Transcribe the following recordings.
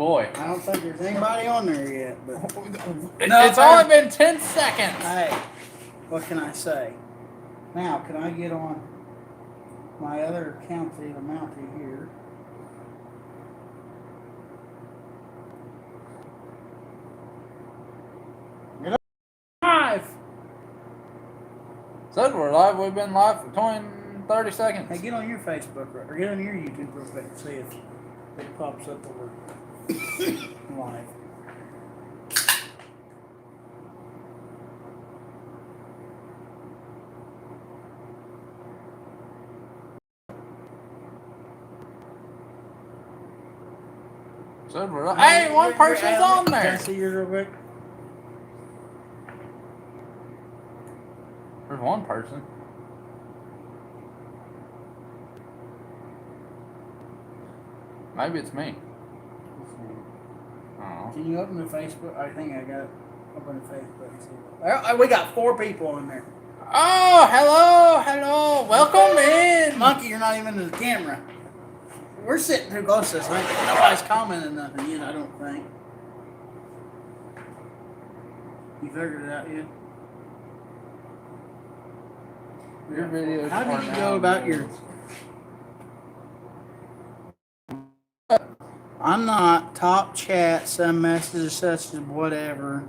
Boy. I don't think there's anybody on there yet, but It's only been 10 seconds. Hey, what can I say? Now, can I get on my other account, the Mountie here? Get up live. Said we're live. We've been live for 30 seconds. Hey, get on your Facebook or get on your YouTube real quick and see if it pops up over live. Said we're live. Hey, one person's on there. Can I see yours real quick? There's one person. Maybe it's me. Oh. Can you open the Facebook? I think I got it. Open the Facebook and see. We got 4 people on there. Oh, hello. Welcome in. Monkey, you're not even in the camera. We're sitting too close to this thing. Nobody's commenting nothing yet, I don't think. You figured it out yet? Your video. How did you go about your... I'm not. Top chat, some messages such as whatever.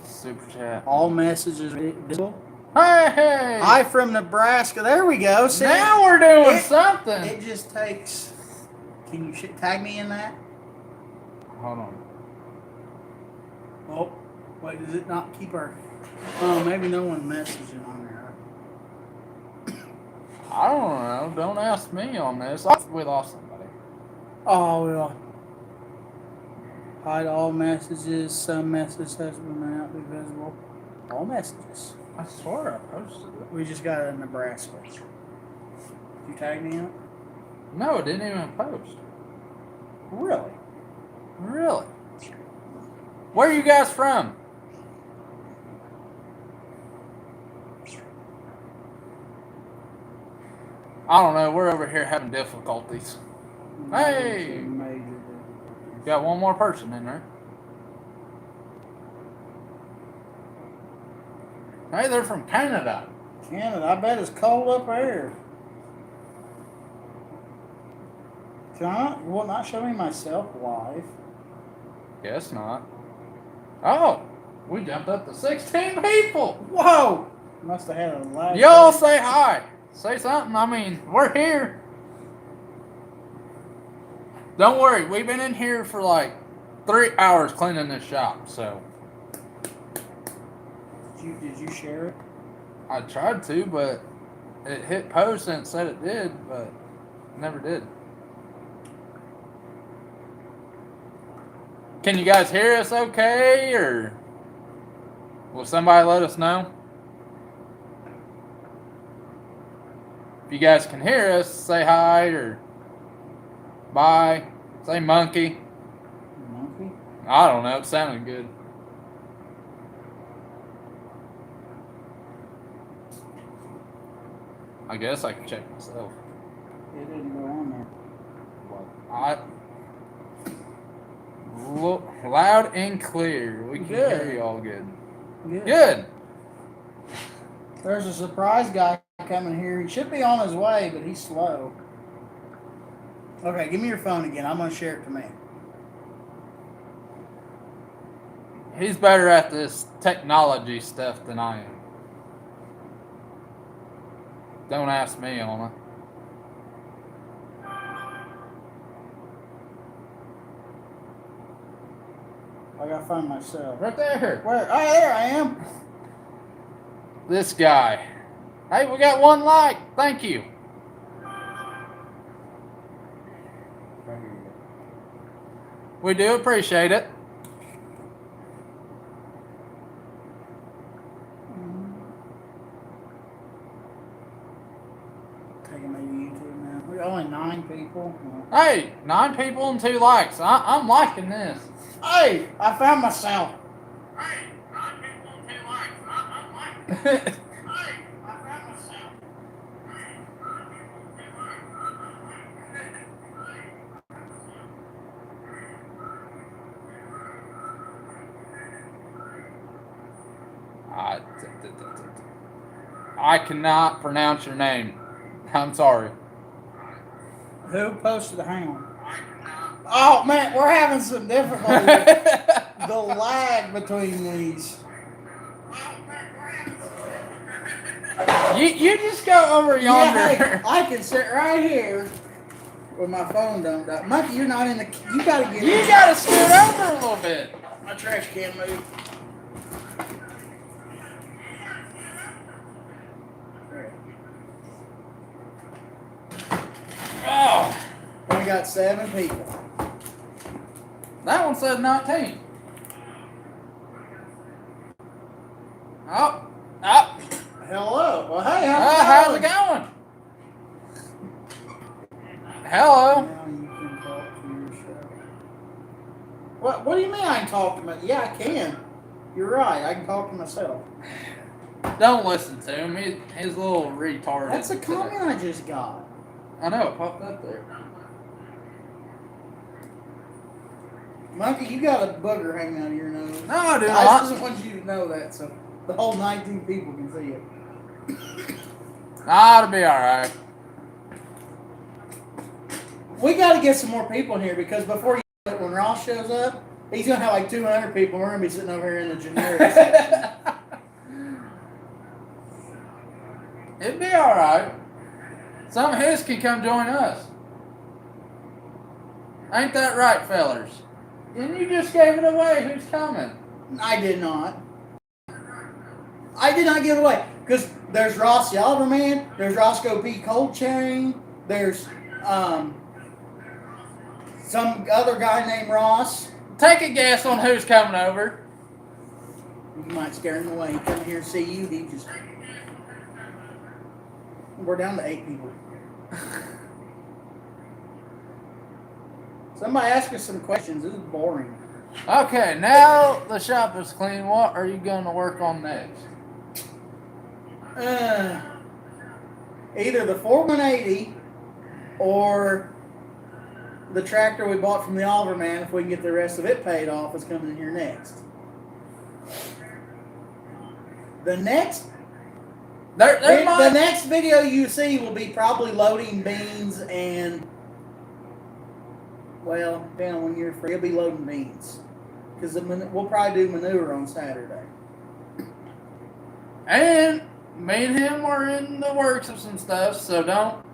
Super chat. All messages visible. Hey! Hi from Nebraska. There we go. See, now we're doing something. It just takes... Can you tag me in that? Hold on. Oh, wait, does it not keep our... Oh, maybe no one messaging on there. I don't know. Don't ask me on this. We lost somebody. Oh, we lost. Hide all messages. Some messages may not be visible. All messages. I swear I posted it. We just got it in Nebraska. Did you tag me in it? No, it didn't even post. Really? Really? Where are you guys from? I don't know. We're over here having difficulties. Hey! Got one more person in there. Hey, they're from Canada. Canada, I bet it's cold up there. Will not show me myself live. Guess not. Oh, we jumped up to 16 people. Whoa! Must have had a live. Y'all say hi. Say something. I mean, we're here. Don't worry. We've been in here for like 3 hours cleaning this shop, so. Did you share it? I tried to, but it hit post and it said it did, but it never did. Can you guys hear us okay, or will somebody let us know? If you guys can hear us, say hi or bye. Say monkey. Monkey? I don't know. It sounded good. I guess I can check myself. It didn't go on there. Loud and clear. We can hear you all good. Good. There's a surprise guy coming here. He should be on his way, but he's slow. Okay, give me your phone again. I'm going to share it to me. He's better at this technology stuff than I am. Don't ask me on it. I gotta find myself. Right there. Where? Oh, there I am. This guy. Hey, we got 1 like. Thank you. We do appreciate it. Taking my YouTube now. We're only 9 people. Hey, 9 people and 2 likes. I'm liking this. Hey, I found myself. Hey, 9 people and 2 likes. I'm liking this. Hey, I found myself. I cannot pronounce your name. I'm sorry. Who posted the hound? Oh man, we're having some difficulty with the lag between these. You just go over yonder. Yeah, hey, I can sit right here with my phone dumped up. Monkey, you're not in the. You gotta get. You gotta scoot over a little bit. My trash can move. Oh, We got 7 people. that one says 19. Oh. Hello. Well, hey, How's it going? Hello. Now you can talk to yourself. What do you mean I can talk to myself? Yeah, I can. You're right. I can talk to myself. Don't listen to him. He's a little retarded. That's a comment I just got. I know, it popped up there. Monkey, you got a booger hanging out of your nose. No, I do I not. just want you to know that so the whole 19 people can see it. Nah, it'll be alright. We got to get some more people in here because before when Ross shows up, he's going to have like 200 people. We're going to be sitting over here in the generic section. It'd be alright. Some of his can come join us. Ain't that right, fellers? And you just gave it away. Who's coming? I did not. I did not give it away because there's Ross the Oliver Man, there's Roscoe P. Cold Chain, there's some other guy named Ross. Take a guess on who's coming over. You might scare him away. He come here and see you. He just. We're down to 8 people. Somebody ask us some questions. This is boring. Okay, now the shop is clean. What are you going to work on next? Either the 4180 or the tractor we bought from the Oliver Man, if we can get the rest of it paid off, is coming in here next. The next the next video you see will be probably loading beans and, well, depending on when you're free, it'll be loading beans. Because we'll probably do manure on Saturday. And me and him are in the works of some stuff, so don't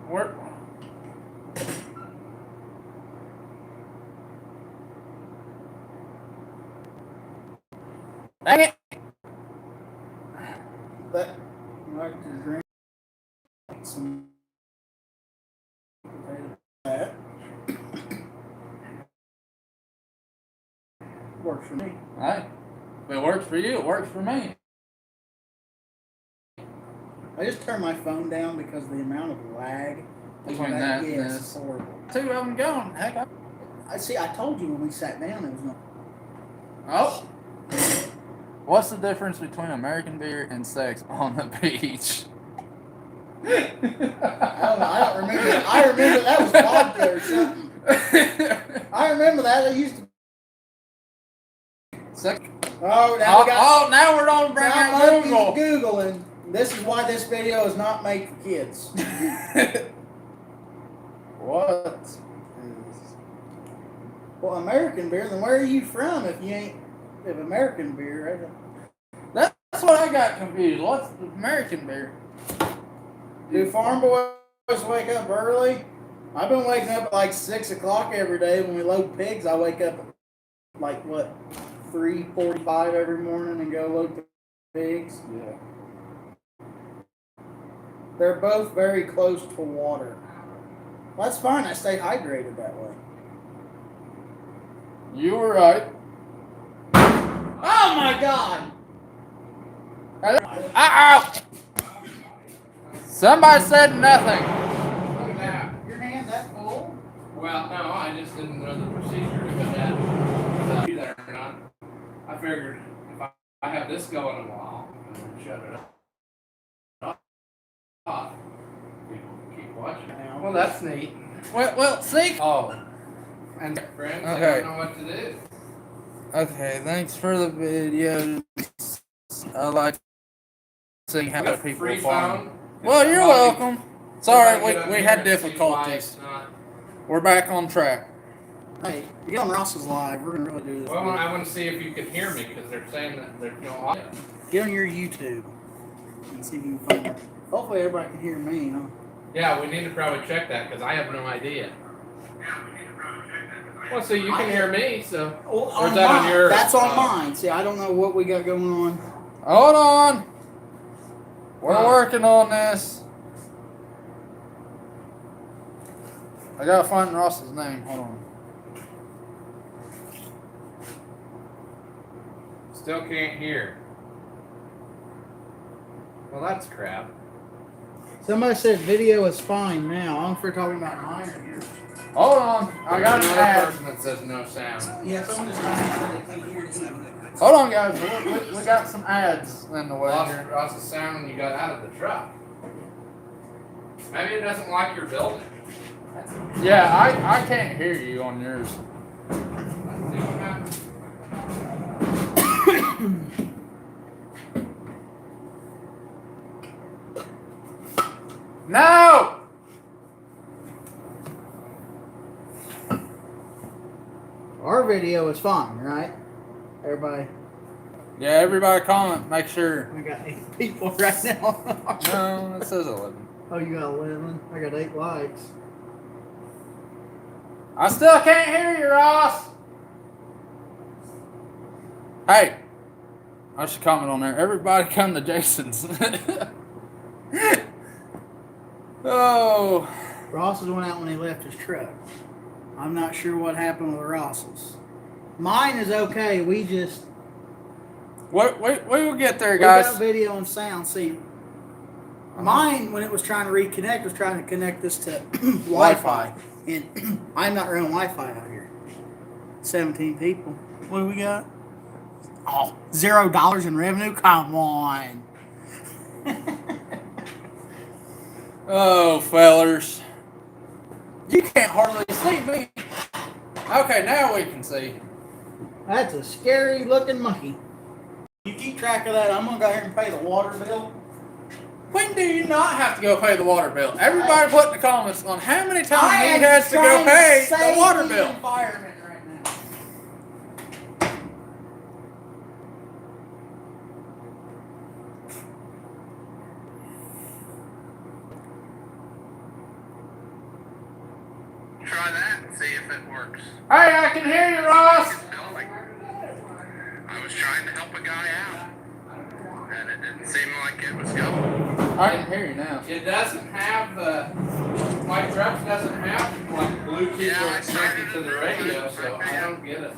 work. Dang it! But like to drink some that works for me. Hey, if it works for you, it works for me. I just turned my phone down because the amount of lag Between that and is this. horrible. 2 of them going. Heck, I see. I told you when we sat down, there was no. oh. What's the difference between American beer and sex on the beach? I don't remember. I remember that was vodka or something. I remember that. It used to. Now we're on bring out Google. Googling. This is why this video is not made for kids. What? Well, American beer. Then where are you from? If you ain't if American beer, right? That's what I got confused. What's the American beer? Do farm boys wake up early? I've been waking up at like 6 o'clock every day. When we load pigs, I wake up at like what 3:45 every morning and go load the pigs. Yeah. They're both very close to water. Well, that's fine. I stay hydrated that way. You were right. Oh my God! Somebody said nothing. Look at that. Your hand that full? Well, no, I just didn't know the procedure to put that be there or not. I figured if I have this going a while, and then shut it off, people keep watching. Well, that's neat. Well, see. Oh, and friends, I Okay. don't know what to do. Okay, thanks for the video. I like seeing how Got people free farm. phone. Well, you're Somebody- welcome. Sorry, somebody get up we here had and see why difficulties. it's not- We're back on track. Hey, you get on Ross's live. We're gonna really do this. Well, video. I want to see if you can hear me because they're saying that there's no audio. Get on your YouTube and see if you can find it. Hopefully everybody can hear me, huh? Yeah, we need to probably check that because I have no idea. Well, so you can hear me, so. Well, Or is that on yours? That's on mine. See, I don't know what we got going on. Hold on. We're working on this. I gotta find Ross's name. Hold on. Still can't hear. Well, that's crap. Somebody said video is fine now. I don't know if we're talking about mine or yours. Hold on. I got an another ad. person that says no sound. Yeah, someone just said they can't hear you. Hold on, guys. We got some ads in the way here. Lost the sound when you got out of the truck. Maybe it doesn't like your building. Yeah, I can't hear you on yours. Let's see what happens. No! Our video is fine, right? Everybody, Yeah, everybody comment. Make sure. we got 8 people right now. No, it says 11. Oh, you got 11. I got 8 likes. I still can't hear you, Ross. Hey, I should comment on there. Everybody come to Jason's. Oh. Ross's went out when he left his truck. I'm not sure what happened with Ross's. Mine is okay. We We will get there, we got guys. video and sound. See, mine when it was trying to reconnect was trying to connect this to Wi-Fi, and I'm not running Wi-Fi out here. 17 people. What do we got? Oh, $0 in revenue. Come on. Oh, fellers. You can't hardly see me. Okay, now we can see. That's a scary looking monkey. You keep track of that. I'm gonna go ahead and pay the water bill. When do you not have to go pay the water bill? Everybody put in the comments on how many times I he am has to go trying pay the save water the bill. environment right now. Try that and see if it works. Hey, I can hear you, Ross. It's building. I was trying to help a guy out, and it didn't seem like it was going. I can hear you now. It doesn't have the. My truck doesn't have like Bluetooth Yeah, or connected to the radio, so I don't get it.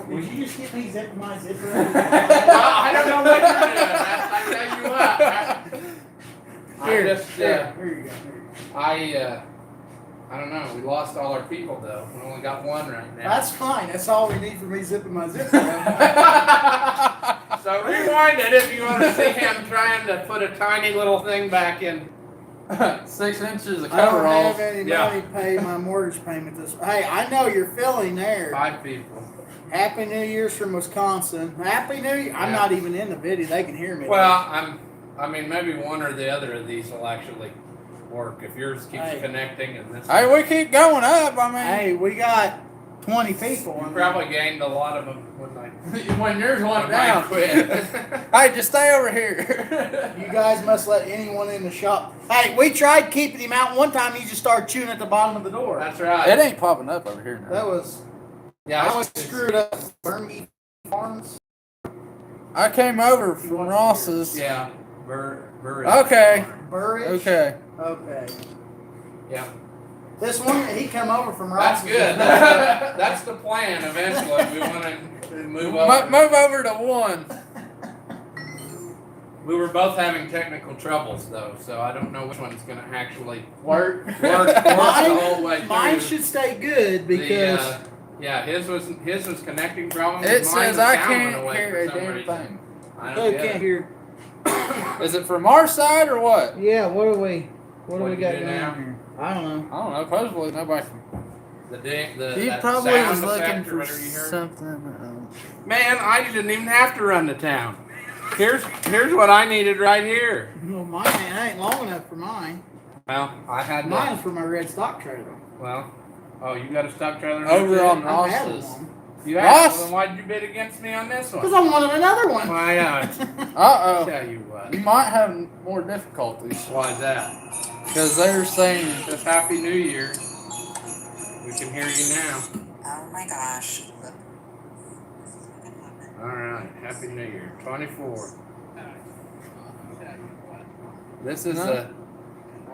Did you just get me zipping my zipper? Well, I don't know what you're doing. I tell you what. Here, I just, here you go. I don't know. We lost all our people though. We only got one right now. That's fine. That's all we need for me zipping my zipper. So rewind it if you want to see him trying to put a tiny little thing back in. 6 inches of I don't coveralls. have any Yeah. money to pay my mortgage payment this. Hey, I know you're feeling there. 5 people. Happy New Year's from Wisconsin. Happy New Year. I'm Yeah. not even in the video. They can hear me. Well, I mean, maybe one or the other of these will actually work if yours keeps Hey. connecting and this. Hey, we keep going up. I mean, Hey, we got 20 people. You probably gained a lot of them when when yours went I down. quit. Hey, just stay over here. You guys must let anyone in the shop. Hey, we tried keeping him out. One time he just started chewing at the bottom of the door. That's right. It ain't popping up over here now. That was, Yeah, I was screwed up. Burmy Farms. I came over from Ross's. Yeah, Burry. Okay. Burridge. Okay. Okay. Yeah, This one, he come over from that's Ross's. good. That's the plan. Eventually, we want to move over. Move over to 1. We were both having technical troubles though, so I don't know which one's going to actually Work. work the whole way through. Mine should stay good because yeah, his was connecting problems. It Mine says was I sound went can't away hear for a some damn reason. thing. I they don't get can't it. hear. Is it from our side or what? Yeah, what do we What got do you do going now? on here? I don't know. I don't know. Supposedly nobody can. He that probably sound was looking effect or for whatever you heard. something. Man, I didn't even have to run to town. Here's what I needed right here. Well, mine ain't long enough for mine. Well, I had Mine's for my red stock trailer. Well, oh, you got a stock trailer Over there, on too? I've had Ross's. one. You have? Ross! Well, then why'd you bid against me on this Because one? I wanted another one. Why Uh tell you oh. what. You might have more difficulties. Why is that? Because they're saying. Just Happy New Year. We can hear you now. Oh my gosh. All right. Happy New Year. 24. This is No.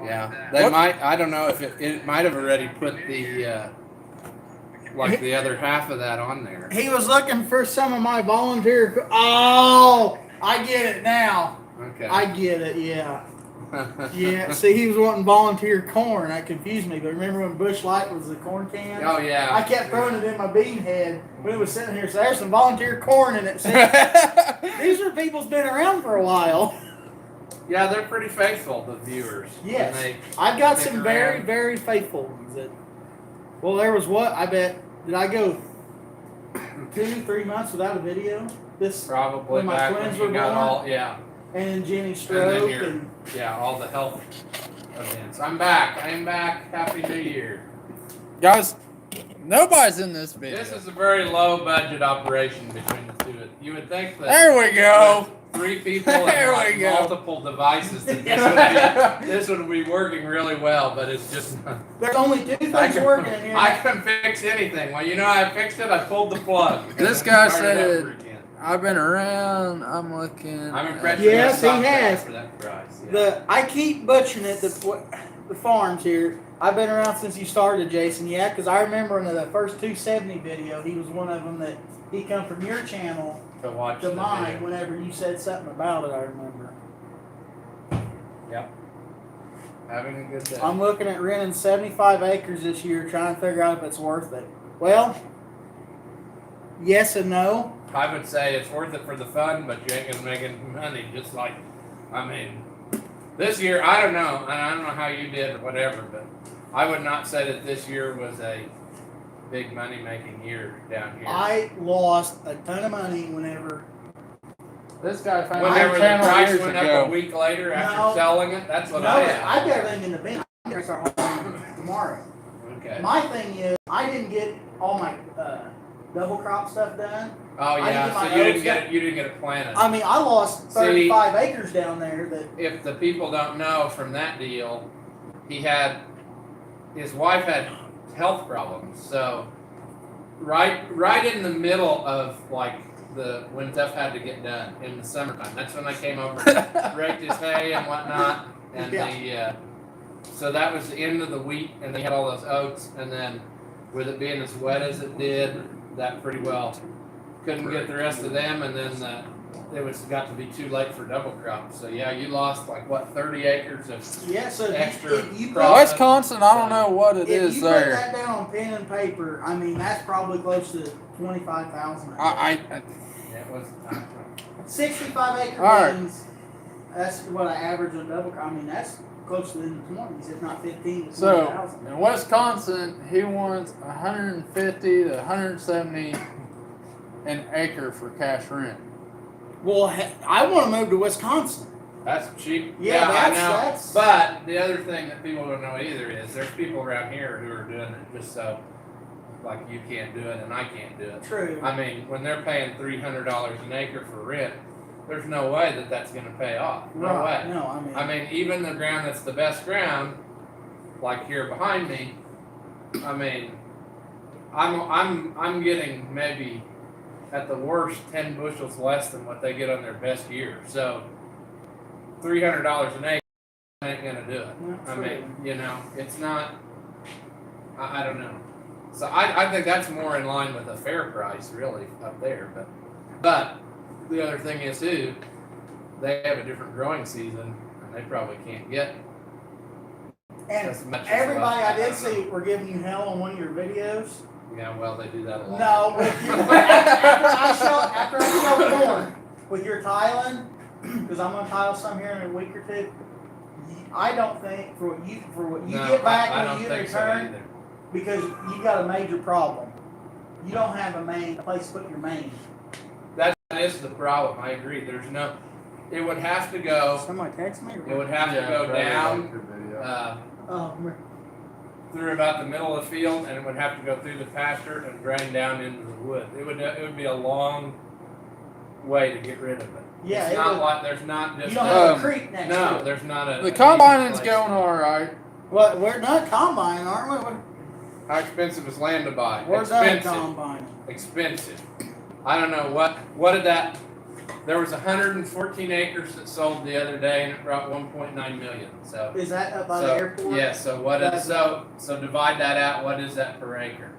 yeah. They What? might. I don't know if it might have already put the like the other half of that on there. He was looking for some of my volunteer. Oh, I get it now. Okay. I get it. Yeah. Yeah. See, he was wanting volunteer corn. That confused me. But remember when Bush Light was the corn can? Oh yeah. I kept throwing it in my bean head when it was sitting here. So there's some volunteer corn in it. See, these are people's been around for a while. Yeah, they're pretty faithful, the viewers. Yes. When they I've got stick some very, around. very faithful ones. That, well, there was what? I bet, did I go 2-3 months without a video? This, Probably when my back when twins you were got born? all, yeah, and then Jenny and stroke. then you're, And, yeah, all the health events. I'm back. Happy New Year. Guys, nobody's in this video. This is a very low budget operation between the two. You would think that There we go. with 3 people and There like we go. multiple devices that this would be working really well, but it's just not. there's only 2 things working in here. I can fix anything. Well, you know, I fixed it. I pulled the plug. This guy Started said- over again. I've been around. I'm looking. I'm impressed. Yes, you got he stock has. for that price. Yeah. I keep butchering it. The farms here. I've been around since you started, Jason. Yeah, because I remember in the first 270 video, he was one of them that he come from your channel To watch to the mine video. whenever you said something about it. I remember. Yep. Having a good day. I'm looking at renting 75 acres this year, trying to figure out if it's worth it. Well, yes and no. I would say it's worth it for the fun, but you ain't gonna make any money. Just like, I mean, this year, I don't know, and I don't know how you did or whatever, but I would not say that this year was a big money-making year down here. I lost a ton of money whenever. This guy found Whenever my the channel price years went up ago. a week later after No. selling it, that's what No, I had. I've got everything in the bin. I'm gonna start hauling tomorrow. Okay. My thing is, I didn't get all my double crop stuff done. Oh I didn't yeah, get so my you didn't oats get done. it. You didn't get it planted. I mean, I lost 35 acres down there. That If the people don't know from that deal, his wife had health problems. So right in the middle of like when stuff had to get done in the summertime. That's when I came over, raked his hay and whatnot, and so that was the end of the wheat, and they had all those oats, and then with it being as wet as it did, that pretty well couldn't get the rest of them, and then it got to be too late for double crop. So yeah, you lost like what 30 acres of so extra if you crop. Wisconsin, I don't know what it if is you put there. that down on pen and paper, I mean that's probably close to 25,000. It was 65 acre All right. bins. That's what I average on double crop. I mean that's close to the 20s, if not 15 to So 20,000. in Wisconsin, he wants 150 to 170 an acre for cash rent. Well, I want to move to Wisconsin. That's cheap. Yeah, I know. that's- But the other thing that people don't know either is there's people around here who are doing it just so, like you can't do it and I can't do it. True. I mean, when they're paying $300 an acre for rent, there's no way that that's going to pay off. No Right. way. No, I mean, even the ground that's the best ground, like here behind me, I mean, I'm getting maybe at the worst 10 bushels less than what they get on their best year. So $300 an acre ain't gonna do it. Not I true. mean, you know, it's not. I don't know. So I think that's more in line with a fair price, really, up there. But the other thing is too, they have a different growing season, and they probably can't get And as much. as everybody I us. did don't know. see were giving you hell on one of your videos. Yeah, well, they do that a lot. No, after I show corn with your tiling, because I'm gonna tile some here in a week or two. I don't think for what you No, get back I when don't you think so return, either. because you got a major problem. You don't have a place to put your main. That is the problem. I agree. There's no. It would have to go. Somebody text me. It would have to go down through about the middle of the field, and it would have to go through the pasture and drain down into the wood. It would be a long way to get rid of it. Yeah, it's not like there's not just. You don't have a creek next to No, it. there's not a. The combining's going all right. Well, we're not combining, aren't we? How expensive is land to buy? We're done Expensive. combining. Expensive. I don't know what did that. There was 114 acres that sold the other day, and it brought 1.9 million. So Is that up by the airport? yeah. So what is so divide that out? What is that per acre?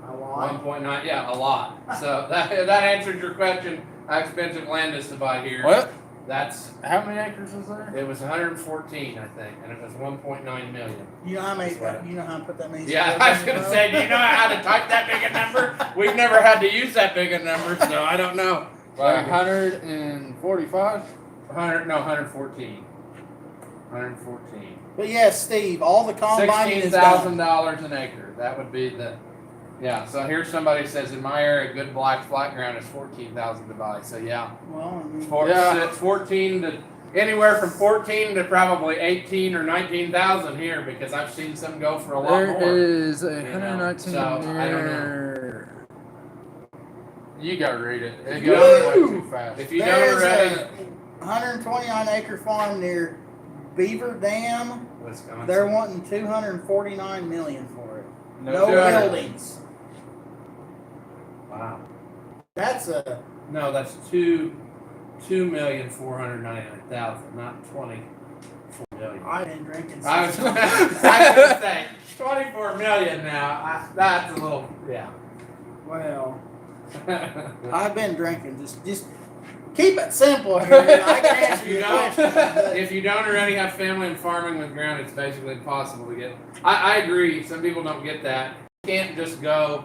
A lot. 1.9. Yeah, a lot. So that answers your question. How expensive land is to buy here? What? That's How many acres is there? it was 114, I think, and it was 1.9 million. You know how many? That's right. You know how to put that many? Yeah, zeros I was in a gonna row? say, do you know how to type that big a number? We've never had to use that big a number, so I don't know. Like 145? 114. 114. But yes, Steve, all the combining is done. $16,000 an acre. That would be the. Yeah. So here's somebody says in my area, good black flat ground is 14,000 to buy. So yeah, Well, I mean, it's 14 to anywhere from 14 to probably 18 or 19,000 here because I've seen some go for a lot There more. is a You know, 119 so, I don't near. You gotta read it. It Woo! goes way too fast. If you don't there's already, a 129 acre farm near Beaver Dam. Wisconsin. They're wanting 249 million for it. No 200. buildings. Wow. That's a. No, that's 2,499,000, not 24 million. I've been drinking. I was since- gonna say 24 million now. That's a little, yeah. Well, I've been drinking. Just keep it simple here. I can answer You your don't- question. If you don't already have family and farming with ground, it's basically impossible to get. I agree. Some people don't get that. You can't just go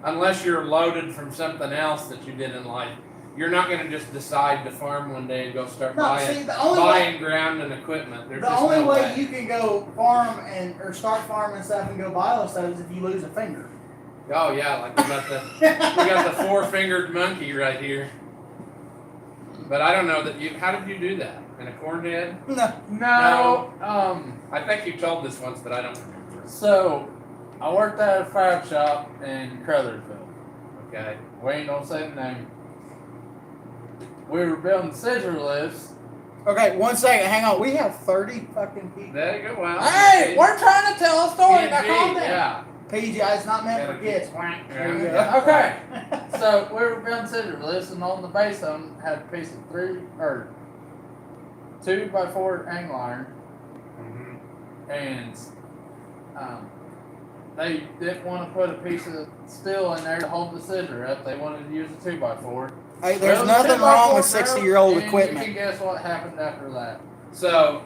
unless you're loaded from something else that you did in life. You're not going to just decide to farm one day and go start No, buying see, the only way, buying ground and equipment. There's the just only no way you can go farm or start farming stuff and go buy those stuff is if you lose a finger. Oh yeah, like we got the four-fingered monkey right here. But I don't know that you. How did you do that? In a corn head? No. I think you told this once, but I don't remember. So, I worked at a fab shop in Crothersville. Okay. We ain't gonna say the name. We were building scissor lifts. Okay, 1 second. Hang on. We have 30 fucking people. There you go. Well. Hey, we're trying to tell a story. Now PNG, calm down. yeah. PG, it's not meant for kids. There you go. Yeah. Okay. So we were building scissor lifts, and on the base of them had a piece of 2x4 angle iron, Mhm. and they didn't want to put a piece of steel in there to hold the scissor up. They wanted to use a 2x4. Hey, there's Well, the nothing 2x4 wrong with broke, 60-year-old and equipment. You can guess what happened after that? So,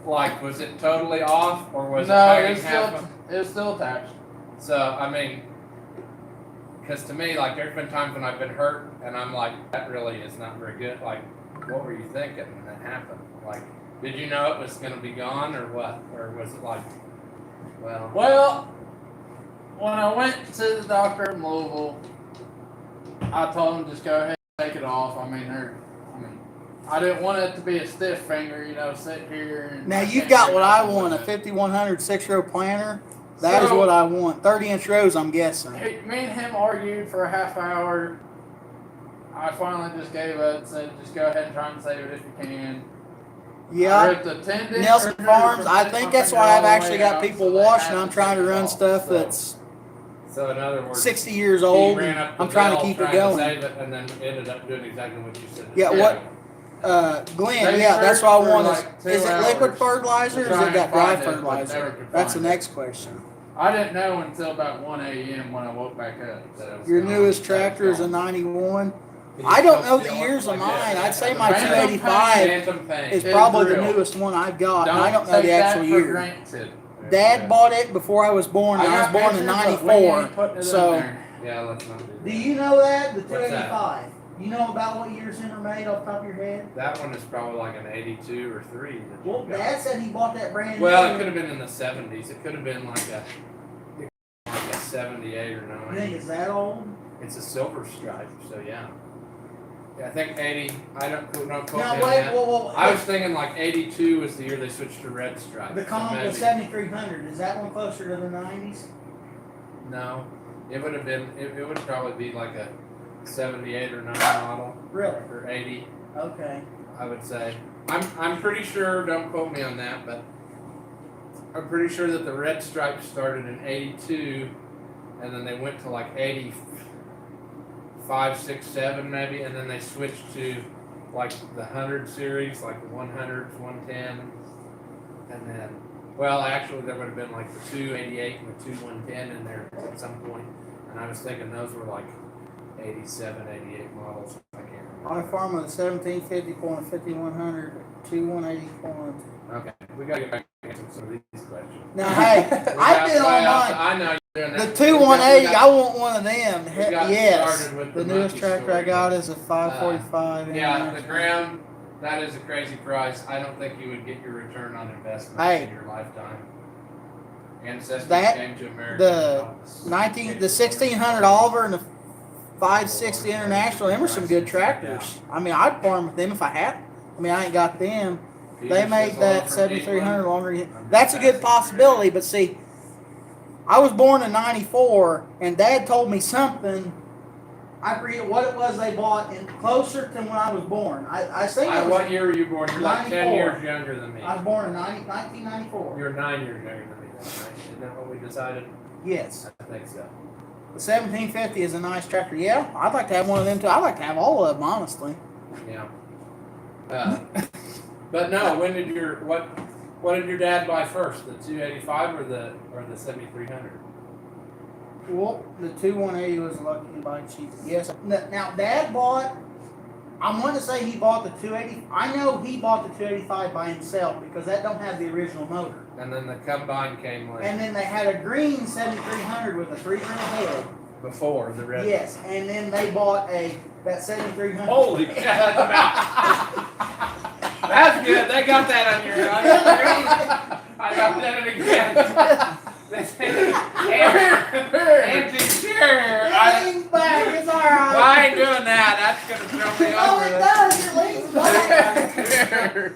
like, was it totally off, or was No, it it hanging was still attached. So, I mean, because to me, like, there's been times when I've been hurt, and I'm like, that really is not very good. Like, what were you thinking when that happened? Like, did you know it was going to be gone, or what? Or was it like, well, Well, when I went to the doctor in Louisville, I told him just go ahead and take it off. I mean, I didn't want it to be a stiff finger, sit here. And Now, you've got what I want, a 5100 6-row planter. That is So- what I want. 30-inch rows, I'm guessing. Hey, me and him argued for a half hour. I finally just gave up and said, just go ahead and try and save it if you can. I Yeah. ripped the tendon Nelson from Farms, I my think that's finger why all I've the actually way got out, people so they washing. had I'm to trying to take it run off. stuff So- that's so in other words, 60 years he old. ran up the I'm trying to bill keep it trying to going. save it, and then ended up doing exactly what you said. Yeah, what- Glenn, They yeah, that's what I searched for want. like 2 Is it liquid hours fertilizer or to is try it got and dry find it, but fertilizer? never could That's the find it. next question. I didn't know until about 1 a.m. when I woke back up. That it was Your gone. newest That it was tractor is a gone. 91. He I don't just know goes the still years of like mine. that. I'd say The my Phantom 285 Phantom thing. is It's probably the real. newest one I've got. Don't And I don't know take the that actual for year. granted. Dad bought it before I was born, and I was got born in pictures, but we ain't 94. putting it in So, there. Yeah, let's not do that. do you know that? The What's that? 285. You know about what years in are made off the top of your head? That one is probably like an 82 or 3. that you Well, got. Dad said he bought that brand Well, new. it could have been in the 70s. It could have been like a 78 or You 9. think it's that old? It's a silver stripe, so yeah. Yeah, I think 80. I don't quote No, me on wait, that. whoa. I was thinking like 82 was the year they switched to red stripe. The so 7300, is that one closer to the 90s? No, it would have been. It would probably be like a 78 or 9 model. Really? Or 80. Okay. I would say. I'm pretty sure. Don't quote me on that, but I'm pretty sure that the red stripe started in 82, and then they went to like 85, 6, 7 maybe, and then they switched to like the 100 series, like the 100s, 110, and then, well, actually there would have been like the 288 and the 2110 in there at some point, and I was thinking those were like 87, 88 models. I can't remember. I farm with a 1750 point 5100, 2180 point. Okay, we gotta get back to some of these questions. Now, hey, I did on mine. I know you're doing The that. 2180, I want one of them. Heck, got yes. started with The the newest monkey tractor I story. got is a 545. Yeah, the international. ground, that is a crazy price. I don't think you would get your return on investment Hey. in your lifetime. Ancestors That- came to America. the 1600 Oliver and the 560 International, them are some good tractors. I mean, I'd farm with them if I had. I mean, I ain't got them. They made that 7300 longer. That's a good possibility, but see, I was born in 94, and Dad told me something. I forget what it was they bought, and closer to when I was born. I think it was, What year were you born? You're like 10 94. years younger than me. I was born in 1994. You're 9 years younger than me, then, right? Isn't that what we decided? Yes. I think so. The 1750 is a nice tractor. Yeah, I'd like to have one of them too. I'd like to have all of them, honestly. Yeah. But no, when did what did your dad buy first? The 285 or the 7300? Well, the 2180 was lucky to buy cheap. Yes. Now, Dad bought. I'm wanting to say he bought the 280. I know he bought the 285 by himself because that don't have the original motor. And then the combine came later. And then they had a green 7300 with a 3-ring head. Before the red. Yes, and then they bought that 7300. Holy cow, that's about. That's good. They got that on your. I got that again. Anti-chair. Leans back, it's all right. I ain't doing that. That's gonna throw me Oh, over. it does. It leans back.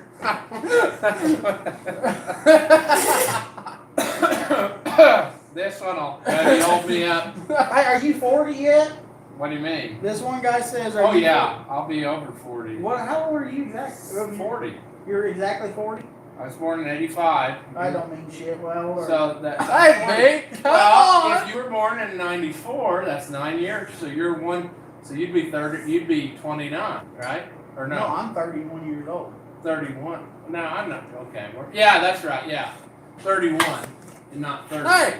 This one'll maybe hold me up. Hey, are you 40 yet? What do you mean? This one guy says. Oh yeah, I'll be over 40. What? How old are you exactly? 40. You're exactly 40. I was born in 85. I don't mean shit. Well, So that. Hey, big, come Well, on. if you were born in 94, that's 9 years. So you're one. So you'd be 30. You'd be 29, right? Or no, no? I'm 31 years old. 31. No, I'm not. Okay. Yeah, that's right. Yeah, 31, and not 30. Hey,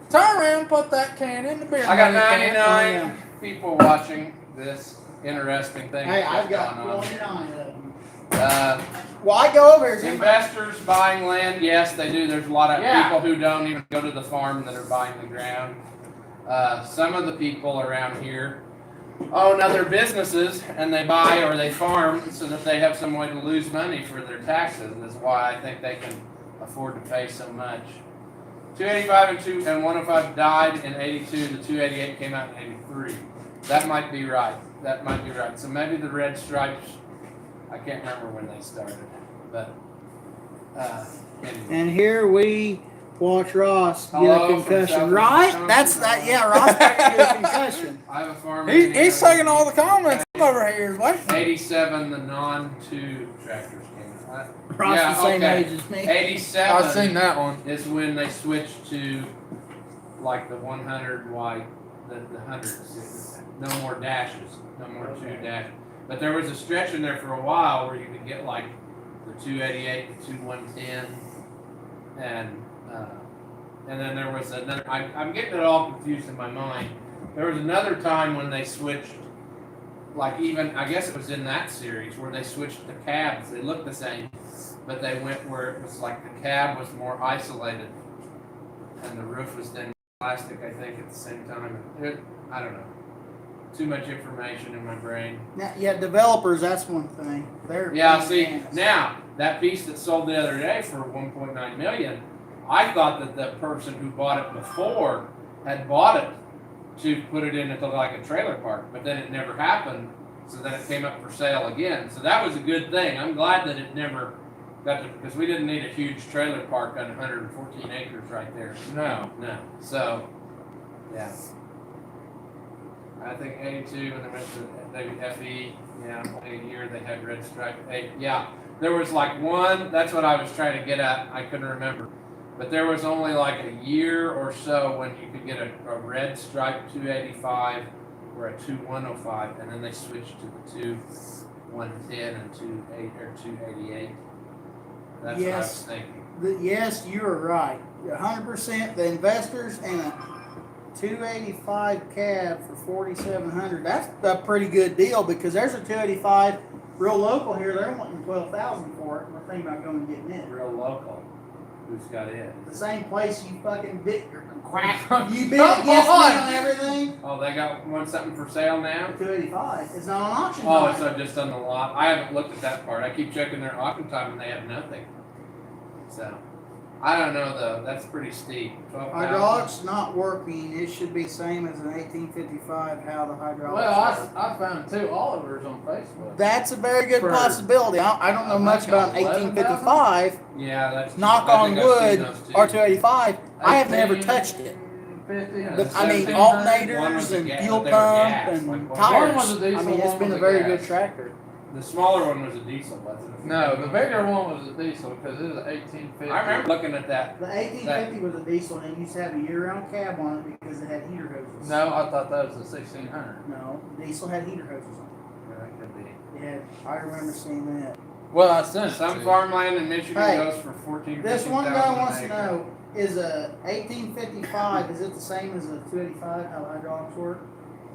turn around and put that can in the beer. I got money can. 99 people watching this interesting thing. Hey, that's I've got going on. 29 of them. Uh, Well, I go over here. Investors buying land, yes, they do. There's a lot of Yeah. people who don't even go to the farm that are buying the ground. Some of the people around here own other businesses and they buy or they farm so that they have some way to lose money for their taxes. That's why I think they can afford to pay so much. 285 and 105 died in 82. The 288 came out in 83. That might be right. That might be right. So maybe the red stripes, I can't remember when they started, but anyway. And here we watch Ross get Hello a from concussion. South Right? Wisconsin. That's that. Yeah, Ross got to get a concussion. I have a farm. He's taking all the comments over here. What? 87, the non-2 tractors came out. Ross Yeah, the same okay. age as me. 87 I've seen that one. is when they switched to like the 100 white, the hundreds. No more dashes, no more 2 dashes. But there was a stretch in there for a while where you could get like the 288, the 2110, and then there was another. I'm getting it all confused in my mind. There was another time when they switched, like even I guess it was in that series where they switched the cabs. They looked the same, but they went where it was like the cab was more isolated, and the roof was then plastic. I think at the same time. I don't know. Too much information in my brain. Now, yeah, developers, that's one thing. They're Yeah, see, now, that piece that sold the other day for $1.9 million, I thought that the person who bought it before had bought it to put it into like a trailer park, but then it never happened. So then it came up for sale again. So that was a good thing. I'm glad that it never got to, because we didn't need a huge trailer park on 114 acres right there. No. No. So, yeah. I think 82 when they went to maybe FE, yeah, a year they had red stripe. Yeah, there was like one, that's what I was trying to get at. I couldn't remember. But there was only like a year or so when you could get a red stripe 285 or a 2105, and then they switched to the 2110 and 288. That's what I was thinking. Yes, you are right. 100%. The investors and a 285 cab for 4,700. That's a pretty good deal because there's a 285 real local here. They're wanting 12,000 for it. We're thinking about going and getting it. Real local. Who's got it? The same place you fucking bit your quack. You bit against me on everything. Oh, they got something for sale now? 285. It's not on auction. Oh, it's just on the lot. I haven't looked at that part. I keep checking their auction time and they have nothing. So, I don't know though. That's pretty steep. Hydraulics not working. It should be the same as an 1855. How the hydraulics. Well, I found 2 Olivers on Facebook. That's a very good For- possibility. I don't know much about an 1855. Yeah, that's. Knock I on think I've seen wood those too. or 285. I have never touched it. 50, But I mean, 1700. One alternators was a and gas, fuel they were pump gas, and like one tires. was a diesel, I mean, it's one been was a a very gas. good tractor. The smaller one was a diesel, wasn't it? No, the bigger one was a diesel because it was an 1850. I remember looking at that. The 1850 was a diesel and it used to have a year-round cab on it because it had heater hoses. No, I thought that was a 1600. No, the diesel had heater hoses on Yeah, that could be. it. It had, I remember seeing that. Well, I sent it Some to you. farmland in Michigan Hey, goes for 14. This one guy 15,000 wants to an acre. know, is a 1855, is it the same as a 285, how the hydraulics work?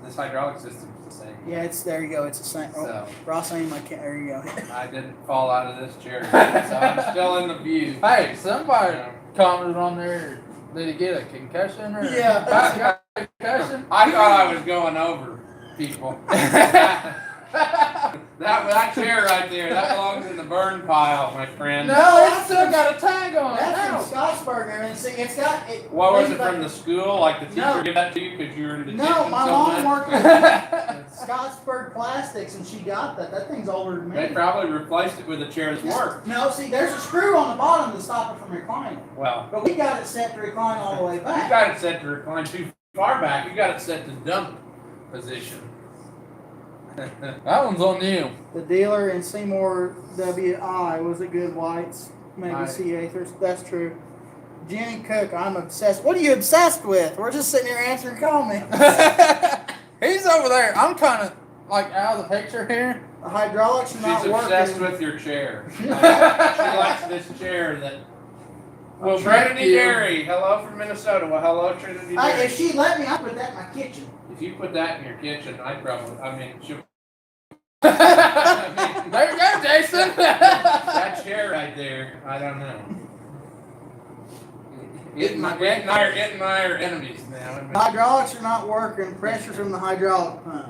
This hydraulic system's the same. Yeah, it's, there you go, it's the same. Oh, So Ross ain't my cat, there you go. I didn't fall out of this chair yet, so I'm still in the view. Hey, somebody Yeah. commented on there. Did he get a concussion or? Yeah. Concussion. I thought I was going over people. That chair right there, that belongs in the burn pile, my friend. No, it's still got a tag on it. That's now. from Scottsburg, and see, it's got, it. What was it like- from the school? Like the teacher No. gave that to you because you were in detention No, my so mom much? worked at Scottsburg Plastics, and she got that. That thing's older than me. They probably replaced it with a chair that's worked. No, see, there's a screw on the bottom to stop it from reclining. Well, But we got it set to recline all the way you back. got it set to recline too far back. You got it set to dump position. That one's on you. The dealer in Seymour WI was a good whites, maybe Right. C8ers. That's true. Jenny Cook, I'm obsessed. What are you obsessed with? We're just sitting here answering comments. He's over there. I'm kind of like out of the picture here. The hydraulics are She's not obsessed working. with your chair. She likes this chair that. Well, Trinity you. Dairy. Hello from Minnesota. Well, hello, Trinity Dairy. If she let me, I'd put that in my kitchen. If you put that in your kitchen, I'd probably. I mean, she'll. There you go, Jason. That chair right there. I don't know. Getting and I are enemies now. The hydraulics are not working. Pressure from the hydraulic pump.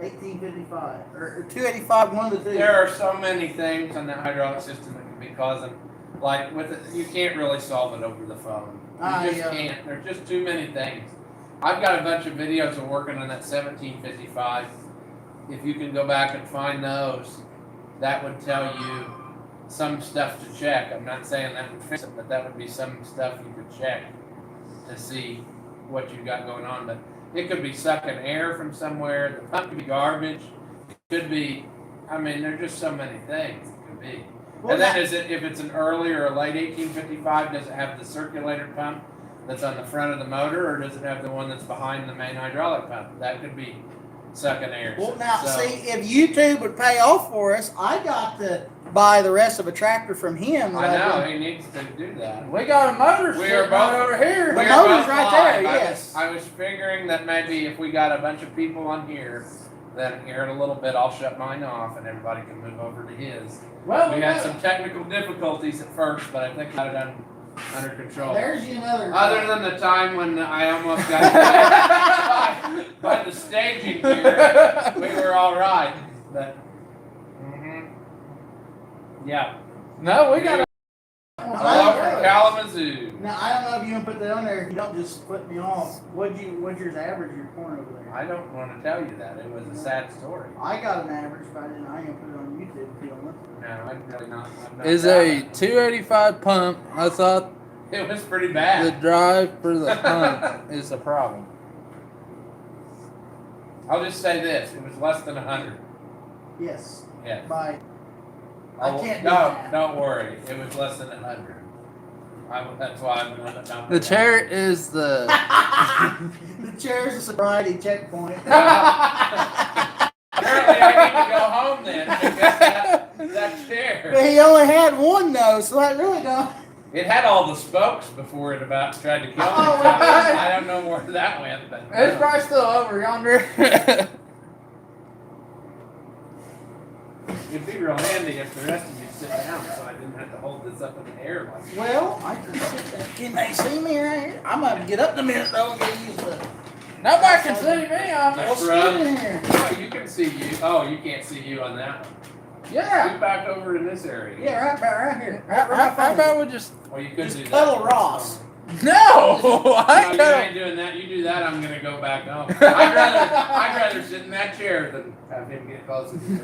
1855 or 285, one of the two. There are so many things on that hydraulic system that can be causing. Like with it, you can't really solve it over the phone. You just can't. There's just too many things. I've got a bunch of videos of working on that 1755. If you can go back and find those, that would tell you some stuff to check. I'm not saying that would fix it, but that would be some stuff you could check to see what you got going on. But it could be sucking air from somewhere. The pump could be garbage. It could be, I mean, there's just so many things it could be. Well, And then if it's an early or a late 1855, does it have the circulator pump that's on the front of the motor, or does it have the one that's behind the main hydraulic pump? That could be sucking air. Well, now, So- see, if YouTube would pay off for us, I got to buy the rest of a tractor from him. I know, he needs to do that. We got a motor We are sitting both- over here. The We are motor's both right live. there, I yes. I was figuring that maybe if we got a bunch of people on here, then here in a little bit I'll shut mine off and everybody can move over to his. Well, We had some technical difficulties at first, but I think we got it under control. There's you another. Other than the time when I almost got by the staging here, we were all right. But yeah, No, we got want I Hello don't from know. Kalamazoo. Now I don't know if you can put that on there. If you don't, just flip me off. What's your average your corn over there? I don't want to tell you that. It was a sad story. I got an average, but I ain't gonna put it on YouTube if you don't want to. No, I'm really not. I'm not Is proud a of it. 285 pump. I thought It was pretty the bad. drive for the pump is a problem. I'll just say this: it was less than 100. Yes. Yeah. By I can't do No, that. don't worry. It was less than 100. That's why I'm not. The chair is the. the chair's a sobriety checkpoint. Apparently, I need to go home then because that chair. But he only had one though, so that really don't. It had all the spokes before it about tried to kill me. Oh, So right. I don't know where that went, but It's probably still over yonder. it'd be real handy if the rest of you sit down, so I didn't have to hold this up in the air like. Well, I can sit there. Can they see me right here? I'm gonna get up in a minute though and get used to it. Nobody can see me. Well, That's sit right. in here. Oh, you can see you. Oh, you can't see you on that one. Yeah. Get back over in this area. Yeah, right about right here. How about we just. Well, you could Just do that. cuddle Ross. No! No, I you got ain't doing that. You do that, I'm gonna go back home. I'd rather sit in that chair than have him get closer to me.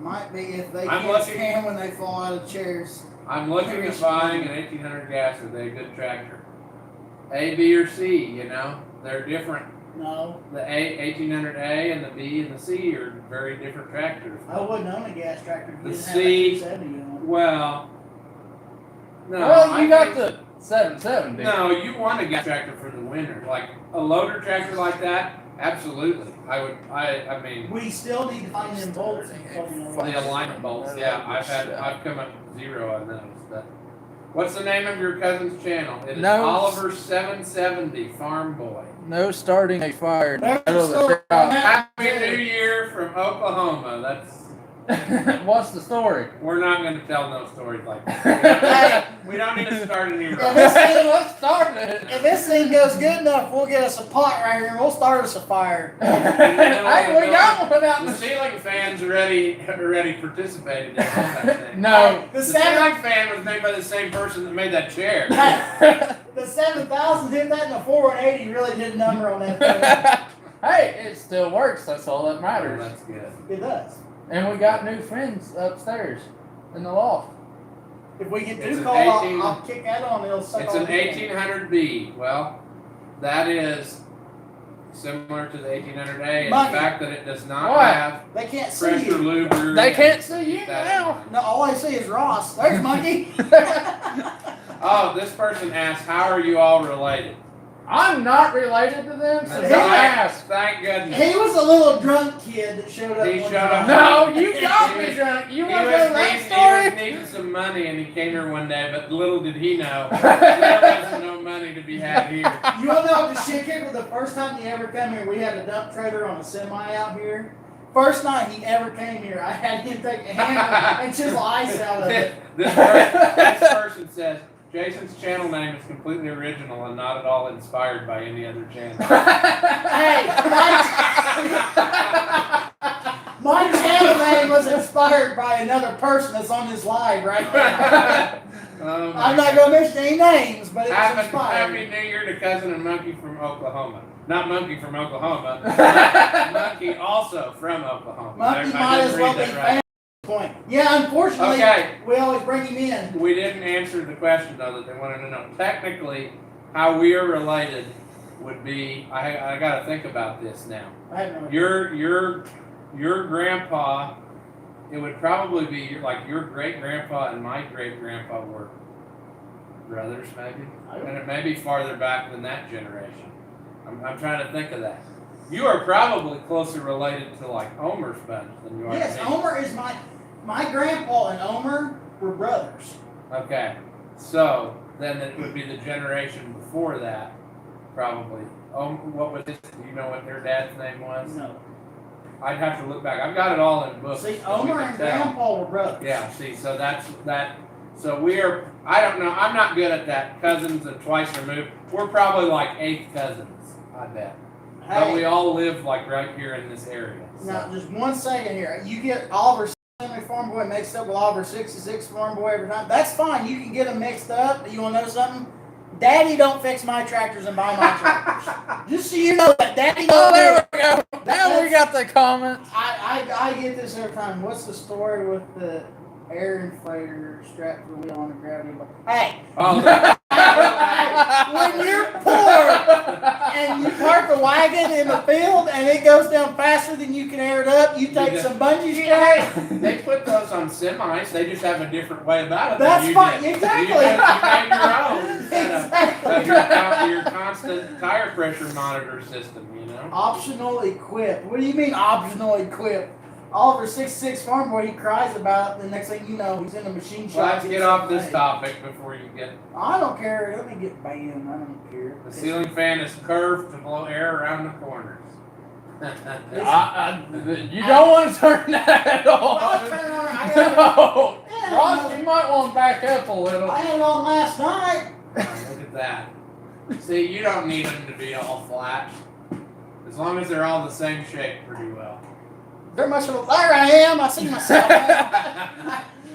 Might be if they I'm can't lucky. stand when they fall out of chairs. I'm looking at buying an 1800 gas with a good tractor. A, B, or C, you know? They're different. No, The 1800A and the B and the C are very different tractors. I wouldn't own a gas tractor if The you didn't C- have a 270 on Well, no. Well, you I got think- the 770. No, you want a gas tractor for the winter. Like a loader tractor like that, absolutely. I mean, it. We still need to find them bolts. the alignment bolts, yeah, I've come up with 0 on those. But what's the name of your cousin's channel? It is No. oliver770farmboy. No starting a fire. That's Middle of the the story. crowd. Happy New Year from Oklahoma. That's What's the story? we're not going to tell no stories like that. We don't need to start any Yeah, rumors. this thing- Let's start it. If this thing goes good enough, we'll get us a pot right here and we'll start us a fire. Hey, we got one out in The the. ceiling fans already participated in that thing. No. The The seven, ceiling fan was made by the same person that made that chair. the 7,000 hit that in a 480 really did a number on that thing. Hey, it still works. That's all that Oh, matters. that's good. It does. And we got new friends upstairs in the loft. If we get It's too an cold, 18 I'll kick that on. It'll suck It's all an the air. 1800B. Well, that is similar to the 1800A in the Monkey. fact that it does not What? have They can't see pressure you. lubricant. They can't see you Keep that in now. mind. No, all I see is Ross. There's Monkey. Oh, this person asked, how are you all related? I'm not related to them, so Thank- don't ask. Thank goodness. He was a little drunk kid that showed up. He one showed time. No, you got me drunk. You want to go to that He was story? needing some money and he came here one day, but little did he know there wasn't no money to be had here. You wanna know what the shit kicker? The first time he ever come here, we had a dump trailer on a semi out here. First night he ever came here, I had him take a hammer and chisel ice out of it. This person says, Jason's channel name is completely original and not at all inspired by any other channel. Hey, my channel name was inspired by another person that's on this live right now. Oh my I'm not God. gonna mention any names, but it's Happy inspired. New Year to Cousin and Monkey from Oklahoma. Not Monkey from Oklahoma. Monkey also from Oklahoma. Monkey I might didn't as well read be that right. family. Point. Yeah, unfortunately, Okay. we always bring him in. We didn't answer the question though that they wanted to know. Technically, how we are related would be I got to think about this now. I have no idea. Your grandpa, it would probably be like your great grandpa and my great grandpa were brothers maybe, and it may be farther back than that generation. I'm trying to think of that. You are probably closer related to like Omer's bunch than you are. Yes, to me. Omer is my grandpa and Omer were brothers. Okay, so then it would be the generation before that, probably. What was this? Do you know what their dad's name was? No. I'd have to look back. I've got it all in books. See, so we Omer can and tell. Grandpa were brothers. Yeah, see, so that's that. So we are, I don't know, I'm not good at that. Cousins and twice removed. We're probably like 8th cousins, I bet. But we Hey, all live like right here in this area. now So. just one second here. You get Oliver oliver770 farm boy mixed up with oliver66 farm boy every time. That's fine. You can get them mixed up. But you want to know something? Daddy don't fix my tractors and buy my tractors. Just so you know that Daddy don't. Oh, there we go. Now we got the comments. I get this every time. What's the story with the air inflator strapped to the wheel on the gravity bike? Hey, Oh, when you're poor and you park a wagon in the field and it goes down faster than you can air it up, you take some bungee straps. they put those on semis. They just have a different way about it. That's You fine. did. Exactly. You made your own. Exactly. Your constant tire pressure monitor system, you know? Optional equipped. What do you mean optional equipped? Oliver66 farm boy, he cries about it. The next thing you know, he's in a machine shop. Well, let's get off this made. topic before you get. I don't care. Let me get banned. I don't care. The ceiling fan is curved to blow air around the corners. You don't want to turn that I'll on. turn it on. No. Yeah, Ross, you might want to back up a little. I had it on last night. Look at that. See, you don't need them to be all flat. As long as they're all the same shape pretty well. Very much of a, there I am. I see myself.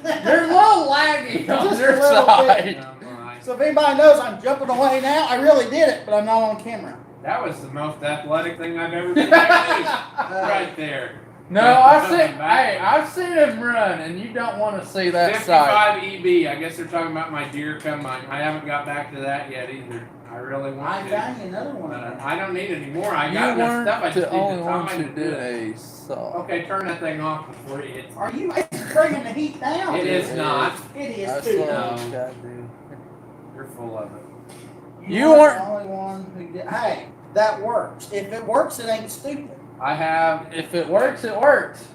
They're a little laggy on Just a their little side. So if anybody knows I'm jumping away now, I really did it, but I'm not on camera. That was the most athletic thing I've ever seen. Right there. No, I've seen him run, and you don't want to see that side. 55 EB. I guess they're talking about my deer combine. I haven't got back to that yet either. I really want I to. got you another one. I don't need any more. I You got enough weren't stuff. I just the need only the ones time who to do did it. a saw. Okay, turn that thing off before you hit. Are you bringing the heat down? It is not. It is That's too. what No. you gotta do. You're full of it. You weren't- the only one who did. Hey, that works. If it works, it ain't stupid. I have. If it works, it works.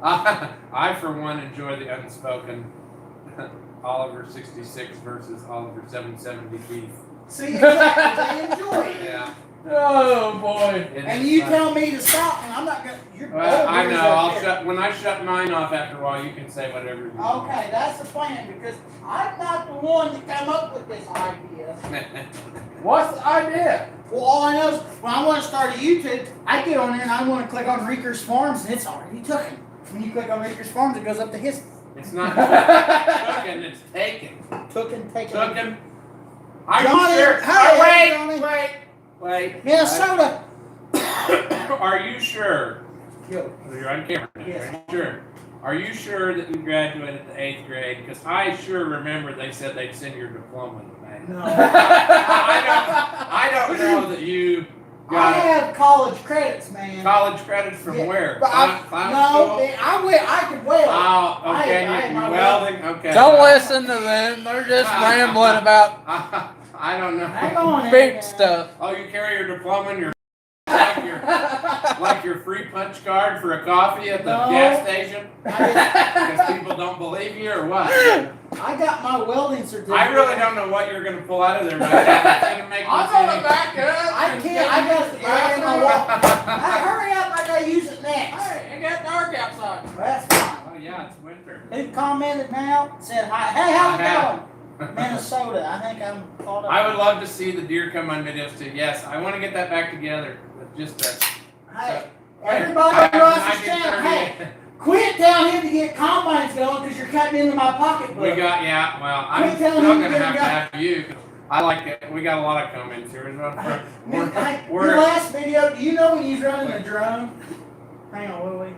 I for one enjoy the unspoken Oliver66 versus Oliver770 beef. See, exactly. They enjoy it. Yeah. Oh boy. And you tell me to stop, and I'm not gonna. You're Well, I bold know. as I'll that shut when I shut mine off after a while. You can say whatever you want. Okay, that's the plan because I'm not the one that come up with this idea. What's the idea? Well, all I know is when I want to start a YouTube, I get on there and I want to click on Reeker's Farms, and it's already taken. When you click on Reeker's Farms, it goes up to his. It's not taken. It's taken. Taken. Taken. Are Johnny, you sure? hey, Johnny. Wait. Minnesota. Are you sure? Yo. You're on camera. Yes. Are you sure? Are you sure that you graduated the 8th grade? Because I sure remember they said they'd send your diploma to me. No. I don't know that you I got have college credits, man. college credits from Yeah, where? But Clown no, school? man, I could weld. Oh, okay. I You're my welding. Okay. Don't listen to them. They're just rambling about I don't Hang know. on, big man. stuff. Oh, you carry your diploma and your like your free punch card for a coffee at the No. gas station? I Because people don't believe you or what? got my welding certificate. I really don't know what you're gonna pull out of there, but it's gonna make me I'm gonna back up. I can't. I got the back in my wall. Hey, hurry up! I gotta use it next. Hey, it got dark outside. That's fine. Oh yeah, it's winter. Who commented now? Said hi. Hey, how's I it have. going? Minnesota. I think I'm caught up. I would love to see the deer come on videos too. Yes, I want to get that back together with just a. Hey, everybody on Ross's channel. Hey, quit telling him to get combines going because you're cutting into my pocketbook. We got well. I'm Quit still telling him gonna to have to get have you. 'Cause I like it. We got a lot of comments here. Hey, your We're last video, do you know when he's running a drone? Hang on, Willie.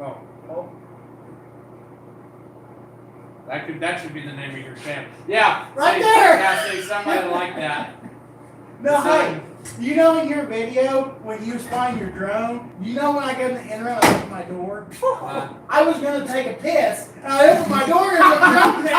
oh, Oh. that should be the name of your channel. Yeah, Right see, there. Yeah, see somebody like that. No, So- hey, you know in your video when you was flying your drone, you know when I go in the interim, I open my door. I was gonna take a piss, and I opened my door and there's a drone there.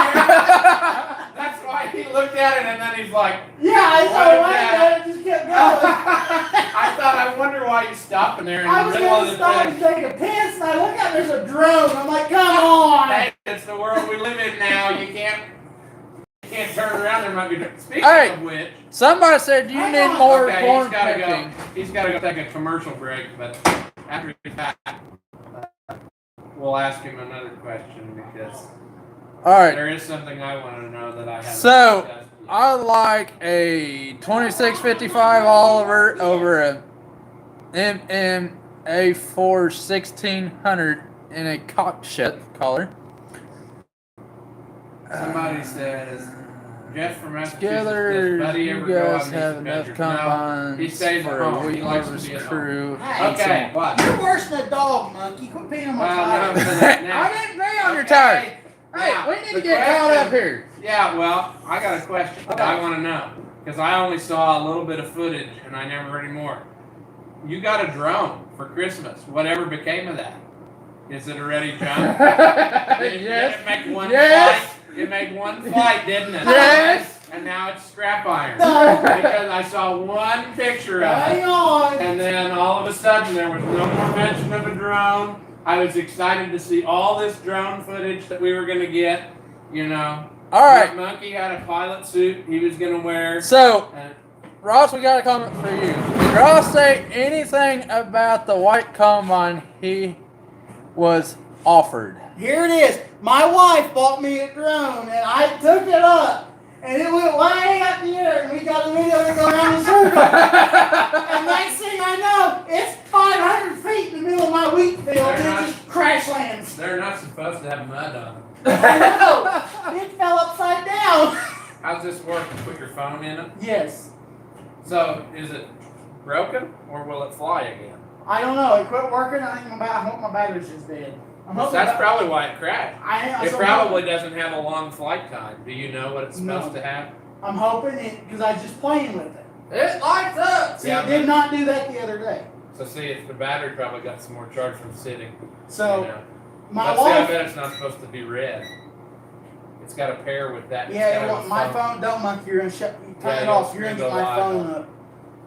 That's why he looked at it and then he's like, Yeah, I What saw is one that? and it just kept going. I thought, I wonder why you stopping there in I the was middle of gonna the stop thing. and take a piss, and I look out, there's a drone. I'm like, come on. Hey, it's the world we live in now. You can't turn around. There might be. Speaking Hey. of which, Somebody said you Hang need on. more okay, corn he's gotta picking. go. He's got to go take a commercial break. But after he's back, we'll ask him another question because All right. there is something I want to know that I haven't. So, discussed yet. I like a 2655 Oliver over a MMA4 1600 in a cockpit color. Somebody says, Jeff from Massachusetts, Together, does Buddy you ever go guys on have these enough adventures? No, he combines stays for at a home. wheat He likes to harvest be at home. crew. Hey, Okay, what? You're worse than a dog, monkey. Quit peeing on my Well, no, tires. for that now. I didn't be on your Okay. tires. Hey, Now, we need the to get caught question- up here. Yeah, well, I got a question that Okay. I want to know because I only saw a little bit of footage and I never heard any more. You got a drone for Christmas. Whatever became of that? Is it already junk? Did Yes. it make one Yes. flight? It made one flight, didn't it? Yes. And now it's scrap iron. No. Because I saw one picture of Hang it. on. And then all of a sudden there was no more mention of a drone. I was excited to see all this drone footage that we were going to get, you know. All right. Monkey had a pilot suit he was going to wear. So, And Ross, we got a comment for you. Did Ross say anything about the white combine he was offered? Here it is. My wife bought me a drone, and I took it up, and it went way up the air, and we got a video of it going around the circle. And next thing I know, it's 500 feet in the middle of my wheat field, and it just crash lands. they're not supposed to have mud on them. I know. It fell upside down. How's this work? You put your phone in it? Yes. So, is it broken or will it fly again? I don't know. It quit working. I hope my battery's just dead. I'm hoping That's that- probably why it crashed. It so probably doesn't have a long flight time. Do you know what it's supposed No. to have? I'm hoping it because I was just playing with it. It lights up. See, Yeah, it did not do that the other day. So see, if the battery probably got some more charge from sitting. So you know. my But see, I wife. bet it's not supposed to be red. It's got to pair with that. Yeah, It's it got won't, a my phone don't monkey. You're gonna shut. You turn Yeah, it you'll- off. You're gonna you'll get go my live phone on up.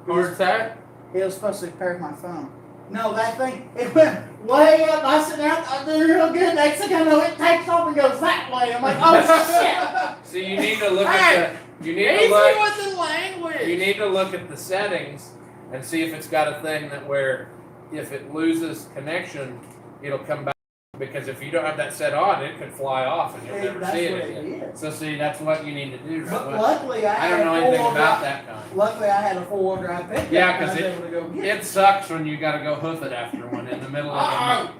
Where's that? It was supposed to pair with my phone. No, that thing. It went way up. I sit down. I'm doing real good. Next thing I know, it takes off and goes that way. I'm like, oh shit. See, you need to look Hey, at the. You need Easy to look. with the language. You need to look at the settings and see if it's got a thing that where if it loses connection, it'll come back. Because if you don't have that set on, it could fly off and you'll never That's see what it it again. is. So see, that's what you need to do. But Right? luckily, I don't know anything about that kind. Luckily, I had a 4-wheel drive pickup. Yeah, and I 'cause was it- able to go get It sucks when you got to go hoof it after one in the middle of the night.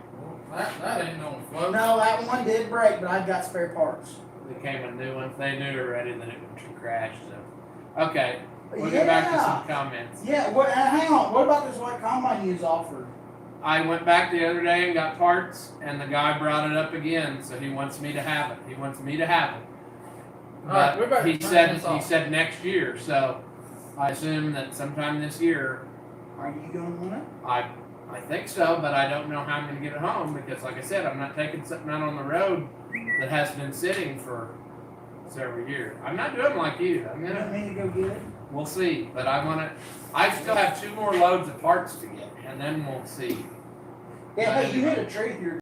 That ain't no it. fun. No, that one did break, but I've got spare parts. There came a new one. They knew already that it would crash. So, okay, we'll get back to some comments. Yeah. What? Hang on. What about this white combine you was offered? I went back the other day and got parts, and the guy brought it up again. So he wants me to have it. He wants me to have it. All right, we But better he turn said this he off. said next year. So I assume that sometime this year. Are you going to want it? I think so, but I don't know how I'm going to get it home because, like I said, I'm not taking something out on the road that has been sitting for several years. I'm not doing like you. I'm You gonna. want me to go get it? We'll see, but I want to. I still have 2 more loads of parts to get, and then we'll see. Yeah. Hey, you hit a tree with your.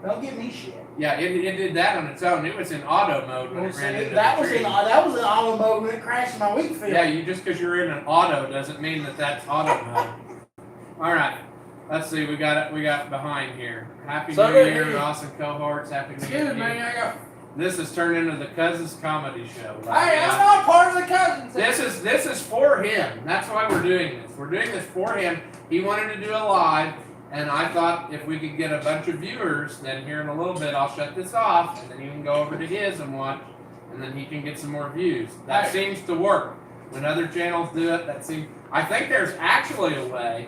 Don't give me shit. Yeah, it did that on its own. It was in auto mode when Well, it ran see, into that the was tree. in auto mode when it crashed in my wheat field. Yeah, you just because you're in an auto doesn't mean that that's auto mode. All right, let's see. We got behind here. Happy So New did Year, he. awesome cohorts. Happy New Excuse Year. me, I got. This has turned into the Cousins Comedy Show. Hey, I'm not part of the cousins. This is for him. That's why we're doing this. We're doing this for him. He wanted to do a live, and I thought if we could get a bunch of viewers, then here in a little bit I'll shut this off, and then you can go over to his and watch, and then he can get some more views. That seems to work. When other channels do it, that seems. I think there's actually a way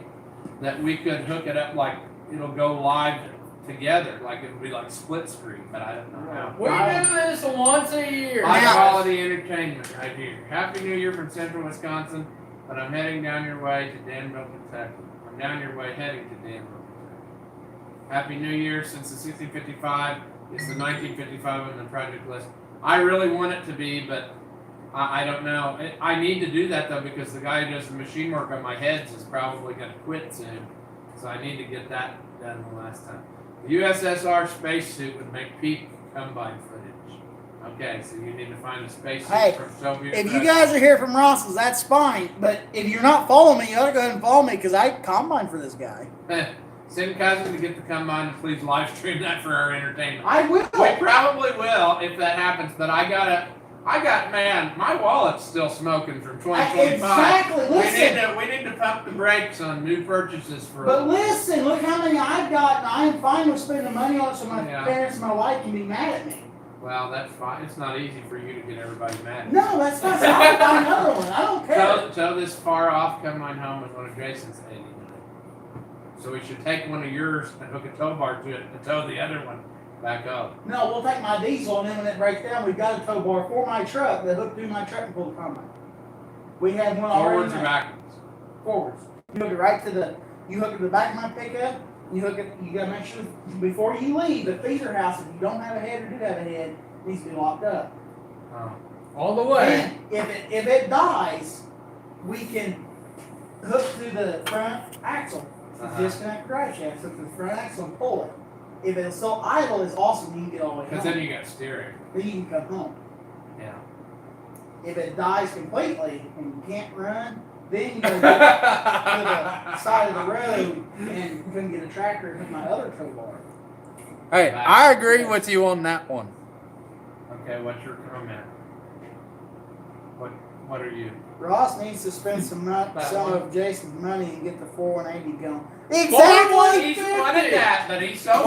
that we could hook it up like it'll go live together, like it would be like split screen, but I don't know how. We do this once a year. High quality entertainment right here. Happy New Year from Central Wisconsin, but I'm heading down your way to Danville, Kentucky. I'm down your way heading to Danville, Kentucky. Happy New Year since the 1655. It's the 1955 on the project list. I really want it to be, but I don't know. I need to do that though because the guy who does the machine work on my heads is probably going to quit soon. So I need to get that done the last time. The USSR spacesuit would make peak combine footage. Okay, so you need to find a spacesuit Hey, from Soviet If you Russia. guys are here from Ross's, that's fine. But if you're not following me, you ought to go ahead and follow me because I combine for this guy. Send Cousin to get the combine and please live stream that for our entertainment. I will. We probably will if that happens, but I my wallet's still smoking from 2025. Exactly. Listen. We need to pump the brakes on new purchases for. But listen, look how many I've got, and I am fine with spending money on it so my parents and my wife can be mad at me. Well, that's fine. It's not easy for you to get everybody mad. No, that's not. So I'll buy another one. I don't care. Tell this far off, come mine home with one of Jason's 89. So we should take one of yours and hook a tow bar to it and tow the other one back up. No, we'll take my diesel, and then when it breaks down, we've got a tow bar for my truck that hooked through my truck and pulled the combine. We had one already. Forwards or backwards? Forwards. You hook it right to the. You hook it to the back of my pickup. You hook it. You gotta make sure before you leave the feeder house. If you don't have a head or do have a head, it needs to be locked up. All the way. And if it dies, we can hook to the front axle. Disconnect the drive shaft, hook to the front axle and pull it. If it's so idle, it's awesome. You can get all the way home. Because then you got steering. Then you can come home. Yeah. If it dies completely and you can't run, then you go to the side of the road and you can get a tractor and hook my other tow bar. Hey, I agree with you on that one. Okay, what's your comment? What are you? Ross needs to spend some of Jason's money and get the 4180 going. Exactly. He's wanted that, but he's so.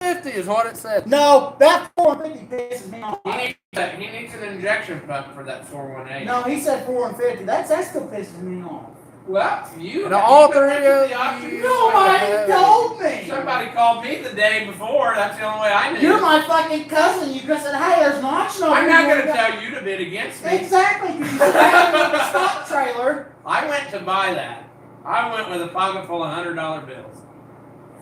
450 is what it said. No, that 450 pisses me off. He needs an injection pump for that 418. No, he said 450. That still pisses me off. Well, you. And all you three of you. Nobody told me. Somebody called me the day before. That's the only way I knew. You're my fucking cousin. You just said, hey, there's an option over I'm here. not going to tell you to bid against me. Exactly, because you said, hey, the stock trailer. I went to buy that. I went with a pocket full of $100 bills.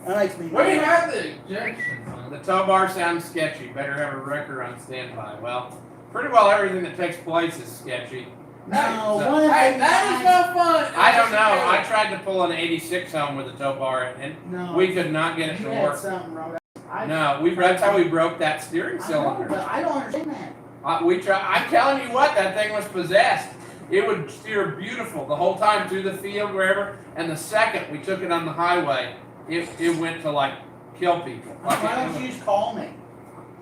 That makes me We mad. have the injection. The tow bar sounds sketchy. Better have a wrecker on standby. Well, pretty well everything that takes place is sketchy. No, So- one of Hey, the that is no fun. I don't know. I tried to pull an 86 home with a tow bar, and No, we could not get it you to had work. something wrong. No, that's how we broke that steering I know, cylinder. but I don't understand that. I'm telling you what, that thing was possessed. It would steer beautiful the whole time through the field, wherever. And the second we took it on the highway, it went to like kill people. Like, Why don't you just call me?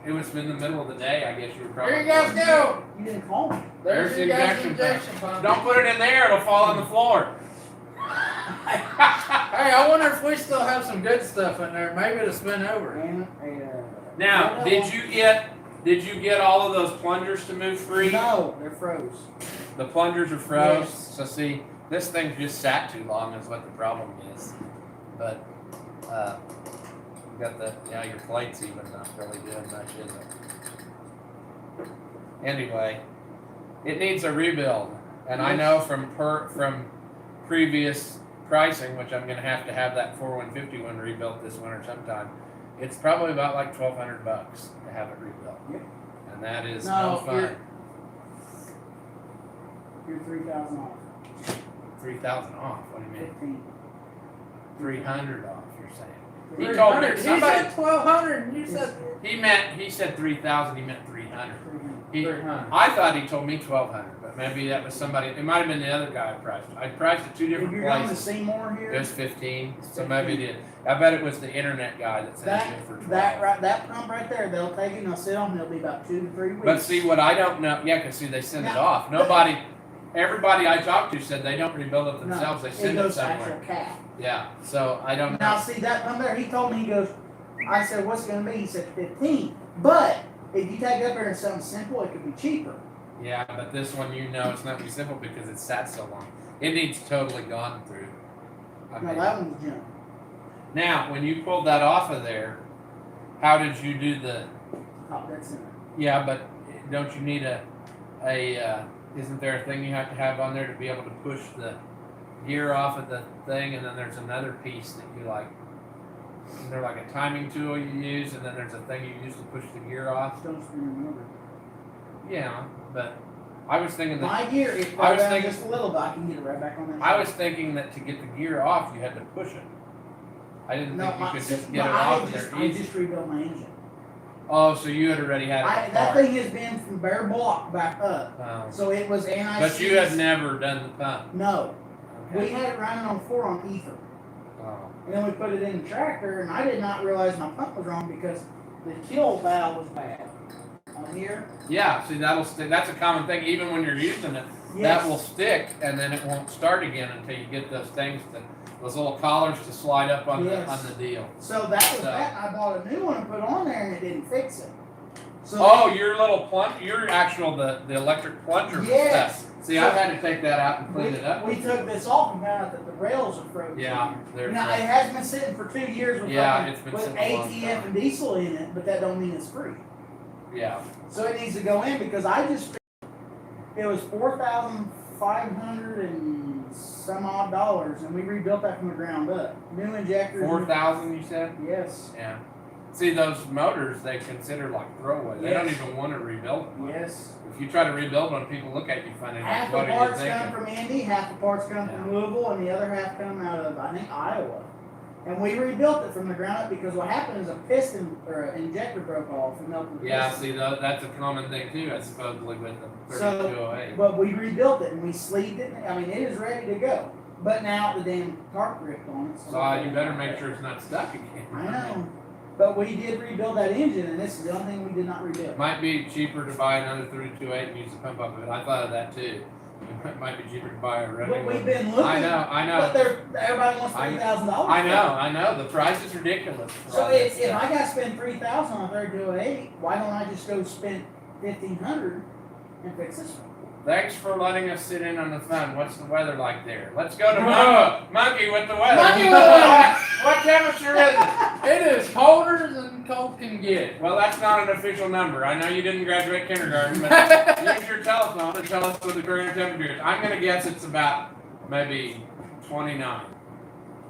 it was in the middle of the day. I guess you were probably. Here you guys go. You didn't call me. There's the your guys' injection pump. Don't put it in there; it'll fall on the floor. Hey, I wonder if we still have some good stuff in there. Maybe it'll spin over. Now, did you get all of those plungers to move free? No, they're froze. The plungers are froze. Yes. So see, this thing just sat too long is what the problem is. But you got your plate's even not really doing much, is it? Anyway, it needs a rebuild, and I know from previous pricing, which I'm going to have that 4150 one rebuilt this winter sometime. It's probably about like $1,200 to have it rebuilt. Yep. And that is no fun. You're 3,000 off. 3,000 off. What do you mean? 15. 300 off. You're saying? He 300. told me He somebody. said 1,200, and you said He said 3,000. He meant 300. 300. I thought he told me 1,200, but maybe that was somebody. It might have been the other guy I priced. I priced at two If different you're going to places. Seymour here, It was 15, so maybe it did. I bet it was the internet guy that said it for 12. that pump right there, they'll take it and they'll sit on it. It'll be about 2 to 3 weeks. But see, what I don't know, because see, they send it Now- off. Everybody I talked to said they don't rebuild it themselves. They send it goes to somewhere. actual cat. Yeah, so I don't Now know. see that pump there, he told me, he goes, I said, what's it going to be? He said 15. But if you take it up there and something simple, it could be cheaper. Yeah, but this one, it's not gonna be simple because it's sat so long. It needs totally gone through. I No, mean, that one's junk. now, when you pulled that off of there, how did you do the? Oh, that's in it. Yeah, but don't you need isn't there a thing you have to have on there to be able to push the gear off of the thing, and then there's another piece that you like. Is there like a timing tool you use, and then there's a thing you use to push the gear off? Don't spin remember. Yeah, but I was thinking that My gear, if I I was down thinking- just a little bit, I can get it right back on that. I was thinking that to get the gear off, you had to push it. I didn't think you could just get it off there I easy. just rebuilt my engine. Oh, so you had already had it That apart. thing has been from bare block back up. Oh. So it was anti. But you had never done the pump. No. We Okay. had it running on 4 on ether. Oh. And then we put it in the tractor, and I did not realize my pump was wrong because the kill valve was bad. on here. Yeah, see, that'll stick. That's a common thing. Even when you're using it, that Yes. will stick, and then it won't start again until you get those things, those little collars to slide up on Yes. the deal. So that was So- that. I bought a new one and put on there, and it didn't fix it. So Oh, your little your actual the electric plunger Yes. stuff. See, I had to take that out and clean it up. we took this off and found out that the rails are frozen. Yeah, there's Now, that. it has been sitting for 2 years with, Yeah, it's been with sitting a long ATF time. and diesel in it, but that don't mean it's free. Yeah. So it needs to go in because I just, it was $4,500 and some odd dollars, and we rebuilt that from the ground up. New injectors. 4,000, you said? Yes. Yeah. See, those motors they consider like throwaway. They don't Yes. even want to rebuild them. Yes. If you try to rebuild one, people look at you funny. Half Like, the what are you parts come thinking? from Indy, half the parts come from Louisville, and the other half come out of, I think, Iowa. And we rebuilt it from the ground up because what happened is a piston or an injector broke off and melted the Yeah, piston. see, that's a common thing too, supposedly with the So, 3208. but we rebuilt it and we sleeved it. I mean, it is ready to go. But now the damn tarp ripped on it. So you better make sure it's not stuck again. I know. But we did rebuild that engine, and this is the only thing we did not rebuild. Might be cheaper to buy another 3208 and use the pump up of it. I thought of that too. It might be cheaper to buy a But running we've one. been looking. I know. But everybody wants $3,000. I know. The price is ridiculous. for So all this if stuff. I got to spend $3,000 on a 3208, why don't I just go spend $1,500 and fix this one? Thanks for letting us sit in on the fun. What's the weather like there? Let's go to Monkey with the weather. Monkey with the weather. What temperature is it? It is colder than cold can get. Well, that's not an official number. I know you didn't graduate kindergarten, but use your telephone to tell us what the current temperature is. I'm going to guess it's about maybe 29.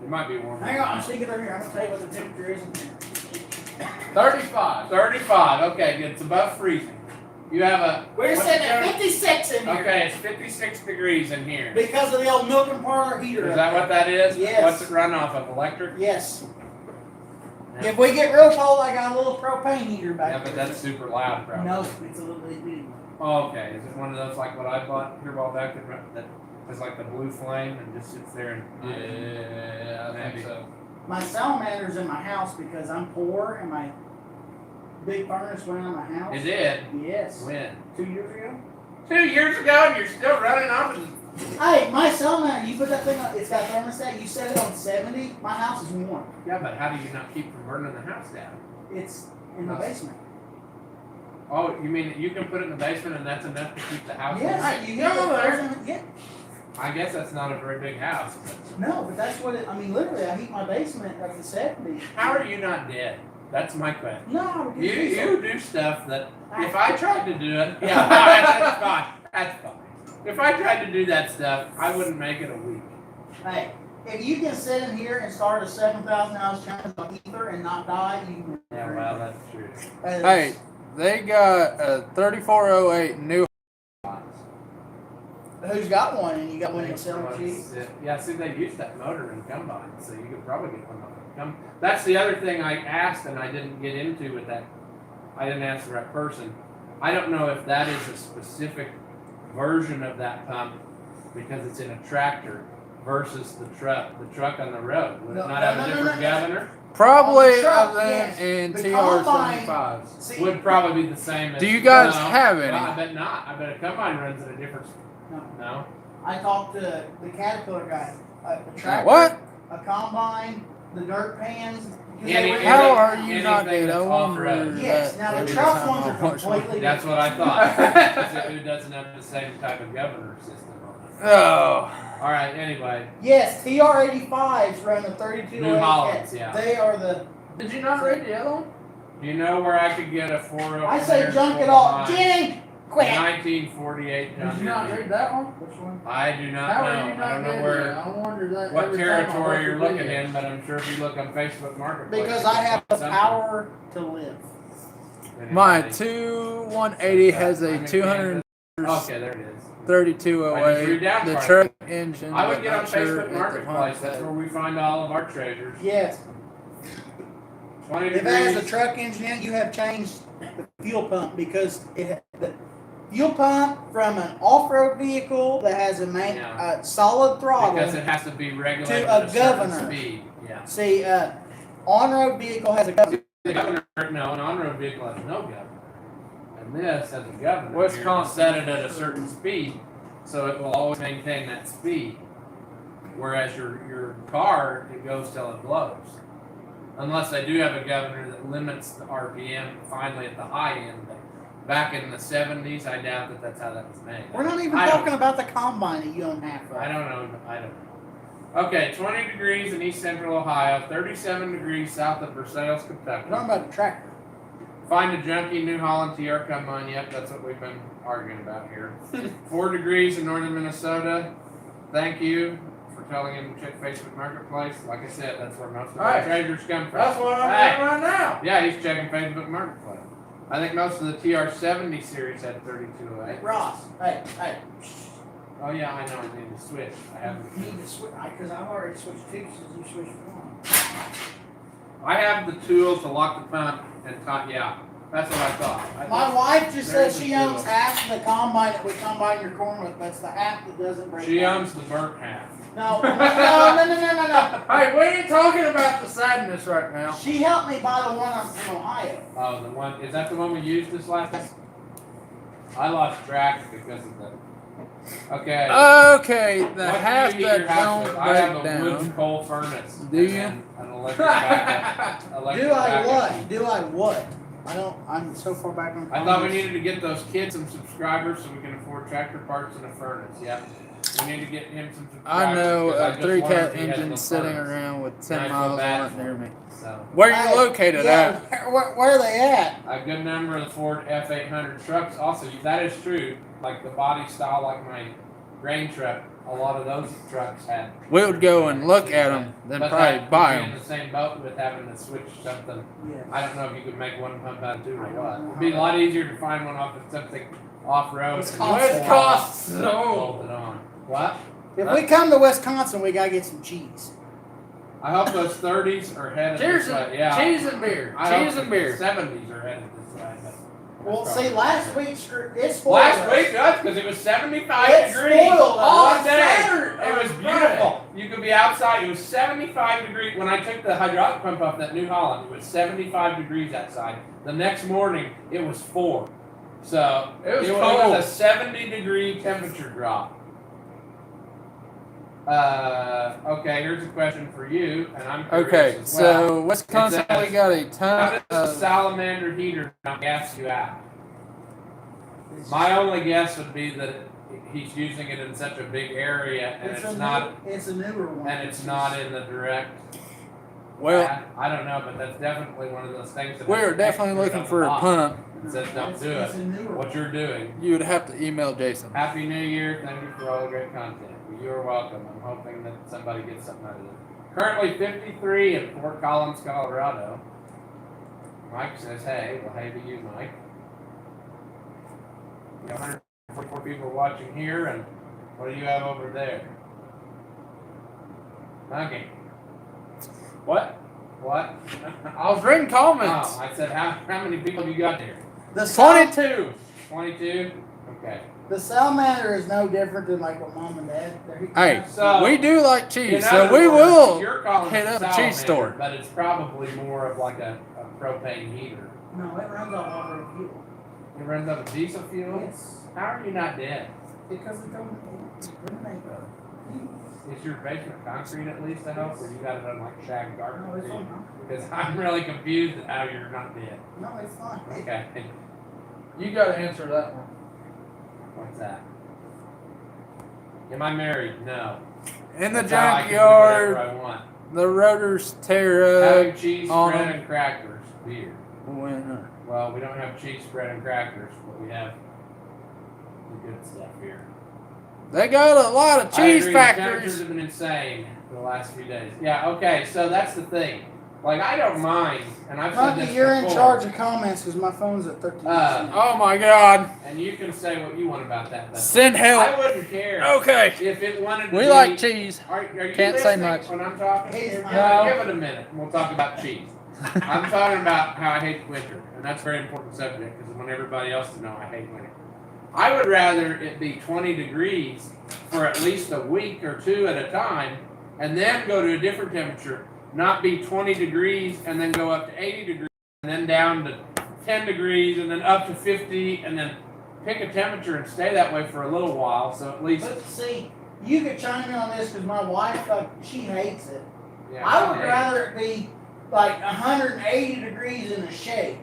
It might be warmer. Hang on, I'm sticking it over here. I'm going to tell you what the temperature is in here. 35. 35. Okay, good. It's above freezing. You have a. We're what's sitting the at temperature? 56 in here. Okay, it's 56 degrees in here. Because of the old milk and parlor heater. Is that what that is? Yes. What's it run off of? Electric? Yes. Yeah. If we get real cold, I got a little propane heater back Yeah, there. but that's super loud, probably. No, it's a little bit. Oh, okay. Is it one of those like what I bought here a while back that has like the blue flame and just sits there and Yeah, I think so. My salamander's in my house because I'm poor and my big furnace went on my house. It did? Yes. When? 2 years ago. 2 years ago and you're still running off of Hey, my salamander, you put that thing on, it's got thermostat, you set it on 70, my house is warm. Yeah, but how do you not keep from burning the house down? It's in the Oh. basement. Oh, you mean you can put it in the basement and that's enough to keep the house warm? Yes, you go get the there. frozen, yeah. I guess that's not a very big house. But No, but that's what it, I mean, literally, I heat my basement at the 70. how are you not dead? That's my question. No, because You do stuff that if I tried to do it, yeah, that's fine. That's fine. If I tried to do that stuff, I wouldn't make it a week. Hey, if you can sit in here and start a 7,000 ounce challenge on ether and not die, you can. Yeah, well, that's true. Hey, they got a 3408 new. Who's got one and you got one that's selling cheap? Yeah, see, they use that motor in combine, so you could probably get one on the That's the other thing I asked and I didn't get into with that. I didn't ask the right person. I don't know if that is a specific version of that pump because it's in a tractor versus the truck on the road. Would No, it not no, have no, a no, different no. governor? Probably On the truck, other yes. in The TR75s. See, Would probably be the same as. Do you guys No, have no, any? I bet not. I bet a combine runs at a different. No. No? I talked to the Caterpillar guy. A tractor, What? a combine, the dirt pans. 'cause they Any- were- How any- are you not anything dead? I that's wonder off-road. Yes, now the every truck time ones I are watch one. completely. That's what I thought. Who doesn't have the same type of governor system on it? Oh. All right. Anyway, Yes, TR85s run the 32. New Hollands, yeah. They are the. Did you not read the other one? do you know where I could get a 4.0? I say junk it all. Jenny, quit. 1948 Did you not John read that one? Which one? I do not How know. are you I not don't know reading where, it? I wonder that what every time I watch territory you're the looking video. in, but I'm sure if you look on Facebook Marketplace. Because you I can have the find something. power to live. My Anybody? 2180 has a Okay, there it is. 3208. The truck engine. I would but get on not sure Facebook if the Marketplace. pump That's had- where we find all of our treasures. Yes. 20 If it has a degrees. truck engine in it, you have changed the fuel pump because the fuel pump from an off-road vehicle that has a Yeah. solid throttle. Because it has to be regulated To a at a certain governor. speed. Yeah. See, on-road vehicle has a governor. The governor, no, an on-road vehicle has no governor. And this has a governor here to Wisconsin. set it at a certain speed, so it will always maintain that speed. Whereas your car, it goes till it blows. Unless they do have a governor that limits the RPM finally at the high end. Back in the 70s, I doubt that that's how that was made. We're not even I don't- talking about the combine that you own half of. I don't know. Okay, 20 degrees in east central Ohio, 37 degrees south of Versailles, Kentucky. We're talking about the tractor. Find a junky New Holland TR combine. Yep, that's what we've been arguing about here. 4 degrees in northern Minnesota. Thank you for telling him to check Facebook Marketplace. Like I said, that's where most of our Hey, treasures come from. That's what I'm Hey. doing right now. Yeah, he's checking Facebook Marketplace. I think most of the TR70 series had 3208. Ross, hey. Oh yeah, I know. I need to switch. I have. You need to switch, because I've already switched two since you switched one. I have the tool to lock the pump and tie. Yeah, that's what I thought. My wife just There's says the she tool. owns half of the combine that we combine your corn with, but it's the half that doesn't break She down. owns the burnt half. No. Hey, we ain't talking about the sadness right now. She helped me buy the one from Ohio. Oh, the one is that the one we used this last time? I lost track because of the. Okay. Okay, the What do half you heat that your house don't with? I have break a wood down. coal furnace. Do and you? then An electric backup. Do I what? Do I what? I don't. I'm so far back on. I thought we needed to get those kids some subscribers so we can afford tractor parts and a furnace. Yep. We need to get him some subscribers. I know because I a just 3 wondered cat if he had engine no sitting furnace. around with And 10 I feel miles bad on it for near him. me. So. Where are you located at? Where are they at? A good number of the Ford F800 trucks. Also, that is true. Like the body style, like my grain truck, a lot of those trucks had. We would go and look at them, then But probably that buy would be them. in the same boat with having to switch something. Yeah. I don't know if you could make one pump out of two or what. It'd be a lot easier to find one off of something off road. Wisconsin. Bolt it on. What? If we come to Wisconsin, we gotta get some cheese. I hope those 30s are headed Cheers this way. and Yeah. cheese and beer. I hope Cheese and the beer. 70s are headed this way. But Well, that's see, probably- last week's it's spoiled. Last week, that's because it was 75 It degrees spoiled all us. day. Saturday. It was Friday. beautiful. You could be outside. It was 75 degrees. When I took the hydraulic pump off that New Holland, it was 75 degrees outside. The next morning, it was 4. So It was it cold. was a 70-degree temperature drop. Okay, here's a question for you, and I'm curious Okay, as well. so Wisconsin, It says, we got a How ton does a of. salamander heater not gas you out? My only guess would be that he's using it in such a big area, and it's not, It's a newer one. and it's not in the direct. Well, I don't know, but that's definitely one of those things. That we're definitely looking for a pump. It says don't do It's it. a newer What one. you're doing. You would have to email Jason. Happy New Year! Thank you for all the great content. You are welcome. I'm hoping that somebody gets something out of it. Currently 53 in Fort Collins, Colorado. Mike says, "Hey, well, hey to you, Mike." We got 144 people watching here, and what do you have over there? Okay. What? What? I was reading comments. Oh, I said, how many people you got there? The 22. 22? Okay. The salamander is no different than like what mom and dad. Hey, So- we do like In cheese, other so we words, will you're calling hit it up a salamander, cheese store. But it's probably more of like a propane heater. No, it runs off already fuel. It runs off of diesel fuel? Yes, How are you not dead? because it don't eliminate Is your basement concrete at least to help, or you got it on like shag No, it's carpet? fine. Because I'm really confused at how you're not dead. No, it's fine. Okay. You got to answer that one. What's that? Am I married? No. In the That's how I can do whatever junkyard, I want. the rotors tear up. Having cheese on spread 'em. and crackers. Beer. Winner. Well, we don't have cheese spread and crackers, but we have the good stuff here. They got a lot of I cheese agree, the temperatures factories. have been insane for the last few days. Yeah, okay, so that's the thing. Like, I don't mind, and I've said Monkey, this you're in before, charge of comments because my phone's at 13%. Oh my God! and you can say what you want about that. But Send I help. wouldn't care Okay. if it wanted to We be, like cheese. Are you Can't say listening much. when I'm talking? He's Give not. it a minute, and we'll talk about cheese. I'm talking about how I hate winter, and that's a very important subject because I want everybody else to know I hate winter. I would rather it be 20 degrees for at least a week or two at a time, and then go to a different temperature, not be 20 degrees and then go up to 80 degrees and then down to 10 degrees and then up to 50 and then pick a temperature and stay that way for a little while. So at least. But see, you could chime in on this because my wife, she hates it. Yeah, I would rather it be like 180 degrees in the shade.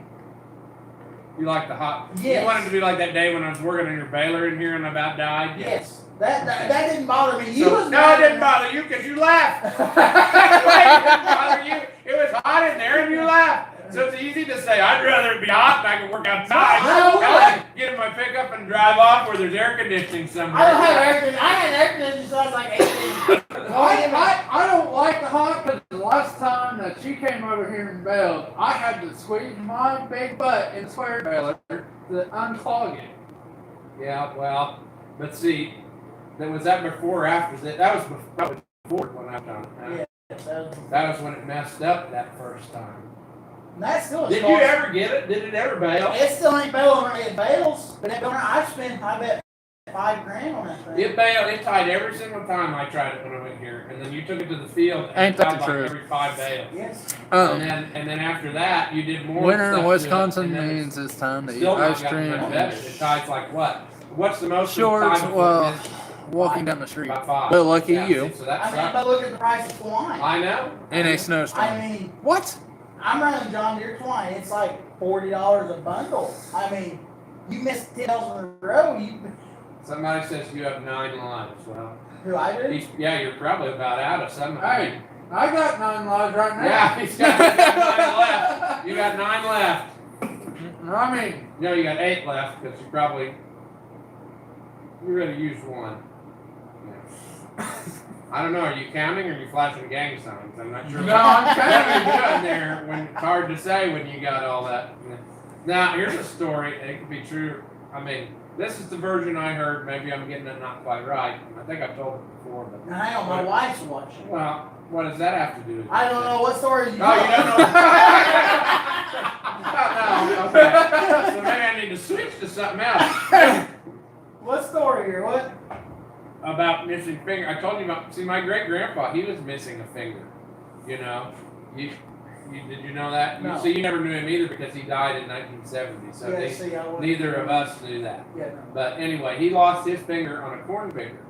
You like the hot? Yes. You wanted to be like that day when I was working on your baler in here and I about died? Yes. That didn't bother me. You was no, it didn't bother you because you laughed. It didn't bother you. It was hot in there and you laughed. So it's easy to say, I'd rather it be hot and I can work outside. No, Get in my pickup and drive off where there's air conditioning somewhere. I don't have air conditioning. I had air conditioning since I was like 18. I don't like the hot because the last time that she came over here and bailed, I had to squeeze my big butt in the square baler to unclog it. Yeah, well, but see, was that before or after that? That was before when I done it. Yeah, that was when it messed up that first time. and that's still a Did you ever get it? Did it ever bail? It still ain't bailing when it bails. But I spent, I bet, $5,000 on that thing. It bailed. It tied every single time I tried it when I went here, and then you took it to the field. And Ain't it that tied the like truth? every 5 bales. Yes. And then after that, you did more. Winter stuff in to Wisconsin it, and then means it's time to eat still not ice gotten cream. much better. It ties like what? What's the most? Shorts, time well, before walking down the street. about 5. But lucky Yeah, you. see, so that I mean, sucks. but look at the price of twine. I know. In a snowstorm. I mean, What? I'm running John Deere twine. It's like $40 a bundle. I mean, you miss 10 miles in a row. Somebody says you have 9 lives. Well, Who I do? you're probably about out of some. Hey, I got 9 lives right now. Yeah, he's got 9 left. You got 9 left. I mean, No, you got 8 left because you're going to use 1. Yeah. I don't know. Are you counting or are you flashing gang signs? I'm not sure. No, I'm what counting. you're doing there. When it's hard to say when you got all that. Now here's a story. It could be true. I mean, this is the version I heard. Maybe I'm getting it not quite right. I think I've told it before, but Now, hang on, my wife's watching. well, what does that have to do with it? I don't know what story you Oh, you don't know? No, okay. So maybe I need to switch to something else. What story here? What? About missing finger. I told you about. See, my great grandpa, he was missing a finger. You know, did you know that? No. You never knew him either because he died in 1970. So Yeah, see, I wasn't- neither of us knew that. Yeah, no. But anyway, he lost his finger on a corn picker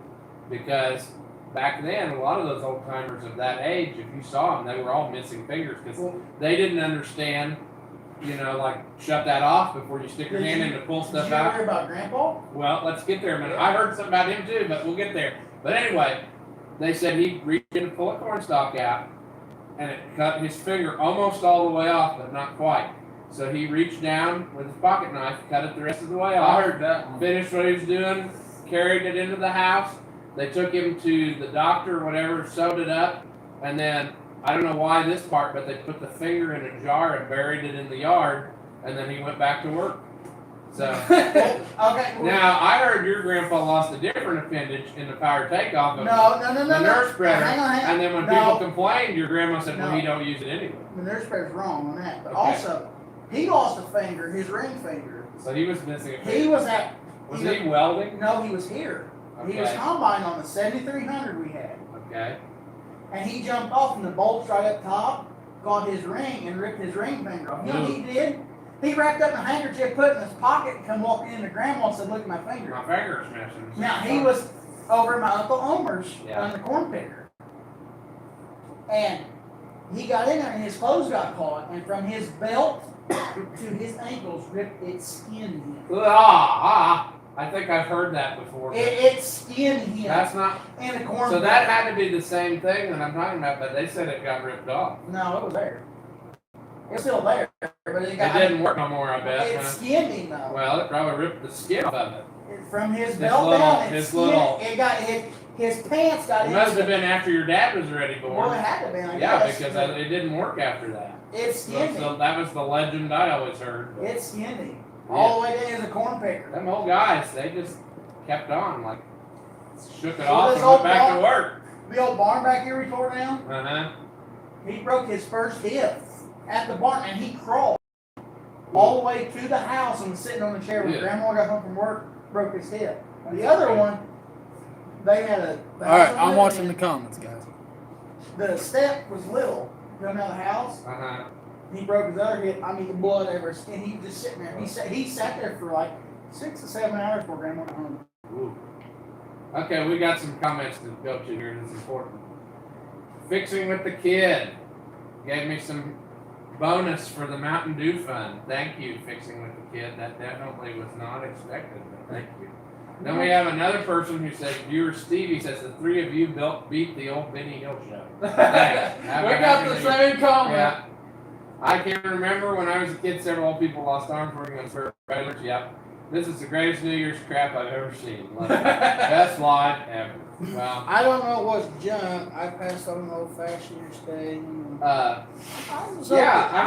because back then, a lot of those old timers of that age, if you saw them, they were all missing fingers because Well, they didn't understand. You know, like shut that off before you stick your Did hand you- in to pull did stuff you out. ever hear about Grandpa? Well, let's get there a minute. I heard something about him too, but we'll get there. But anyway, they said he reached in to pull a corn stalk out, and it cut his finger almost all the way off, but not quite. So he reached down with his pocket knife, cut it the rest of the way off. I heard that one. Finished what he was doing, carried it into the house. They took him to the doctor or whatever, sewed it up, and then, I don't know why this part, but they put the finger in a jar and buried it in the yard, and then he went back to work. So, Okay. Well, now, I heard your grandpa lost a different appendage in the power takeoff of no. the nurse spreader, Hang on. and then when No. people complained, your grandma said, well, No. he don't use it anyway. The nurse spreader's wrong on that. But Okay. also, he lost a finger, his ring finger. So he was missing a He finger. was at. Was he welding? No, he was here. He was Okay. combined on the 7300 we had. Okay. And he jumped off and the bolts right up top, caught his ring and ripped his ring finger off. You know what he did? He wrapped up in a handkerchief, put it in his pocket, and come walking into grandma and said, look at my finger. My finger's missing. Now, he was over at my Uncle Omer's Yeah. on the corn picker. And he got in there and his clothes got caught. And from his belt to his ankles, ripped its skin him. I think I've heard that before. It skinned him That's not. in the corn So picker. that had to be the same thing that I'm talking about, but they said it got ripped off. No, it was there. It's still there. But it It got didn't work no more, I bet. It huh? skinned him though. Well, it probably ripped the skin off of it. From his His belt little- down, it his skinned. little- It got his pants got It must into have been after your dad was already born. Well, it had to be. I Yeah, guess, because but it didn't work after that. it So, skinned him. that was the legend I always heard. But It skinned him all the way down as a corn picker. them old guys, they just kept on, like, shook it So off this and went old back to dog- work. The old barn back here we tore down. Uh-huh. He broke his first hip at the barn, and he crawled all the way to the house and was sitting on the chair when Yeah. Grandma got home from work. Broke his hip. The other one, they had a. the All right, house I'm was watching the living comments, guys. in, the step was little coming out of the house. Uh-huh. he broke his other hip. I mean, the blood over his skin. He was just sitting there. He sat there for like 6 to 7 hours before Grandma went home. Ooh. Okay, we got some comments to go to here. This is important. Fixing with the Kid gave me some bonus for the Mountain Dew Fund. Thank you, Fixing with the Kid. That definitely was not expected, but thank you. Then we have another person who says, viewer Stevie says, the three of you beat the old Benny Hill show. Thanks. We got the same comment. Yeah. I can remember when I was a kid, several old people lost arms working on spur trailers. Yep. This is the greatest New Year's crap I've ever seen. Love it. Best live ever. Well, I don't know what's junk. I passed on an old fashioned stay. I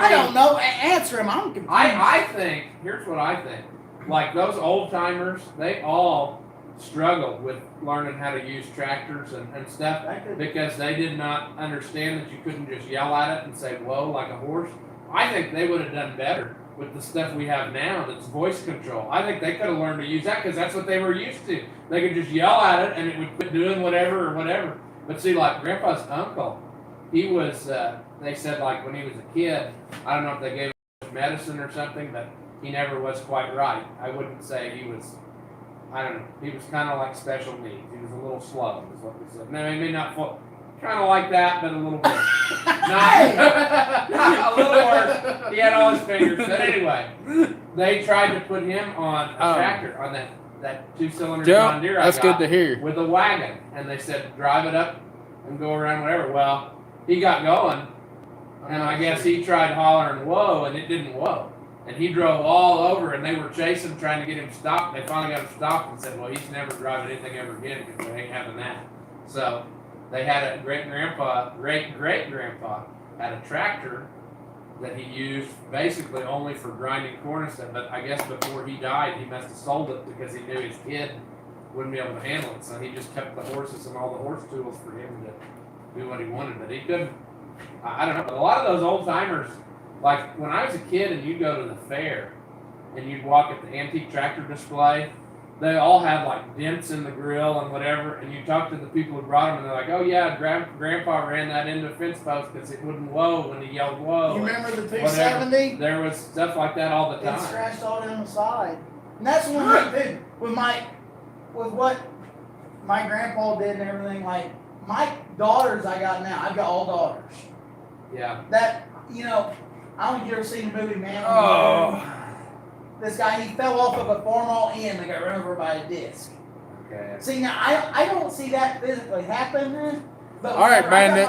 don't know. Answer him. I'm confused. I think, here's what I think. Like those old timers, they all struggled with learning how to use tractors and stuff because they did not understand that you couldn't just yell at it and say, whoa, like a horse. I think they would have done better with the stuff we have now that's voice control. I think they could have learned to use that because that's what they were used to. They could just yell at it and it would quit doing whatever or whatever. But see, like Grandpa's uncle, he was, they said like when he was a kid, I don't know if they gave him medicine or something, but he never was quite right. I wouldn't say he was, I don't know, he was kind of like special needs. He was a little slow, is what we said. No, he may not fall, kind of like that, but a little bit. not a little worse. He had all his fingers. But anyway, they tried to put him on a tractor, on that 2-cylinder John Deere I that's got good to hear. with a wagon. And they said, drive it up and go around whatever. Well, he got going, and I guess he tried hollering, whoa, and it didn't whoa. And he drove all over, and they were chasing, trying to get him stopped. They finally got him stopped and said, well, he's never driving anything ever again because we ain't having that. So they had a great-grandpa had a tractor that he used basically only for grinding corn and stuff. But I guess before he died, he must have sold it because he knew his kid wouldn't be able to handle it. So he just kept the horses and all the horse tools for him to do what he wanted. But he couldn't, I don't know, but a lot of those old-timers, like when I was a kid and you'd go to the fair and you'd walk at the antique tractor display, they all had like dents in the grill and whatever, and you talk to the people who brought them and they're like, oh yeah, Grandpa ran that into a fence post because it wouldn't whoa when he yelled whoa. You remember the 270? There was stuff like that all the time. It scratched all down the side. And that's one thing with what my grandpa did and everything, like my daughters I got now, I've got all daughters. Yeah. That, you know, I don't know if you ever seen the movie Man on the Moon. Oh. This guy, he fell off of a farmall end and got run over by a disc. Okay. See, now, I don't see that physically happening, but all right, Bandit,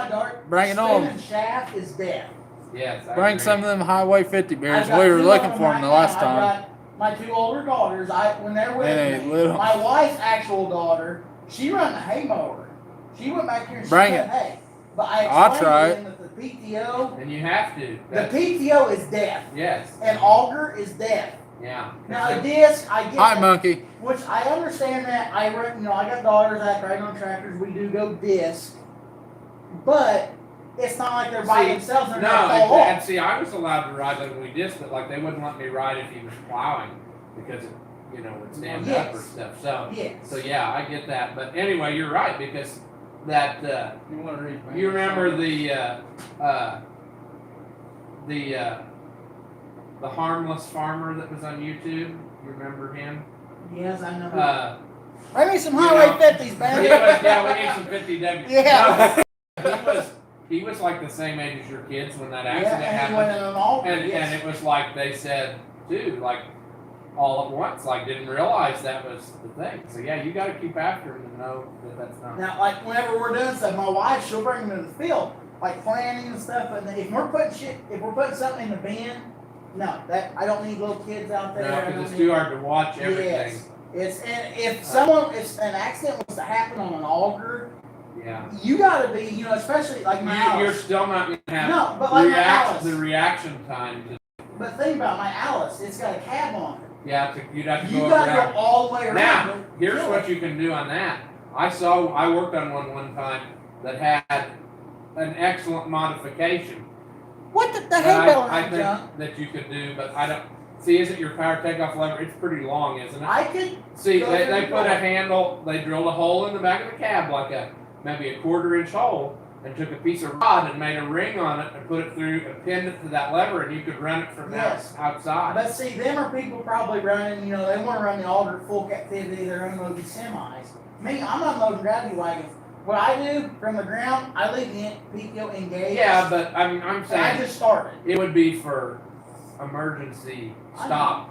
bring it on. Spinning shaft is death. Yes. I Bring agree. some of them Highway 50 beers. I've We got were two looking of for them them the right last now. time. I've got my 2 older daughters, when they're with They ain't me, little. my wife's actual daughter, she run the hay mower. She went back here and she Bring cut it. hay. But I I'll explained try to them that the PTO, And you have to. the PTO is death, Yes. and auger is death. Yeah. Now a disc, I get Hi, that. monkey. Which I understand that I got daughters that ride on tractors. We do go disc, but it's not like they're by themselves and they're No, gonna fall and off. see, I was allowed to ride like we did, but like they wouldn't let me ride if he was plowing because it, would stand up or Yes. stuff. So, Yes. so yeah, I get that. But anyway, you're right because that You want to read? you remember the harmless farmer that was on YouTube. You remember him? Yes, I know. Bring me some Highway 50s, man. Yeah, we need some 50 W. Yeah. No, he was like the same age as your kids when that accident Yeah, and he happened. went in an auger. And Yes. it was like they said, dude, like all at once, like didn't realize that was the thing. So yeah, you got to keep after him and know that that's not. Now, like whenever we're doing stuff, my wife she'll bring them to the field, like planting and stuff. And if we're putting something in the bin, no, that I don't need little kids out there. No, I because don't it's need- too hard to watch everything. Yes. It's and if an accident was to happen on an auger, Yeah. you gotta be, especially like my You're Alice. still not gonna have No, but like my Alice. the reaction time. But think about my Alice, it's got a cab on it. Yeah, you'd have to You go gotta around. go all the way around. Now, it. here's Kill what it. you can do on that. I worked on one time that had an excellent modification. What the that hay baler I ain't think junk? that you could do, but I don't. See, isn't your power takeoff lever? It's pretty long, isn't it? I could. See, go they through put the a handle. They drilled a hole in the back of the cab, like maybe a 1/4 inch hole, and took a piece of rod and made a ring on it and put it through and pinned it to that lever, and you could run it from outside. But see, them are people probably running, they want to run the alder full captivity, they're unloading semis. Me, I'm unloading gravity wagons. What I do from the ground, I leave the PTO engaged. Yeah, but I mean, I'm saying I just started. it would be for emergency stop,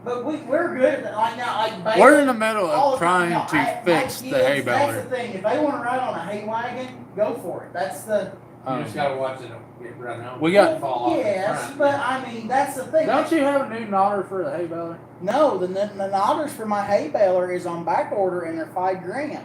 But we're good at that. Like now, We're in the middle all of the time. trying to My fix the kids, hay That's baler. the thing. If they want to ride on a hay wagon, go for it. That's the. You just gotta watch it get run over. We got- fall off. Yes, but I mean that's the thing. Don't you have a new nodder for the hay baler? No, the nodders for my hay baler is on back order and they're $5,000.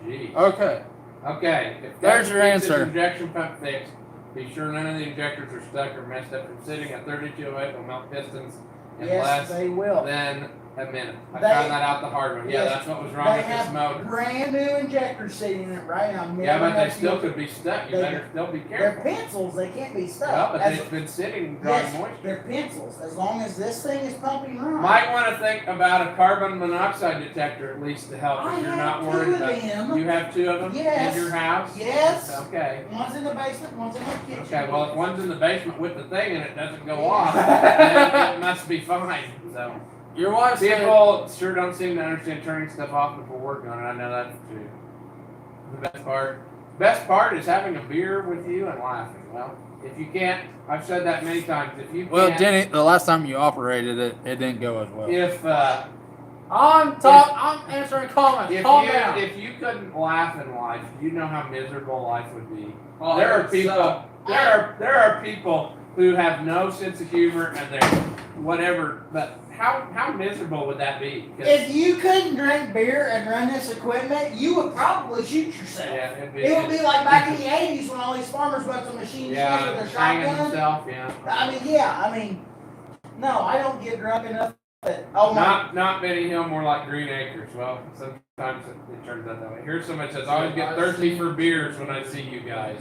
Gee. Okay. Okay. If There's your gets his answer. Injection pump fixed. Be sure none of the injectors are stuck or messed up from sitting at 3208 will melt pistons in Yes, less they will. than a minute. I They- found that out the hard way. Yeah, Yes, that's what was wrong They with this have motor. brand new injectors sitting in it right now. Yeah, but they still could be stuck. You They- better still be They're careful. pencils. They can't be stuck. Well, but As- they've been sitting drawing yes, moisture. they're pencils. As long as this thing is pumping right. Might want to think about a carbon monoxide detector at least to help I if you're have not two worried of about. them. You have two of them Yes. in your house? Yes. Okay. One's in the basement, one's in the kitchen. Okay, well, if one's in the basement with the thing and it doesn't go off, then it must be fine. So Your wife said, people sure don't seem to understand turning stuff off before working on it. I know that too. The best part is having a beer with you and laughing. Well, if you can't, I've said that many times. If you well, can't, Denny, the last time you operated it, it didn't go as well. if I'm answering comments. Calm down. if you couldn't laugh in life, you know how miserable life would be. Oh, There are it's people. so- There are people who have no sense of humor and they're whatever. But how miserable would that be? 'Cause- If you couldn't drink beer and run this equipment, you would probably shoot yourself. yeah, it'd be, It would be like back in the 80s when all these farmers went to machine guns with their hanging shotgun. himself. Yeah. No, I don't get drunk enough. Oh my. Not Benny Hill, more like Green Acres. Well, sometimes it turns out that way. Here's somebody says, I always get thirsty for beers when I see you guys.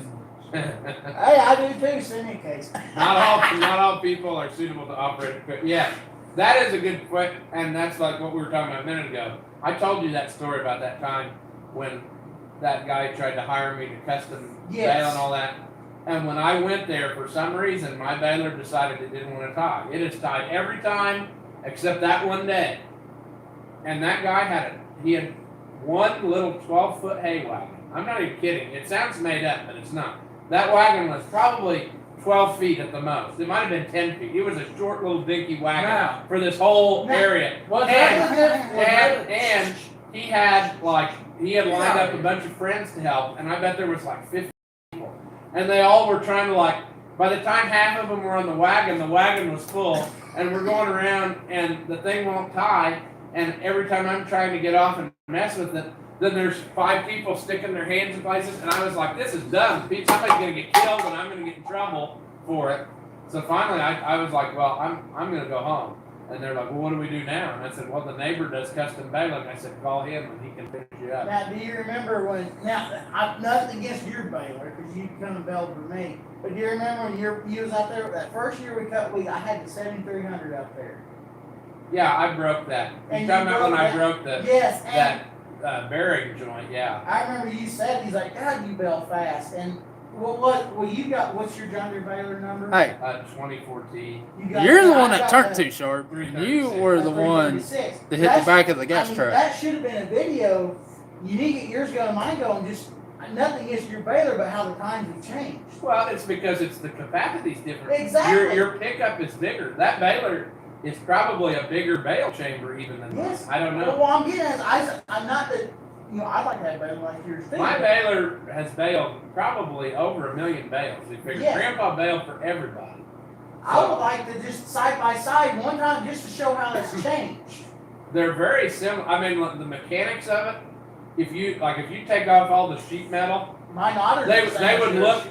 Hey, I do too. Send me a case. not all people are suitable to operate equipment. Yeah, that is a good point, and that's like what we were talking about a minute ago. I told you that story about that time when that guy tried to hire me to custom Yes. bail and all that. And when I went there, for some reason, my baler decided it didn't want to tie. It is tied every time except that one day. And that guy had one little 12-foot hay wagon. I'm not even kidding. It sounds made up, but it's not. That wagon was probably 12 feet at the most. It might have been 10 feet. It was a short little dinky wagon Now. for this whole Now. area. Was And he had lined up a bunch of friends to help, and I bet there was like 50 people. And they all were trying to by the time half of them were on the wagon was full, and we're going around, and the thing won't tie, and every time I'm trying to get off and mess with it, then there's 5 people sticking their hands in places, and I was like, this is dumb. Somebody's gonna get killed, and I'm gonna get in trouble for it. So finally, I was like, well, I'm gonna go home. And they're like, well, what do we do now? And I said, well, the neighbor does custom baling. I said, call him, and he can finish you up. Now, do you remember when? Now, nothing against your baler because you come and bailed for me. But do you remember when you was out there that first year I had the 7300 out there. Yeah, I broke that. And You're talking you about when I broke broke Yes, and that bearing joint, yeah. I remember you said he's like, God, you bail fast. And what's your John Deere baler number? Hey, 2014. you're the one I that got turned the- too sharp. 336. You were the one 336. that hit the back of the gas truck. That should have been a video. You need to get yours going, mine going. Just nothing against your baler, but how the times have changed. Well, it's because it's the capacity's different. Exactly. Your pickup is bigger. That baler is probably a bigger bale chamber even than Yes. mine. I don't know. Well, what I'm getting at is I'm not that. I'd like to have baler like yours too. My baler has baled probably over 1 million bales. We figured Yeah. Grandpa baled for everybody. I would like to just side by side one time just to show how it's changed. They're very similar. I mean, the mechanics of it. If you take off all the sheet metal, My nodders.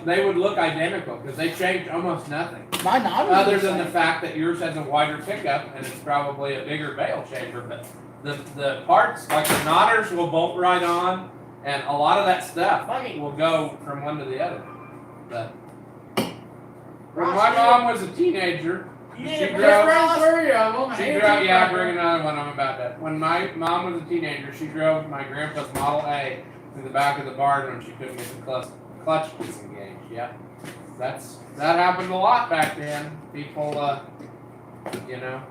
they would look identical because they changed almost nothing. My nodders. Other than the fact that yours has a wider pickup and it's probably a bigger bale chamber, but the parts like the knotters will bolt right on, and a lot of that stuff will go from one to the other. But when my mom was a teenager, she drove. Yeah, bring another one. I'm about that. When my mom was a teenager, she drove my grandpa's Model A to the back of the barn when she couldn't get the clutch disengaged. Yeah, that happened a lot back then. People, you know,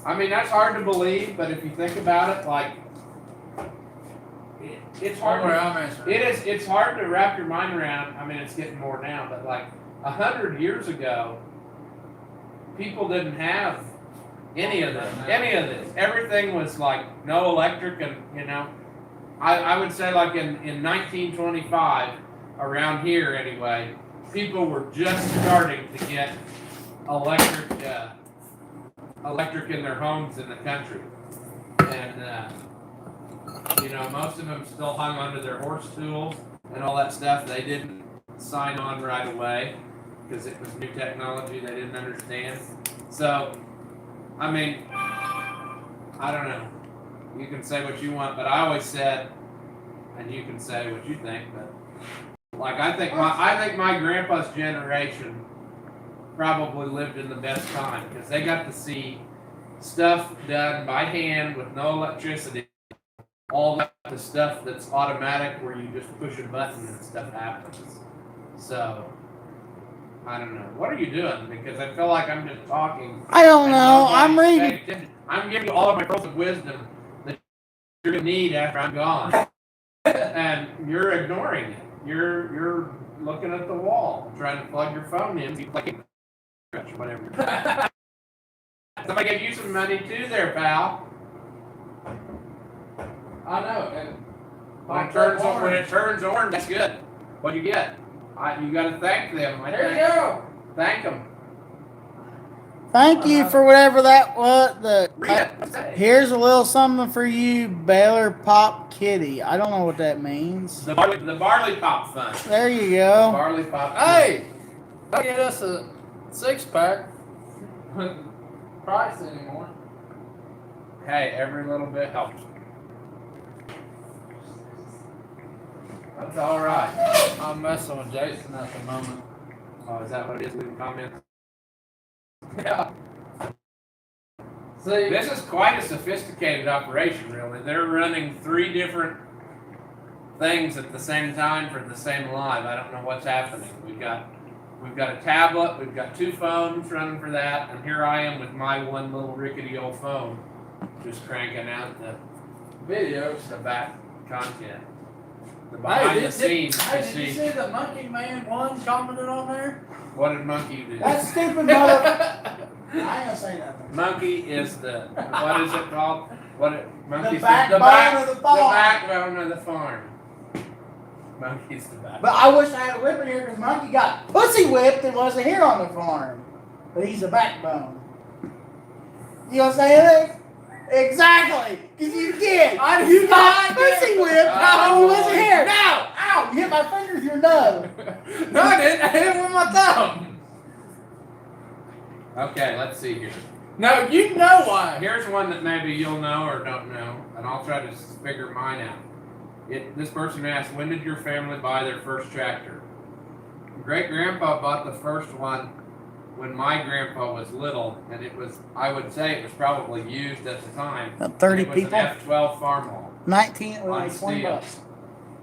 I mean that's hard to believe, but if you think about it, like it's hard. It's hard to wrap your mind around. I mean, it's getting more now, but like 100 years ago, people didn't have any of this. Everything was like no electric, and you know, I would say like in 1925, around here anyway, people were just starting to get electric in their homes in the country, and you know, most of them still hung onto their horse tools and all that stuff. They didn't sign on right away because it was new technology they didn't understand. So, I mean, I don't know. You can say what you want, but I always said, and you can say what you think, but like I think my grandpa's generation probably lived in the best time because they got to see stuff done by hand with no electricity. All the stuff that's automatic where you just push a button and stuff happens. So, I don't know. What are you doing? Because I feel like I'm just talking. I don't know. I'm reading. I'm giving you all of my pearls of wisdom that you're going to need after I'm gone. And you're ignoring it. You're looking at the wall, trying to plug your phone in. You play whatever. Somebody gave you some money too there, pal. I know. And when it turns orange, that's good. What do you get? You got to thank them. There you go. Thank them. Thank you for whatever that was. Here's a little something for you, Baylor Pop Kitty. I don't know what that means. The barley pop fund. There you go. Barley pop. Hey, don't get us a 6-pack. Price anymore. Hey, every little bit helps. That's all right. I'm messing with Jason at the moment. Oh, is that what it is? Leave a comment. Yeah. See, this is quite a sophisticated operation, really. They're running 3 different things at the same time for the same live. I don't know what's happening. We've got a tablet, we've got 2 phones running for that, and here I am with my one little rickety old phone, just cranking out the videos, the back content. The behind the scenes. Did you see the Monkey Man 1 commented on there? What did Monkey do? That stupid mother. I ain't gonna say nothing. Monkey is what is it called? Monkey's the backbone of the farm. The backbone of the farm. Monkey's the backbone. But I wish I had a whip in here because Monkey got pussy whipped and wasn't here on the farm. But he's a backbone. You gonna say anything? Exactly, because you did. You got pussy whipped and you wasn't here. Now, ow! You hit my finger with your nub. No, I didn't. I hit him with my thumb. Okay, let's see here. No, you know why. Here's one that maybe you'll know or don't know, and I'll try to figure mine out. This person asked, when did your family buy their first tractor? Great-grandpa bought the first one when my grandpa was little, and I would say it was probably used at the time. 30 it was people? An F12 farm haul. 19, well, On like 20 steel. bucks.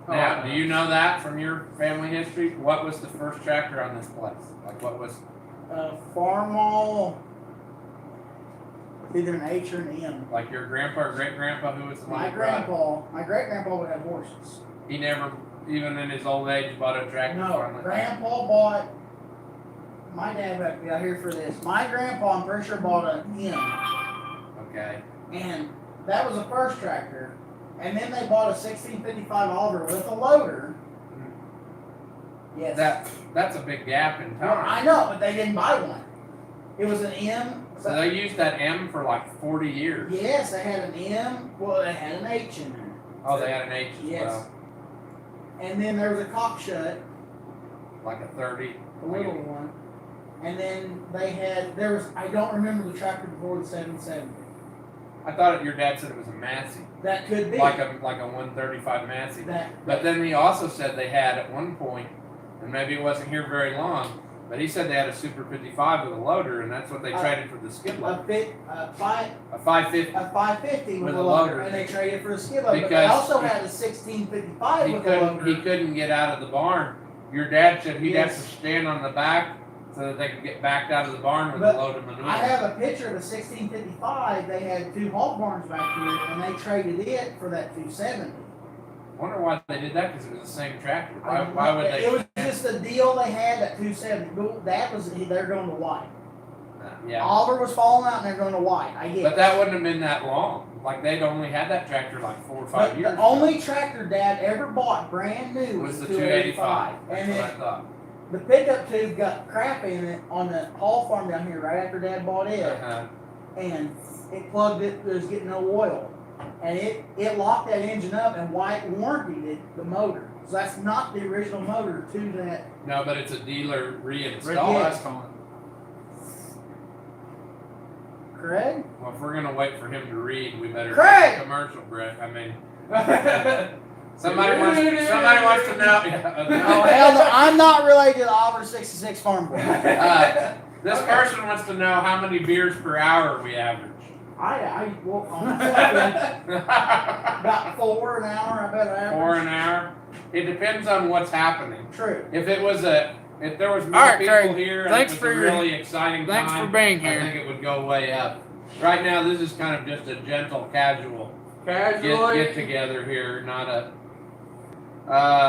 Now, do you know that from your family history? What was the first tractor on this place? Like, what was... Farm haul, either an H or an M. Like your grandpa or great-grandpa, who was the one My that brought it? my great-grandpa would have horses. He never, even in his old age, bought a tractor No, for him. Grandpa bought, my dad would be out here for this. My grandpa, I'm pretty sure, bought an M. Okay. And that was the first tractor. And then they bought a 1655 Oliver with a loader. Yes. That's a big gap in Well, time. I know, but they didn't buy one. It was an M. So they used that M for like 40 years. Yes, they had an M. Well, they had an H in there. Oh, they had an H as Yes. well. And then there was a cock shut, Like a 30. a little one. And then I don't remember the tractor before the 770. I thought your dad said it was a Massey. That could be. Like a 135 Massey. That, But then he also said they had at one point, and maybe it wasn't here very long, But he said they had a Super 55 with a loader, and that's what they traded for the skid loader. A 550. A 550 with a a loader, loader. and they traded for a skid loader. But they Because also had a 1655 He with a loader. couldn't get out of the barn. Your dad said he'd have to stand on the back so that they could get backed out of the barn with a load of manure. I have a picture of a 1655. They had 2 hog barns back here, and they traded it for that 270. I wonder why they did that, because it was the same tractor. Why would they? It was just a deal they had at 270. That was they're going to white. Yeah. Oliver was falling out, and they're going to white. I get. But that wouldn't have been that long. Like they'd only had that tractor like 4 or 5 years. The only tractor Dad ever bought brand new was the 285. That's and what I thought. the pickup tube got crap in it on the Hall farm down here right after Dad bought it, and it plugged it. It was getting no oil. And it locked that engine up, and White warranted the motor. So that's not the original motor to that. No, but it's a dealer reinstall. Yes. Craig? Well, if we're gonna wait for him to read, we better Craig! take a commercial break. I mean, somebody wants to know. Oh hell no! I'm not related to the oliver770 farmboy. This person wants to know how many beers per hour we average. Well, about 4 an hour. I bet average. 4 an hour. It depends on what's happening. True. If there was more right, people Craig. here and Thanks it was for a really exciting Thanks time, for being I here. think it would go way up. Right now, this is kind of just a gentle, casual get together here, not a.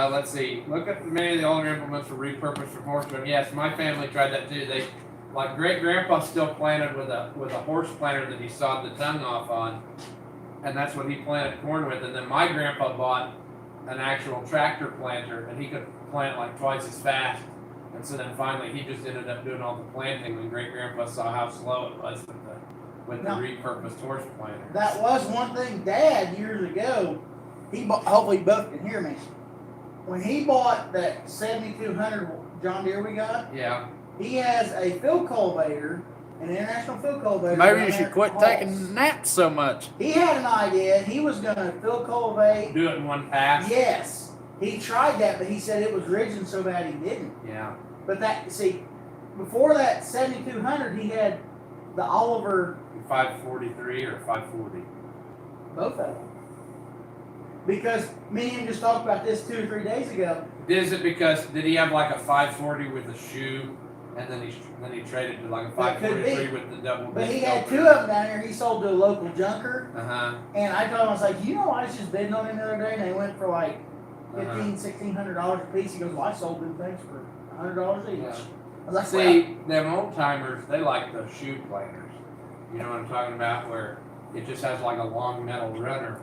Let's see. Look at many of the older implements were repurposed for horsemen. Yes, my family tried that too. They, like great grandpa, still planted with a horse planter that he sawed the tongue off on, and that's what he planted corn with. And then my grandpa bought an actual tractor planter, and he could plant like twice as fast. And so then finally, he just ended up doing all the planting when great grandpa saw how slow it was with the repurposed horse planter. That was one thing Dad years ago. He bought, hopefully you both can hear me. When he bought that 7200 John Deere we got, Yeah. he has a field cultivator, an international field cultivator. Maybe you should quit taking naps so much. He had an idea. He was going to field cultivate. Do it in one pass. Yes. He tried that, but he said it was ridging so bad he didn't. Yeah. But before that 7200, he had the Oliver 543 or 540. both of them. Because me and him just talked about this 2 or 3 days ago. Is it because did he have like a 540 with a shoe, and then he traded to like a 543 with the double? But he had 2 of them down here. He sold to a local junker. And I told him, I was like, you know, I was just bidding on him the other day, and they went for like $1,500-$1,600 a piece. He goes, well, I sold them things for $100 each. Yeah. I was like, see, them old timers, they like the shoe planters. You know what I'm talking about? Where it just has like a long metal runner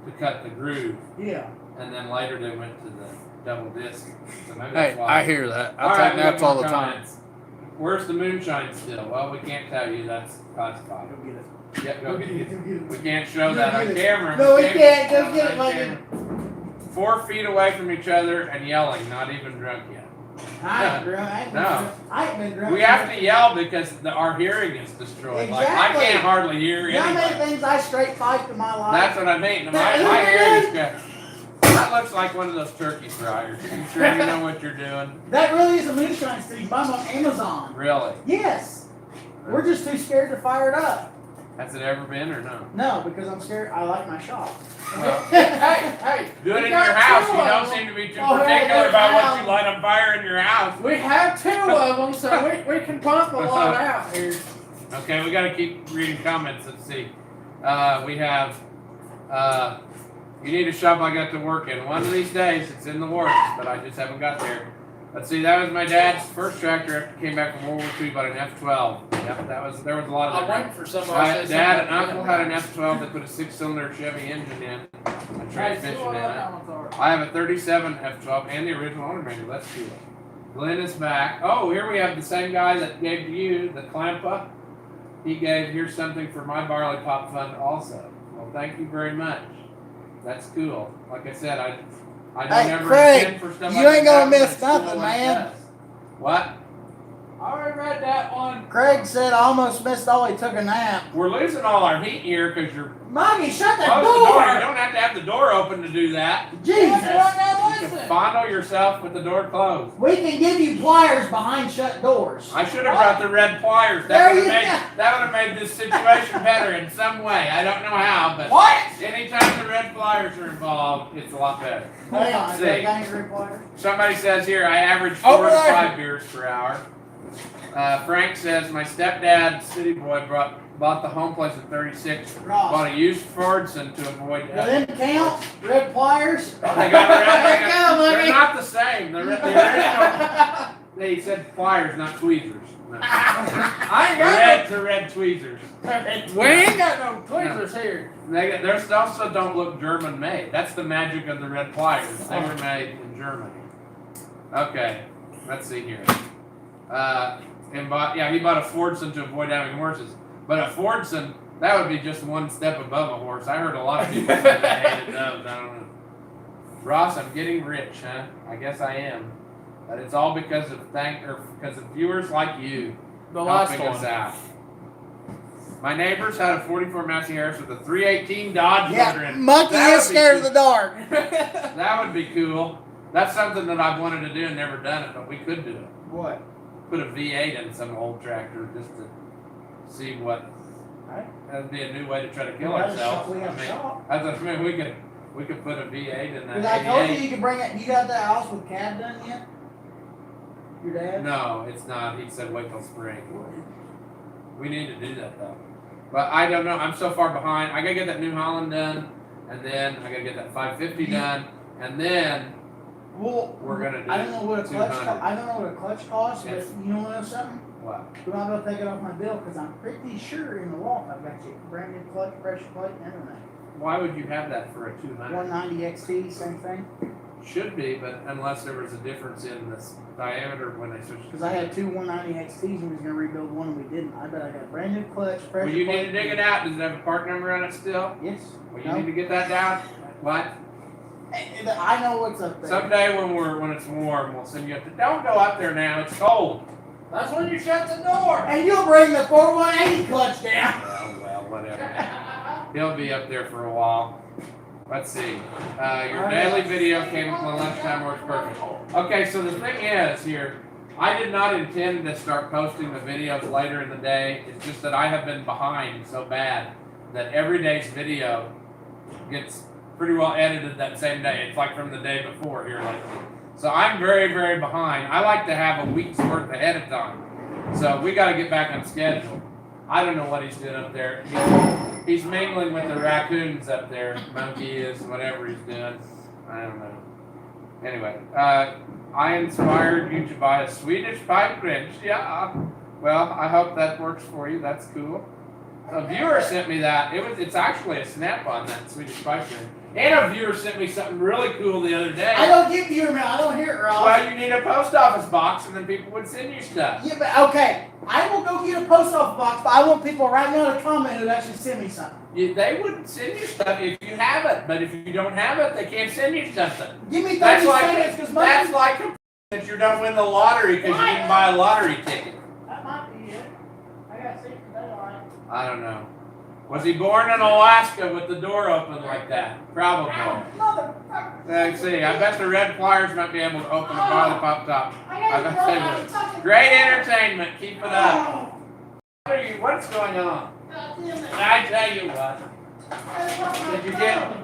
to cut the groove. Yeah. And then later they went to the double disc. So maybe Hey, that's why. I hear that. All I right, take naps all the time. comments. Where's the moonshine still? Well, we can't tell you. That's classified. Go get it. Yep, go get it. Go get it. We can't show Go that get on it. camera. No, we can't. Go get it, on like camera. 4 feet away from each other and yelling, not even drunk yet. I ain't drunk. I ain't been drunk. We have to yell because our hearing is destroyed. Like, I Exactly. can't hardly hear You know how many anybody. things I straight fight in my life? That's what I mean. My hearing is good. That looks like one of those turkey fryers. You sure you know what you're doing? That really is a moonshine stick. You buy them on Amazon. Really? Yes. We're just too scared to fire it up. Has it ever been or no? No, because I'm scared. I like my shop. Well, Hey, do it we in got your house. 2 You of don't them. seem to be too Oh, hey, particular hey, about what hey. you light on fire in your house. We have 2 of them, so we can pump a lot out here. Okay, we got to keep reading comments. Let's see. We have, you need a shop I got to work in. One of these days, it's in the works, but I just haven't got there. Let's see, that was my dad's first tractor after he came back from World War II, bought an F12. Yep, there was a lot of I'm different. waiting for somebody My to say dad something. and uncle had an F12 that put a 6-cylinder Chevy engine in, a transmission in it. I have a 37 F12 and the original owner manual. That's cool. Glenn is back. Oh, here we have the same guy that gave to you the Clampa. He gave, here's something for my barley pop fund also. Well, thank you very much. That's cool. Like I said, I don't Hey, ever Craig, intend for stuff you like ain't that, gonna but miss it's cool nothing, when it man. does. What? I already read that one. Craig said I almost missed all. He took a nap. We're losing all our heat here because you're Moggy, shut that close the door. You door. don't have to have the door open to do that. Jesus. Run that listen. can fondle yourself with the door closed. We can give you pliers behind shut doors. I should have brought the red pliers. There That you would have made this situation better in some way. I don't know how, but What? anytime the red pliers are involved, it's a lot better. Hang on, is See. that angry pliers? Somebody says here, I average 4 Over to there. 5 beers per hour. Frank says, my stepdad, city boy, bought the home place at 36. Ross. Bought a used Fordson to avoid. Do them count? Red pliers? They got red. There you go, They're Lemmy. not the same. The original. They said pliers, not tweezers. No. I ain't got The red tweezers. no. We ain't got no tweezers here. They also don't look German made. That's the magic of the red pliers. They were made in Germany. Okay, let's see here. He bought a Fordson to avoid having horses. But a Fordson, that would be just one step above a horse. I heard a lot of people say they hated those. I don't know. Ross, I'm getting rich, huh? I guess I am. But it's all because of viewers like you The last helping us one. out. My neighbors had a 44 Massey Harris with a 318 Dodge motor Yeah, in. monkey That is would be scared of cool. the dark. That would be cool. That's something that I've wanted to do and never done it, but we could do it. What? Put a V8 in some old tractor just to see what. Right. That'd be a new way to try to kill We have a ourselves. shop, we have a shop. That's what I mean. We could put a V8 in Because that. I told you 88. you could bring it. You got that house with cab done yet? Your dad? No, it's not. He said wait till spring. We need to do that though. But I don't know. I'm so far behind. I gotta get that New Holland done, and then I gotta get that 550 done, and then Well, we're gonna do I don't know what a clutch. 200. I don't know what a clutch costs, Yes. but you know something? what? I'm not gonna take it off my bill because I'm pretty sure in the loft I've got you brand new clutch, pressure plate, and everything. Why would you have that for a 200? 190 XT, same thing. Should be, but unless there was a difference in this diameter when they switched. Because I had two 190 XTs and we was gonna rebuild one and we didn't. I bet I got a brand new clutch, pressure Well, you plate. need to dig it out. Does it have a part number on it still? Yes. Well, you No. need to get that down. What? I know what's up there. Someday when it's warm, we'll send you up to. Don't go up there now. It's cold. That's when you shut the door. And you'll bring the 4180 clutch down. Well, whatever. He'll be up there for a while. Let's see. Your daily video came at my lunchtime. Works perfect. Okay, so the thing is here, I did not intend to start posting the videos later in the day. It's just that I have been behind so bad that every day's video gets pretty well edited that same day. It's like from the day before here lately. So I'm very, very behind. I like to have a week's worth ahead of time. So we got to get back on schedule. I don't know what he's doing up there. He's mingling with the raccoons up there. Monkey is, whatever he's doing. I don't know. Anyway, I inspired you to buy a Swedish pipe wrench. Yeah. Well, I hope that works for you. That's cool. A viewer sent me that. It's actually a snap-on, that Swedish pipe wrench. And a viewer sent me something really cool the other day. I don't get you, man. I don't hear it, Ross. Well, you need a post office box, and then people would send you stuff. Yeah, but okay. I will go get a post office box, but I want people right now to comment who actually send me something. They wouldn't send you stuff if you have it, but if you don't have it, they can't send you something. Give me 30 That's seconds, because like that you don't win the lottery because you didn't buy a lottery ticket. That might be it. I got 60 daylight. I don't know. Was he born in Alaska with the door open like that? Probably. Motherfucker. Let's see. I bet the red pliers might be able to open a lollipop top. I bet they would. Fucking- Great entertainment. Keep it up. Oh, What's going on? goddamn it. I tell you what. Did you get?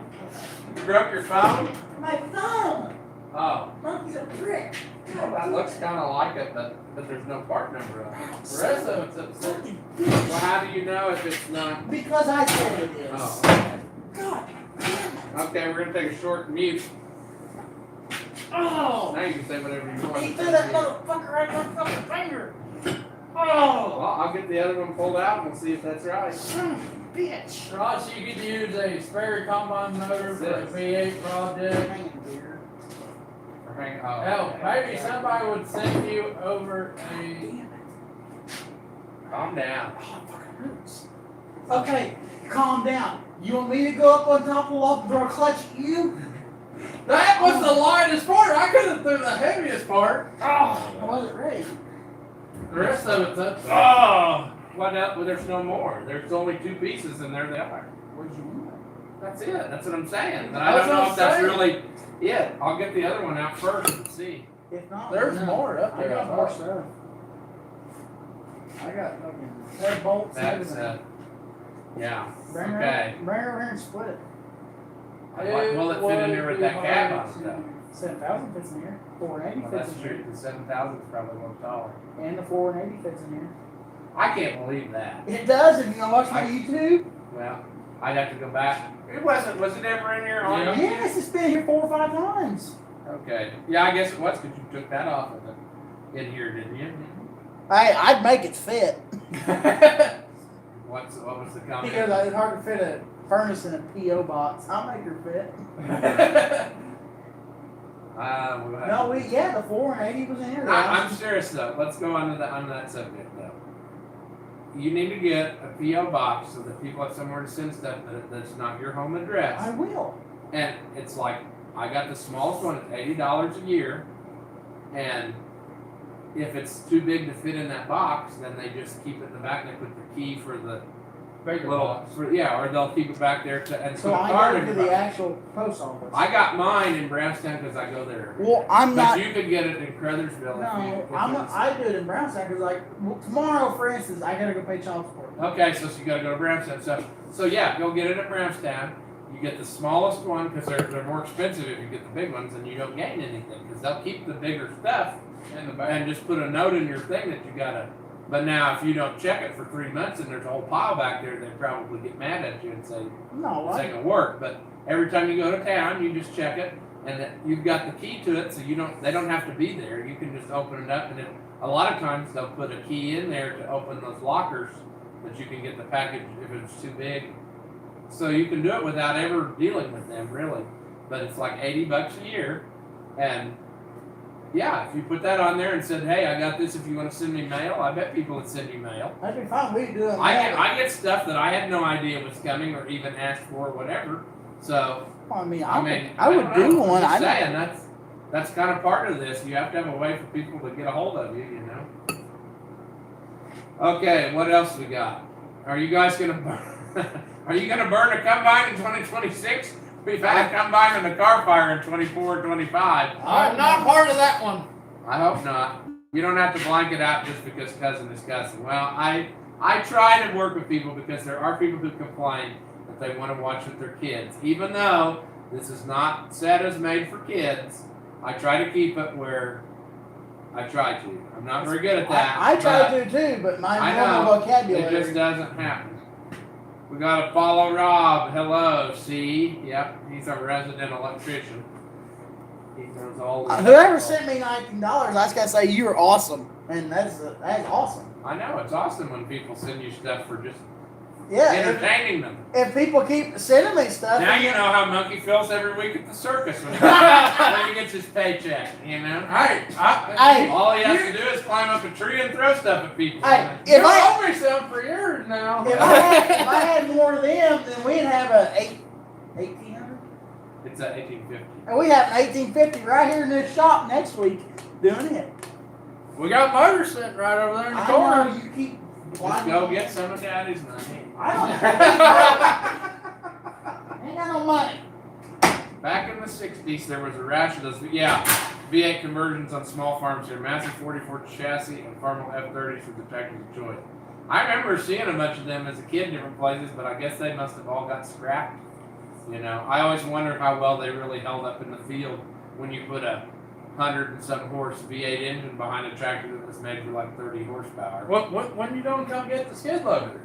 You broke your phone? My phone. Oh. Monkey's a prick. Well, that looks kind of like it, but there's no part number on it. The rest of it's upset. Fucking bitch. Well, how do you know if it's not? Because I said it is. Oh, okay. God damn it. Okay, we're gonna take a short mute. Oh. Now you can say whatever you want. He threw that motherfucker right in my fucking finger. Well, Oh. I'll get the other one pulled out and we'll see if that's right. Son of a bitch. Ross, you could use a spare combine motor for a V8 project. Hanging beer. Or hang, Hell, maybe somebody would send you over a. Damn it. Calm down. Oh, it fucking hurts. Okay, calm down. You want me to go up on top of the loft and throw a clutch at you? That was the lightest part. I could have threw the heaviest part. Oh, I wasn't ready. The rest of it's upset. Oh! What else? Well, there's no more. There's only 2 pieces and there they are. Where'd you move? That's it. That's what I'm saying. But That's I don't know what if that's I'm saying. really Yeah, I'll get the other one out first and see. If not, There's no. more up I there. got more stuff. I got fucking head bolts. That's everything. yeah. Bring her, Okay. bring her over here and split it. Will it fit in there with that cab on stuff? 7,000 fits in here. 480 Well, fits that's in true. here. The 7,000 is probably a little taller. And the 480 fits in here. I can't believe that. It does if you gonna watch my YouTube. Well, I'd have to go back. It wasn't. Was it ever in here? On Yeah. Yes, it's been here 4 or 5 times. Okay. Yeah, I guess it was because you took that off of it in here, didn't you? I'd make it fit. What was the comment? Because it's hard to fit a furnace in a P.O. box. I'll make her fit. We'll have No, to- the 480 was in here. I'm serious though. Let's go on that subject though. You need to get a PO box so that people have somewhere to send stuff that's not your home address. I will. And it's like I got the smallest one at $80 a year, and if it's too big to fit in that box, then they just keep it in the back and they put the key for the Bigger little box. or they'll keep it back there and So put a I card go in to your the box. actual post office. I got mine in Brownstown because I go there. Well, I'm But not. you could get it in Crothersville. No, I do it in Brownstown because, like, tomorrow, for instance, I gotta go pay child support. Okay, so you gotta go to Brownstown. So yeah, go get it at Brownstown. You get the smallest one because they're more expensive if you get the big ones, and you don't gain anything because they'll keep the bigger stuff In the back. and just put a note in your thing that you gotta. But now, if you don't check it for 3 months and there's a whole pile back there, they probably get mad at you and say No, this ain't gonna work. But every time you go to town, you just check it, and you've got the key to it, so they don't have to be there. You can just open it up, and then a lot of times they'll put a key in there to open those lockers that you can get the package if it's too big. So you can do it without ever dealing with them, really. But it's like $80 a year, and yeah, if you put that on there and said, "Hey, I got this. If you want to send me mail," I bet people would send you mail. that'd be fine. We could do it. I get stuff that I had no idea was coming or even asked for, or whatever. So I mean, I would don't know. do one. I'm just I saying that's kind of part of this. You have to have a way for people to get a hold of you, you know. Okay, what else we got? Are you guys gonna burn? Are you gonna burn a combine in 2026? We've had a combine and a car fire in 24 and 25. I'm not part of that one. I hope not. You don't have to blanket out just because cousin is cousin. Well, I try to work with people because there are people who complain that they want to watch with their kids. Even though this is not set as made for kids, I try to keep it where I try to. I'm not very good at that. I try but to too, but my I normal know. vocabulary. It just doesn't happen. We got to follow Rob. Hello, see? Yep, he's a resident electrician. He knows all the Whoever sent me $19, I just gotta say you're awesome, and that's awesome. I know, it's awesome when people send you stuff for just Yeah. entertaining them. If people keep sending me stuff, Now you know how Monkey feels every week at the circus when he gets his paycheck, you know? Hey, All he has to do is climb up a tree and throw stuff at people. Hey, You've if I owned me some for years now. if I had more of them, then we'd have a 1800. It's at 1850. And we have an 1850 right here in this shop next week doing it. We got motors sitting right over there in the I corner. know you keep. Just go get some of Daddy's money. I don't ain't got no money. Back in the 60s, there was a rash of those, V8 conversions on small farms here. Massive 44 chassis and Farmall F30s for the tractors of choice. I remember seeing a bunch of them as a kid in different places, but I guess they must have all got scrapped. You know, I always wondered how well they really held up in the field when you put a 100 and some horse V8 engine behind a tractor that was made for like 30 horsepower. When you don't come get the skid loader?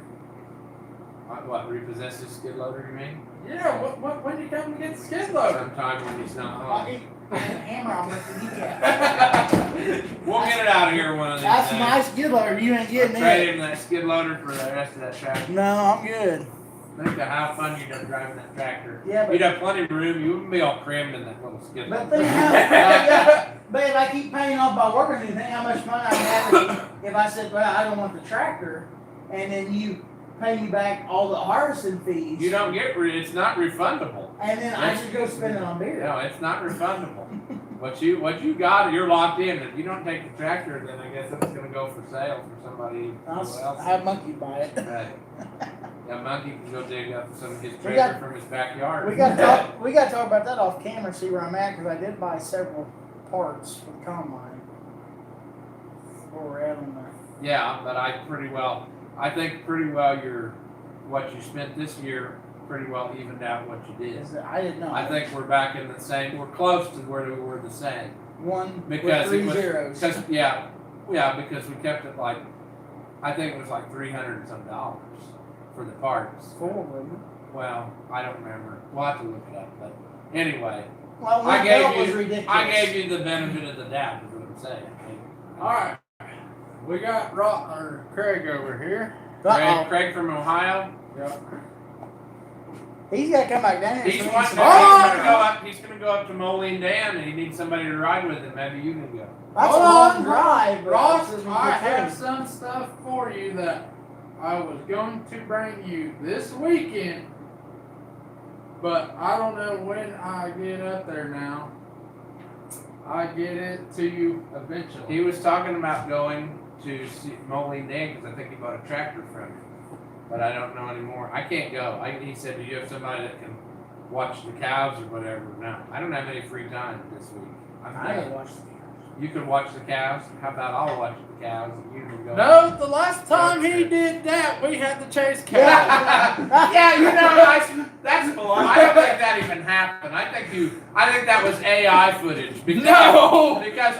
What, repossess his skid loader, you mean? Yeah, when you come to get the skid loader? Sometime when he's not I'll home. get an hammer. I'll make the kneecap. We'll get it out of here one of these That's days. my skid loader. You ain't getting Trade it. him that skid loader for the rest of that tractor. No, I'm good. Think of how fun you'd have driving that tractor. Yeah, but You'd have plenty of room. You wouldn't be all crammed in that little skid but loader. think how, but if I keep paying off by working, you think how much money I have if I said, well, I don't want the tractor, and then you pay me back all the harvesting fees. You don't get it's not refundable. And then I should go spend it on beer. No, it's not refundable. What you got, you're locked in. If you don't take the tractor, then I guess it's going to go for sale for somebody I'll else. have monkey buy it. Right. That monkey can go dig up some of his We treasure got- from his backyard. We got to talk. We got to talk about that off camera. See where I'm at because I did buy several parts for the combine. Where we're at on that. Yeah, but I think pretty well what you spent this year pretty well evened out what you did. I didn't know. I think we're back in the same. We're close to where we were the same. One Because with it was 3 zeros. because because we kept it like I think it was like $300 and some for the parts. 4 of them. Well, I don't remember. We'll have to look it up. But anyway, Well, I that gave was you ridiculous. I gave you the benefit of the doubt. Is what I'm saying. All right, we got Craig over here. Uh-oh. Craig from Ohio. Yep. He's got to come back down here. He's so he wanting can- to, he's gonna go up. He's gonna go up to Moline Dam, and he needs somebody to ride with him. Maybe you can go. That's Hold a long on, drive, but Ross, this is I good have food. some stuff for you that I was going to bring you this weekend, but I don't know when I get up there now. I get it to you eventually. He was talking about going to see Moline Dam because I think he bought a tractor from him, but I don't know anymore. I can't go. He said, "Do you have somebody that can watch the cows or whatever?" No, I don't have any free time this week. I'm I busy. ain't watched the You can watch the cows. How about I'll watch the cows and you can go? No, the last time he did that, we had to chase cows. Yeah, you know, that's baloney. I don't think that even happened. I think that was AI footage. Because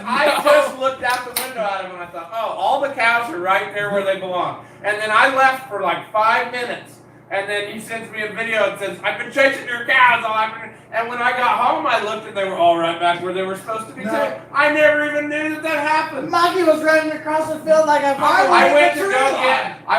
I just looked out the window at him and I thought, oh, all the cows are right there where they belong. And then I left for like 5 minutes. And then he sends me a video and says, I've been chasing your cows all afternoon. And when I got home, I looked and they were all right back where they were supposed to be. No. I never even knew that The happened. monkey was running across the field like a I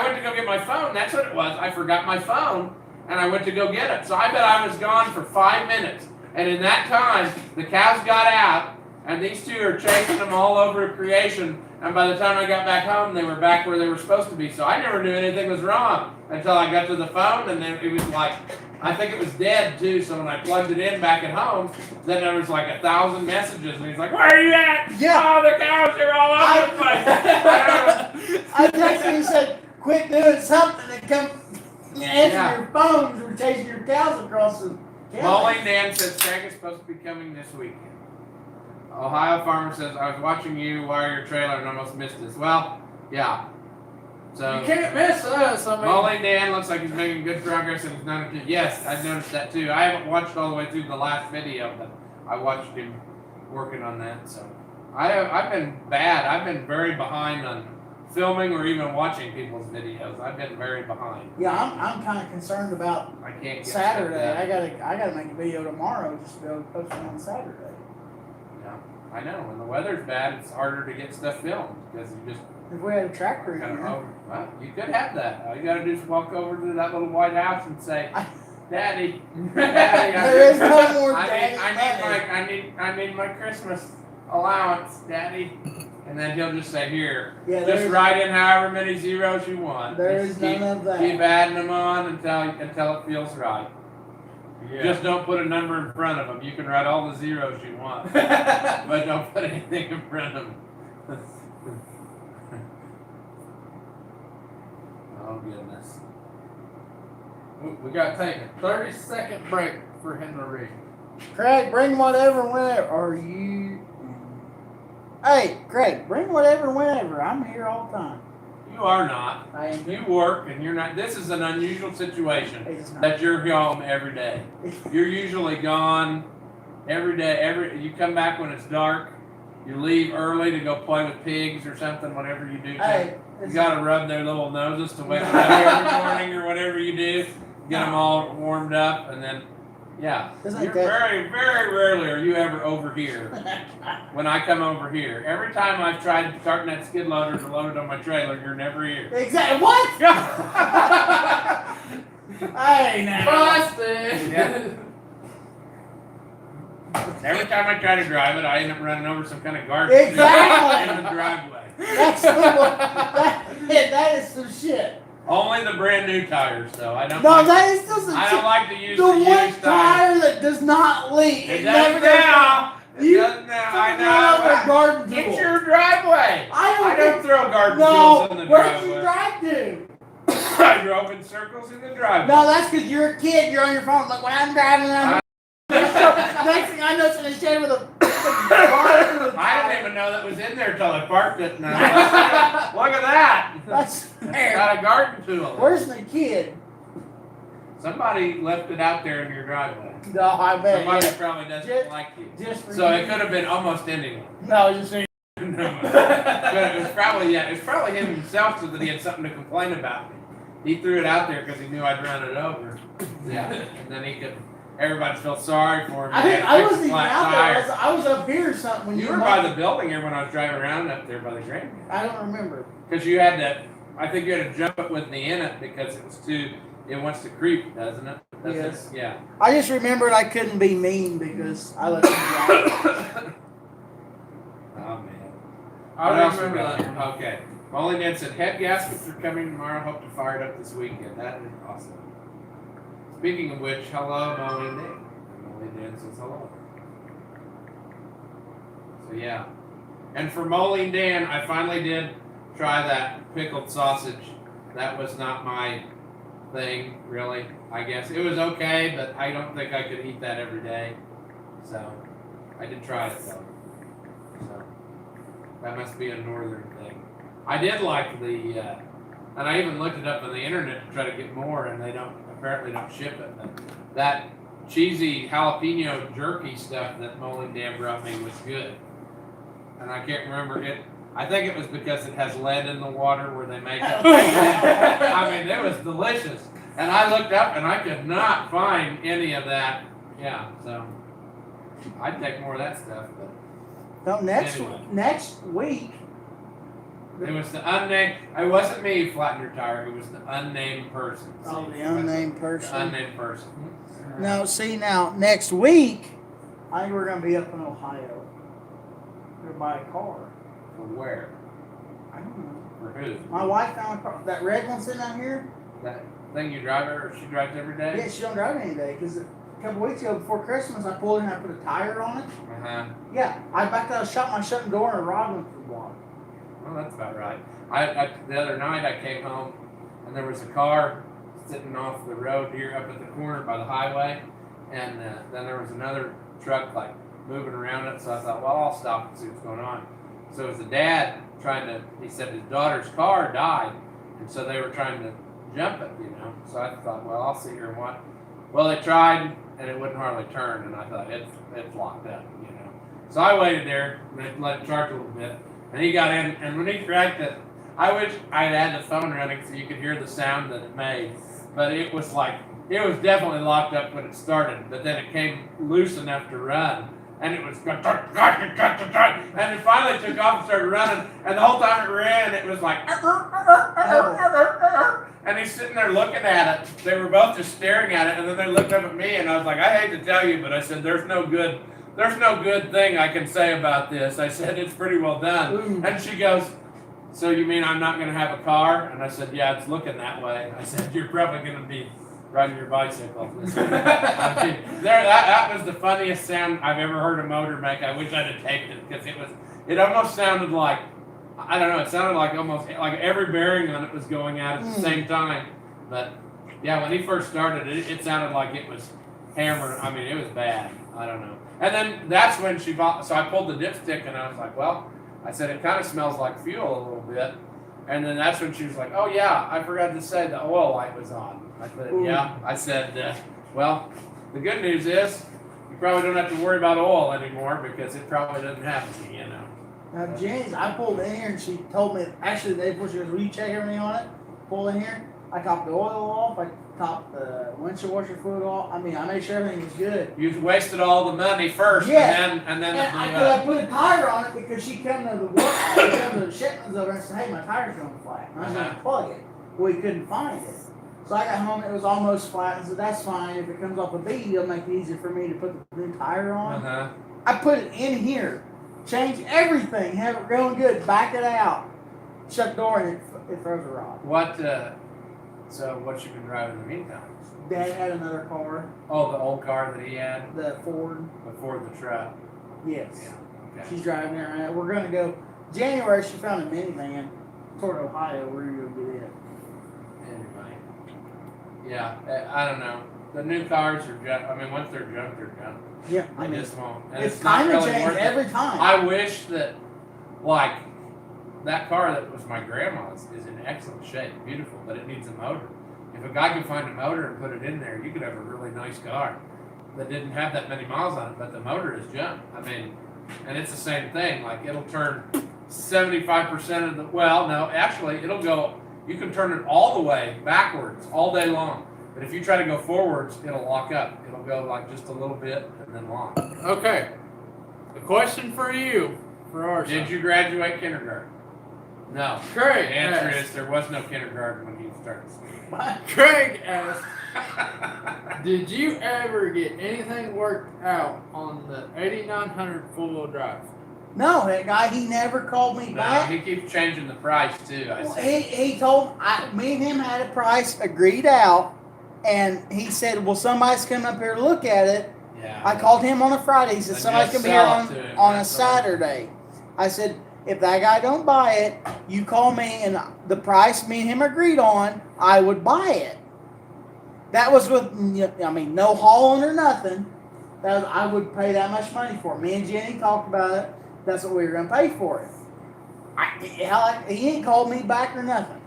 went to go get my phone. That's what it was. I forgot my phone, and I went to go get it. So I bet I was gone for 5 minutes. And in that time, the cows got out, and these two are chasing them all over creation. And by the time I got back home, they were back where they were supposed to be. So I never knew anything was wrong until I got to the phone, and then it was like, I think it was dead too. So when I plugged it in back at home, then there was like 1,000 messages, and he's like, "Where are you at? Yeah. Oh, the cows are all over the place." I texted him and said, quit doing something and come answer your phone. We're chasing your cows across the Moline Dam says Craig is supposed to be coming this weekend. Ohio Farmer says, I was watching you wire your trailer and almost missed this. Well, yeah. So You can't miss us. I mean, Moline Dan looks like he's making good progress and he's not. Yes, I've noticed that too. I haven't watched all the way through the last video, but I watched him working on that. So I've been bad. I've been very behind on filming or even watching people's videos. I've been very behind. Yeah, I'm kind of concerned about I can't get Saturday. stuff done. I gotta make a video tomorrow just to be able to post it on Saturday. Yeah, I know. When the weather's bad, it's harder to get stuff filmed because you just If we had a tractor in kind of here. well, you could have that. All you got to do is walk over to that little White House and say, "Daddy, Daddy, There is no more daddy I need my Christmas allowance, Daddy." And then he'll just say, "Here, Yeah, just write in however many zeros you want. There Just is none of that. Keep adding them on until it feels right. yeah. Just don't put a number in front of them. You can write all the zeros you want, but don't put anything in front of them." Oh goodness. We got to take a 30-second break for Henry. Craig, bring whatever whenever. Are you? Hey, Craig, bring whatever whenever. I'm here all the time. You are not. I am. You work and you're not. This is an unusual situation It's not. that you're home every day. You're usually gone every day. You come back when it's dark. You leave early to go play with pigs or something. Whatever you do. Hey, You got to rub their little noses to wake them up every morning or whatever you do. Get them all warmed up and then, yeah. Isn't You're that- very, very rarely are you ever over here. When I come over here, every time I've tried starting that skid loader to load it on my trailer, you're never here. Exactly. What? Hey, now. Busted! Yeah. Every time I try to drive it, I end up running over some kind of garbage Exactly. in the driveway. That's the one. That is some shit. Only the brand new tires, though. I don't. No, like, that is still some I shit. don't like to use The one used tires. tire that does not leak. It never does goes now. It You does now. I Run over a know. garden tool. It's your driveway. I I don't think- throw garden No, tools in the where'd you driveway. drive to? I drove in circles in the driveway. No, that's because you're a kid. You're on your phone. Like, when I'm driving around. Next thing I know, it's in the shed with a. I didn't even know that was in there until I parked it. And I was like, look at that. That's It's fair. got a garden tool. Where's the kid? Somebody left it out there in your driveway. No, I bet. Somebody Yeah. probably doesn't Just- like you. Just for So you. it could have been almost anyone. No, just saying. No, but it was probably him himself, so that he had something to complain about. He threw it out there because he knew I'd run it over. Yeah, and then he could. Everybody felt sorry for him. I He think had I fixed wasn't even flat out tire. there. I was up here or something when You you were by the building here when I was driving around up there by the grain. I don't remember. Because you had to, I think you had to jump it with me in it because it was too. It wants to creep, doesn't it? Yes. Yeah. I just remembered I couldn't be mean because I let him drive. Oh man. I What else remember we got? that. Okay. Molly Dan said head gaskets are coming tomorrow. Hope to fire it up this weekend. That is awesome. Speaking of which, hello, Molly Dan. And Molly Dan says hello. So yeah. And for Molly Dan, I finally did try that pickled sausage. That was not my thing, really. I guess it was okay, but I don't think I could eat that every day. So I did try it though. So that must be a northern thing. I did like the, and I even looked it up on the internet to try to get more, and they apparently don't ship it. But that cheesy jalapeno jerky stuff that Molly Dan brought me was good. And I can't remember it. I think it was because it has lead in the water where they make it. I mean, it was delicious. And I looked up and I could not find any of that. Yeah, so I'd take more of that stuff. But No, next Anyway. next week. it was the unnamed. It wasn't me who flattened your tire. It was the unnamed person. Oh, See, the it wasn't unnamed The person. unnamed person. No, see now next week, I think we're gonna be up in Ohio. We're gonna buy a car. For where? I don't know. For who? My wife found a car. That red one sitting out here. That thing you drive her, or she drives every day? Yeah, she don't drive it any day because a couple weeks ago before Christmas, I pulled in and I put a tire on it. Uh-huh. Yeah, I backed out, shut my shutting door, and a rod went through the water. Well, that's about right. I the other night I came home and there was a car sitting off the road here up at the corner by the highway, and then there was another truck like moving around it. So I thought, well, I'll stop and see what's going on. So it was the dad trying to. He said his daughter's car died, and so they were trying to jump it, you know. So I thought, well, I'll sit here and watch. Well, they tried and it wouldn't hardly turn, and I thought it's locked up, you know. So I waited there and let it charge a little bit. And he got in, and when he cracked it, I wish I had the phone running so you could hear the sound that it made. But it was like, it was definitely locked up when it started, but then it came loose enough to run. And it was, and it finally took off and started running. And the whole time it ran, it was like, and he's sitting there looking at it. They were both just staring at it, and then they looked up at me, and I was like, I hate to tell you, but I said, there's no good thing I can say about this. I said, it's pretty well done. Ooh. And she goes, so you mean I'm not going to have a car? And I said, yeah, it's looking that way. I said, you're probably going to be riding your bicycle. I mean, that was the funniest sound I've ever heard a motor make. I wish I'd have taped it because it almost sounded like, I don't know, it sounded like almost like every bearing on it was going out at the same time. But yeah, when he first started, it sounded like it was hammering. I mean, it was bad. I don't know. And then that's when she bought, so I pulled the dipstick and I was like, well, I said, it kind of smells like fuel a little bit. And then that's when she was like, oh yeah, I forgot to say the oil light was on. I said, yeah. I said, well, the good news is you probably don't have to worry about oil anymore because it probably doesn't have any, you know. Now, James, I pulled in here and she told me, actually, the day before she goes, will you check everything on it? Pull in here. I topped the oil off. I topped the windshield washer fluid off. I mean, I made sure everything was good. You wasted all the money first, Yeah. and then I put a tire on it because she come to the work, she come to the shipments over and said, hey, my tire's going flat. And I was going to plug it. Well, we couldn't find it. So I got home, it was almost flat, and said, that's fine. If it comes off a bead, it'll make it easier for me to put the new tire on. I put it in here, changed everything, have it going good, back it out, shut the door, and it throws a rod. So what you been driving in the meantime? Dad had another car, Oh, the old car that he had the Ford. before the truck. Yes. Yeah. Okay. She's driving it around. We're going to go, January, she found a minivan toward Ohio. We're going to go get it. Anyway. Yeah, I don't know. The new cars are junk. I mean, once they're junk, they're junk. Yeah, I They mean, just won't. And it's not kind of really changed worth it. every time. I wish that, like, that car that was my grandma's is in excellent shape, beautiful, but it needs a motor. If a guy could find a motor and put it in there, you could have a really nice car that didn't have that many miles on it, but the motor is junk. I mean, and it's the same thing. Like, it'll turn 75% of the, well, no, actually, it'll go, you can turn it all the way backwards all day long. But if you try to go forwards, it'll lock up. It'll go like just a little bit and then lock. Okay. A question for you, for our Did you graduate kindergarten? No. Craig The answer asked. is there was no kindergarten when he started. Craig asked, did you ever get anything worked out on the 8900 four-wheel drive? No, that guy, he never called me No, back. he keeps changing the price too. I Well, see. he told me and him had a price agreed out, and he said, "Well, somebody's coming up here to look at it." Yeah. I called him on a Friday. He said, Then "Somebody's just gonna be here sell it to him. on a That's all. Saturday." I said, "If that guy don't buy it, you call me, and the price me and him agreed on, I would buy it." That was with, I mean, no hauling or nothing. That was, I would pay that much money for it. Me and Jenny talked about it. That's what we were gonna pay for it. He ain't called me back or nothing.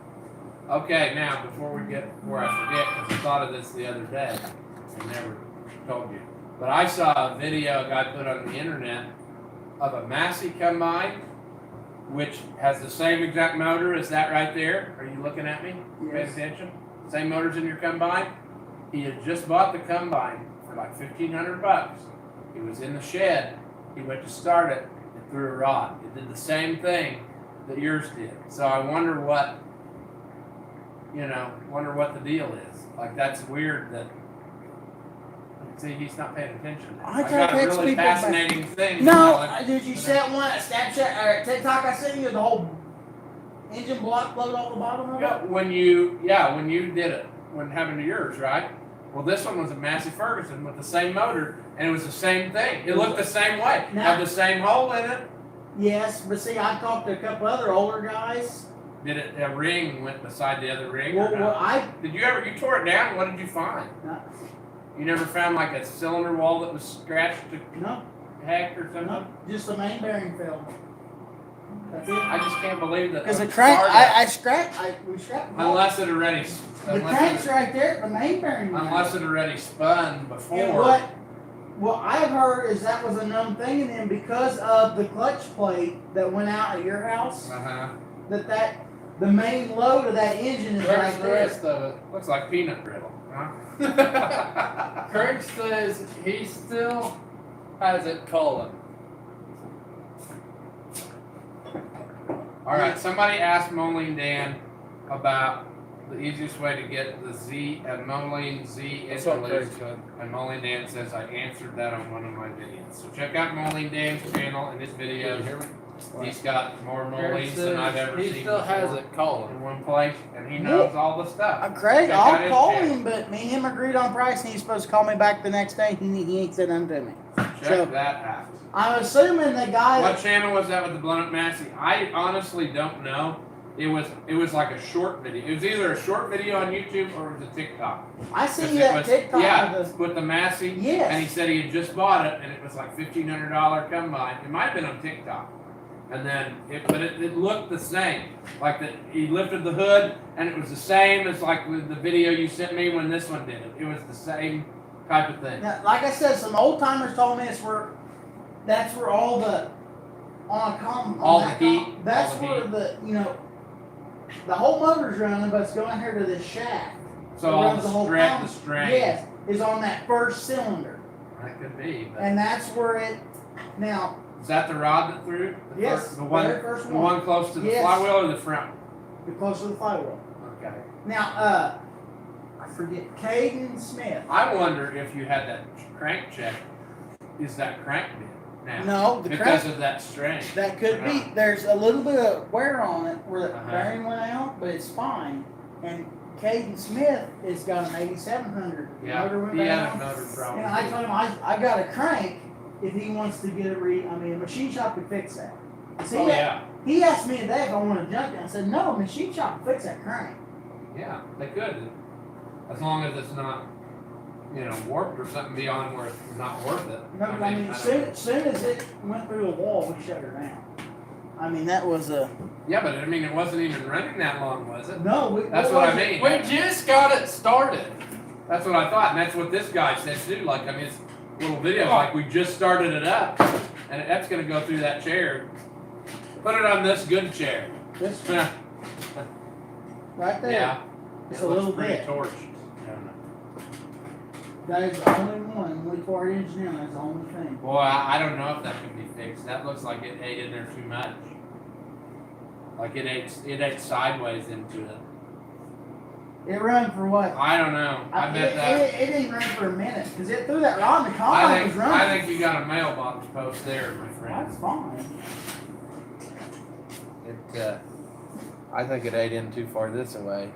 Okay, now before we get where I forget, because I thought of this the other day and never told you. But I saw a video a guy put on the internet of a Massey combine, which has the same exact motor as that right there. Are you looking at me? Paying Yes. attention? Same motors in your combine. He had just bought the combine for like $1,500. He was in the shed. He went to start it and threw a rod. It did the same thing that yours did. So I wonder what, what the deal is. Like, that's weird that. See, he's not paying attention. I try got to a text really people back. fascinating thing. No, did you see that one Snapchat or TikTok I sent you? The whole engine block float off the bottom of it. Yeah, when you did it, when happened to yours, right? Well, this one was a Massey Ferguson with the same motor, and it was the same thing. It looked the same way. Now- Had the same hole in it. Yes, but see, I talked to a couple other older guys. Did it a ring went beside the other ring? Or Well, not? Did you tore it down? What did you find? You never found like a cylinder wall that was scratched to No, heck or something? no, just the main bearing failed. That's it. I just can't believe that. Because a the crank, car we scrapped. The unless it already, crank's right there. The main bearing. unless it already spun before. And what I've heard is that was a known thing in them because of the clutch plate that went out at your house. That the main load of that engine is Where's right the there. rest of it? Looks like peanut brittle, huh? Craig says he still has it calling. All right, somebody asked Moline Dan about the easiest way to get the Moline Z That's what Craig interlude. said. And Moline Dan says I answered that on one of my videos. So check out Moline Dan's channel and his videos. He's got more Craig Molines than I've ever says seen he still has before it calling. in one place, and he knows all the stuff. Craig, Check out I'll his call channel. him, but me and him agreed on price, and he's supposed to call me back the next day. He ain't said nothing to me. Check So- that out. I'm assuming the guy What that channel was that with the blown up Massey? I honestly don't know. It was like a short video. It was either a short video on YouTube or it was a TikTok. I 'Cause seen it that was- TikTok yeah, with with the Massey. Yes. And he said he had just bought it, and it was like $1,500 combine. It might have been on TikTok. And then, it looked the same. Like he lifted the hood, and it was the same as like with the video you sent me when this one did it. It was the same type of thing. Now, like I said, some old timers told me that's where all the All the heat, that's all the where heat. the whole motor's running, but it's going here to this shaft. So It all runs the whole stretch, pound. the strain. Yes, is on that first cylinder, That could be. But and that's where it. Now, is that the rod that threw? The yes, first, the one, very first the one. one close to the Yes. flywheel or the front? The closer to the flywheel. Okay. Now, I forget Caden Smith. I wonder if you had that crank check. Is that crank bit now? No, the because crank. of that strain. That could be. There's a little bit of wear on it where the Uh-huh. bearing went out, but it's fine. And Caden Smith has got an 8700. The Yeah, motor went he had a down. motor problem. And I told him I got a crank if he wants to get a machine shop could fix that. See, Oh yeah, he asked me today if I want to junk it. I said, no, machine shop can fix that crank. yeah, they could. As long as it's not, warped or something beyond where it's not worth it. No, I mean, as soon as it went through the wall, we shut her down. I mean, that was a. Yeah, but I mean, it wasn't even running that long, was it? No, That's what I mean. We just got it started. That's what I thought, and that's what this guy said too. Like, I mean, it's little videos, like we just started it up, and that's gonna go through that chair. Put it on this good chair. This right there. Yeah. It's It a looks little pretty bit. torched. That is the only one. Only 4 inches now. That's the only thing. Boy, I don't know if that can be fixed. That looks like it ate in there too much. Like it ate sideways into it. It ran for what? I don't know. I bet that. It didn't run for a minute because it threw that rod in the combine was running. I think you got a mailbox post there, my friend. That's fine. I think it ate in too far this way.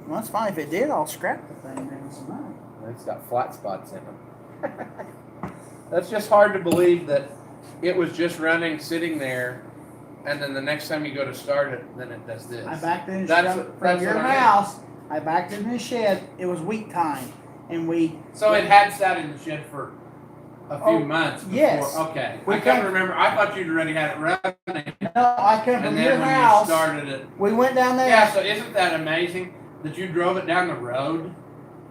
Well, that's fine. If it did, I'll scrap the thing and some money. It's got flat spots in them. That's just hard to believe that it was just running, sitting there, and then the next time you go to start it, then it does this. I backed in That's from your what I mean. house. I backed in the shed. It was week time, and we. So it had sat in the shed for a few months before. yes. Okay. We I can't come- remember. I thought you'd already had it running. No, I come And from then your when house. you started it. We went down there. Yeah, so isn't that amazing that you drove it down the road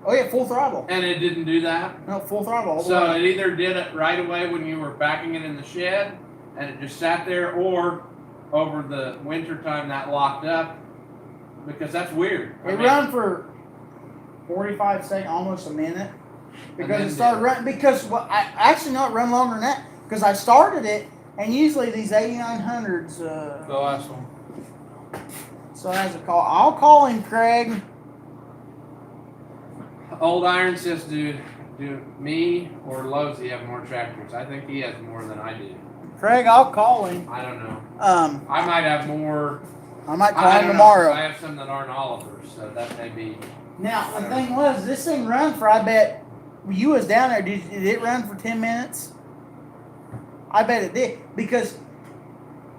Oh yeah, full throttle. and it didn't do that? No, full throttle all the So way. it either did it right away when you were backing it in the shed and it just sat there, or over the winter time that locked up, because that's weird. It ran for 45 seconds, almost a minute, because it started running. Because I actually not run longer than that because I started it, and usually these 8900s. The last one. So as a call, I'll call him, Craig. Old Iron says, do me or Losey have more tractors? I think he has more than I do. Craig, I'll call him. I don't know. I I might have more. might call I him don't know, tomorrow. 'cause I have some that aren't Oliver's, so that may be. Now the thing was, this thing run for. I bet you was down there. Did it run for 10 minutes? I bet it did because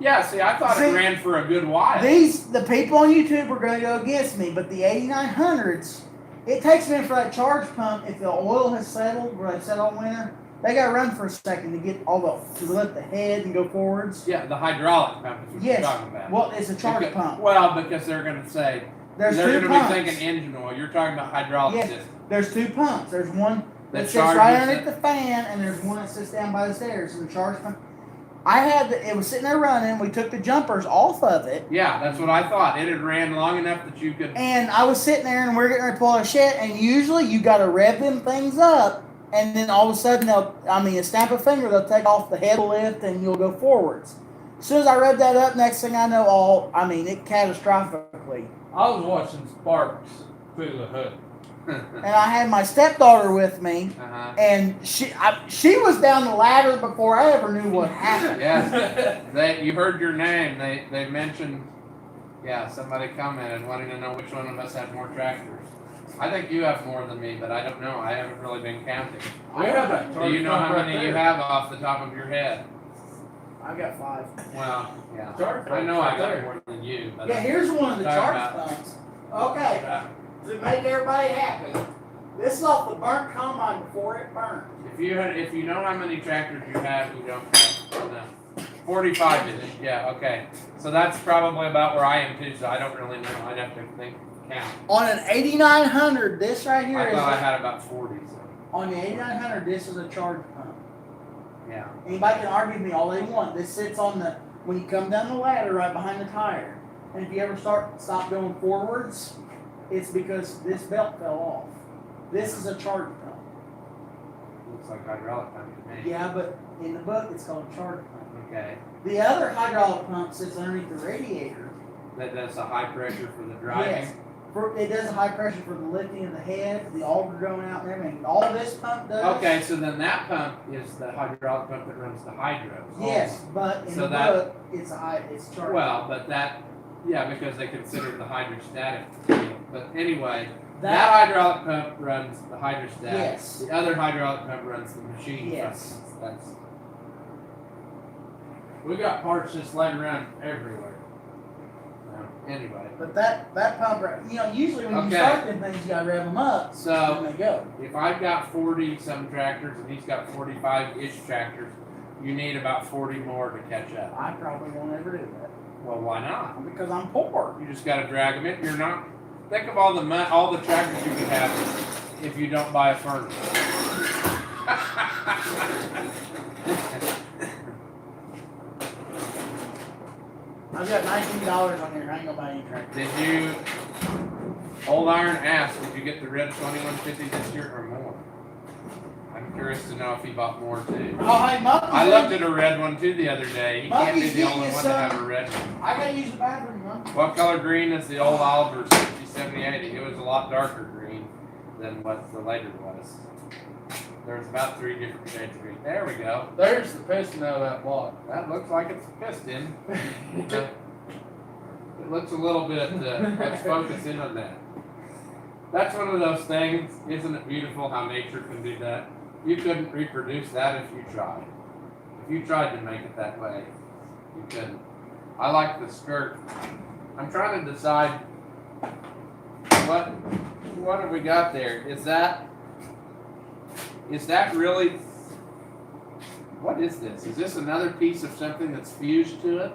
Yeah, see, I thought it ran for a good while. the people on YouTube are going to go against me, but the 8900s, it takes them for that charge pump. If the oil has settled, where they set all winter, they got to run for a second to get all to lift the head and go forwards. Yeah, the hydraulic pump is what Yes. you're talking about. Well, it's a charge Because- pump. Well, because they're going to say, There's they're two going to pumps. be thinking engine oil. You're talking about hydraulic Yes. system. There's two pumps. There's one that That sits right charges underneath it. the fan, and there's one that sits down by the stairs. And the charge pump. It was sitting there running. We took the jumpers off of it. Yeah, that's what I thought. It had ran long enough that you could. And I was sitting there, and we're getting ready to pull our shit. And usually, you got to rev them things up, and then all of a sudden, a snap of a finger, they'll take off the head lift, and you'll go forwards. As soon as I rev that up, next thing I know, it catastrophically. I was watching Sparks through the hood. And I had my stepdaughter with me, Uh-huh. and she was down the ladder before I ever knew what happened. Yes. You heard your name. They mentioned, somebody commented wanting to know which one of us had more tractors. I think you have more than me, but I don't know. I haven't really been counting. I have that. Do you know how many you have off the top of your head? I got 5. Well, yeah. Charge I know I got there. more than you. But Yeah, here's one of the Talking charge about- pumps. Okay, to make everybody happy, this is off the burnt combine before it burned. If you know how many tractors you have, you don't have. No. 45 is it? Yeah, okay. So that's probably about where I am too, so I don't really know. I'd have to count. On an 8900, this right here I is thought I had about 40, so on the 8900. This is a charge pump. yeah. Anybody can argue with me all they want. This sits on when you come down the ladder right behind the tire. And if you ever stop going forwards, it's because this belt fell off. This is a charge pump. Looks like hydraulic pump to me. Yeah, but in the book it's called a charge pump. Okay. The other hydraulic pump sits underneath the radiator. That does the high pressure for the driving. Yes. It does a high pressure for the lifting of the head, the auger going out and everything. All this pump does. Okay, so then that pump is the hydraulic pump that runs the hydros. Yes, but in So the that- book it's charge. Well, but because they consider the hydrostatic deal. But anyway, that hydraulic pump runs the hydrostatic. Yes. The other hydraulic pump runs the machine. Yes. That's We got parts just laying around everywhere. Anyway, But that pump, usually when you Okay. start them things, you gotta rev them up. so And they go. if I've got 40 some tractors and he's got 45-ish tractors, you need about 40 more to catch up. I probably won't ever do that Well, why not? because I'm poor. You just got to drag them in. You're not. Think of all the tractors you could have if you don't buy a furnace. I've got $19 on here. I ain't gonna buy any tractor. Did you? Old Iron asked, did you get the red 2150 this year or more? I'm curious to know if he bought more too. Oh, hey, Monkey's I looked at a red one too the other day. He can't be Monkey's the only getting one you to have some. a red one. I gotta use the bathroom, Monkey. What color green is the old Oliver 7080? It was a lot darker green than what the later was. There's about 3 different shades of green. There we go. There's the piston of that block. That looks like it's a piston. It looks a little bit, let's focus in on that. That's one of those things, isn't it beautiful how nature can do that? You couldn't reproduce that if you tried. If you tried to make it that way, you couldn't. I like the skirt. I'm trying to decide what have we got there? Is that really, what is this? Is this another piece of something that's fused to it?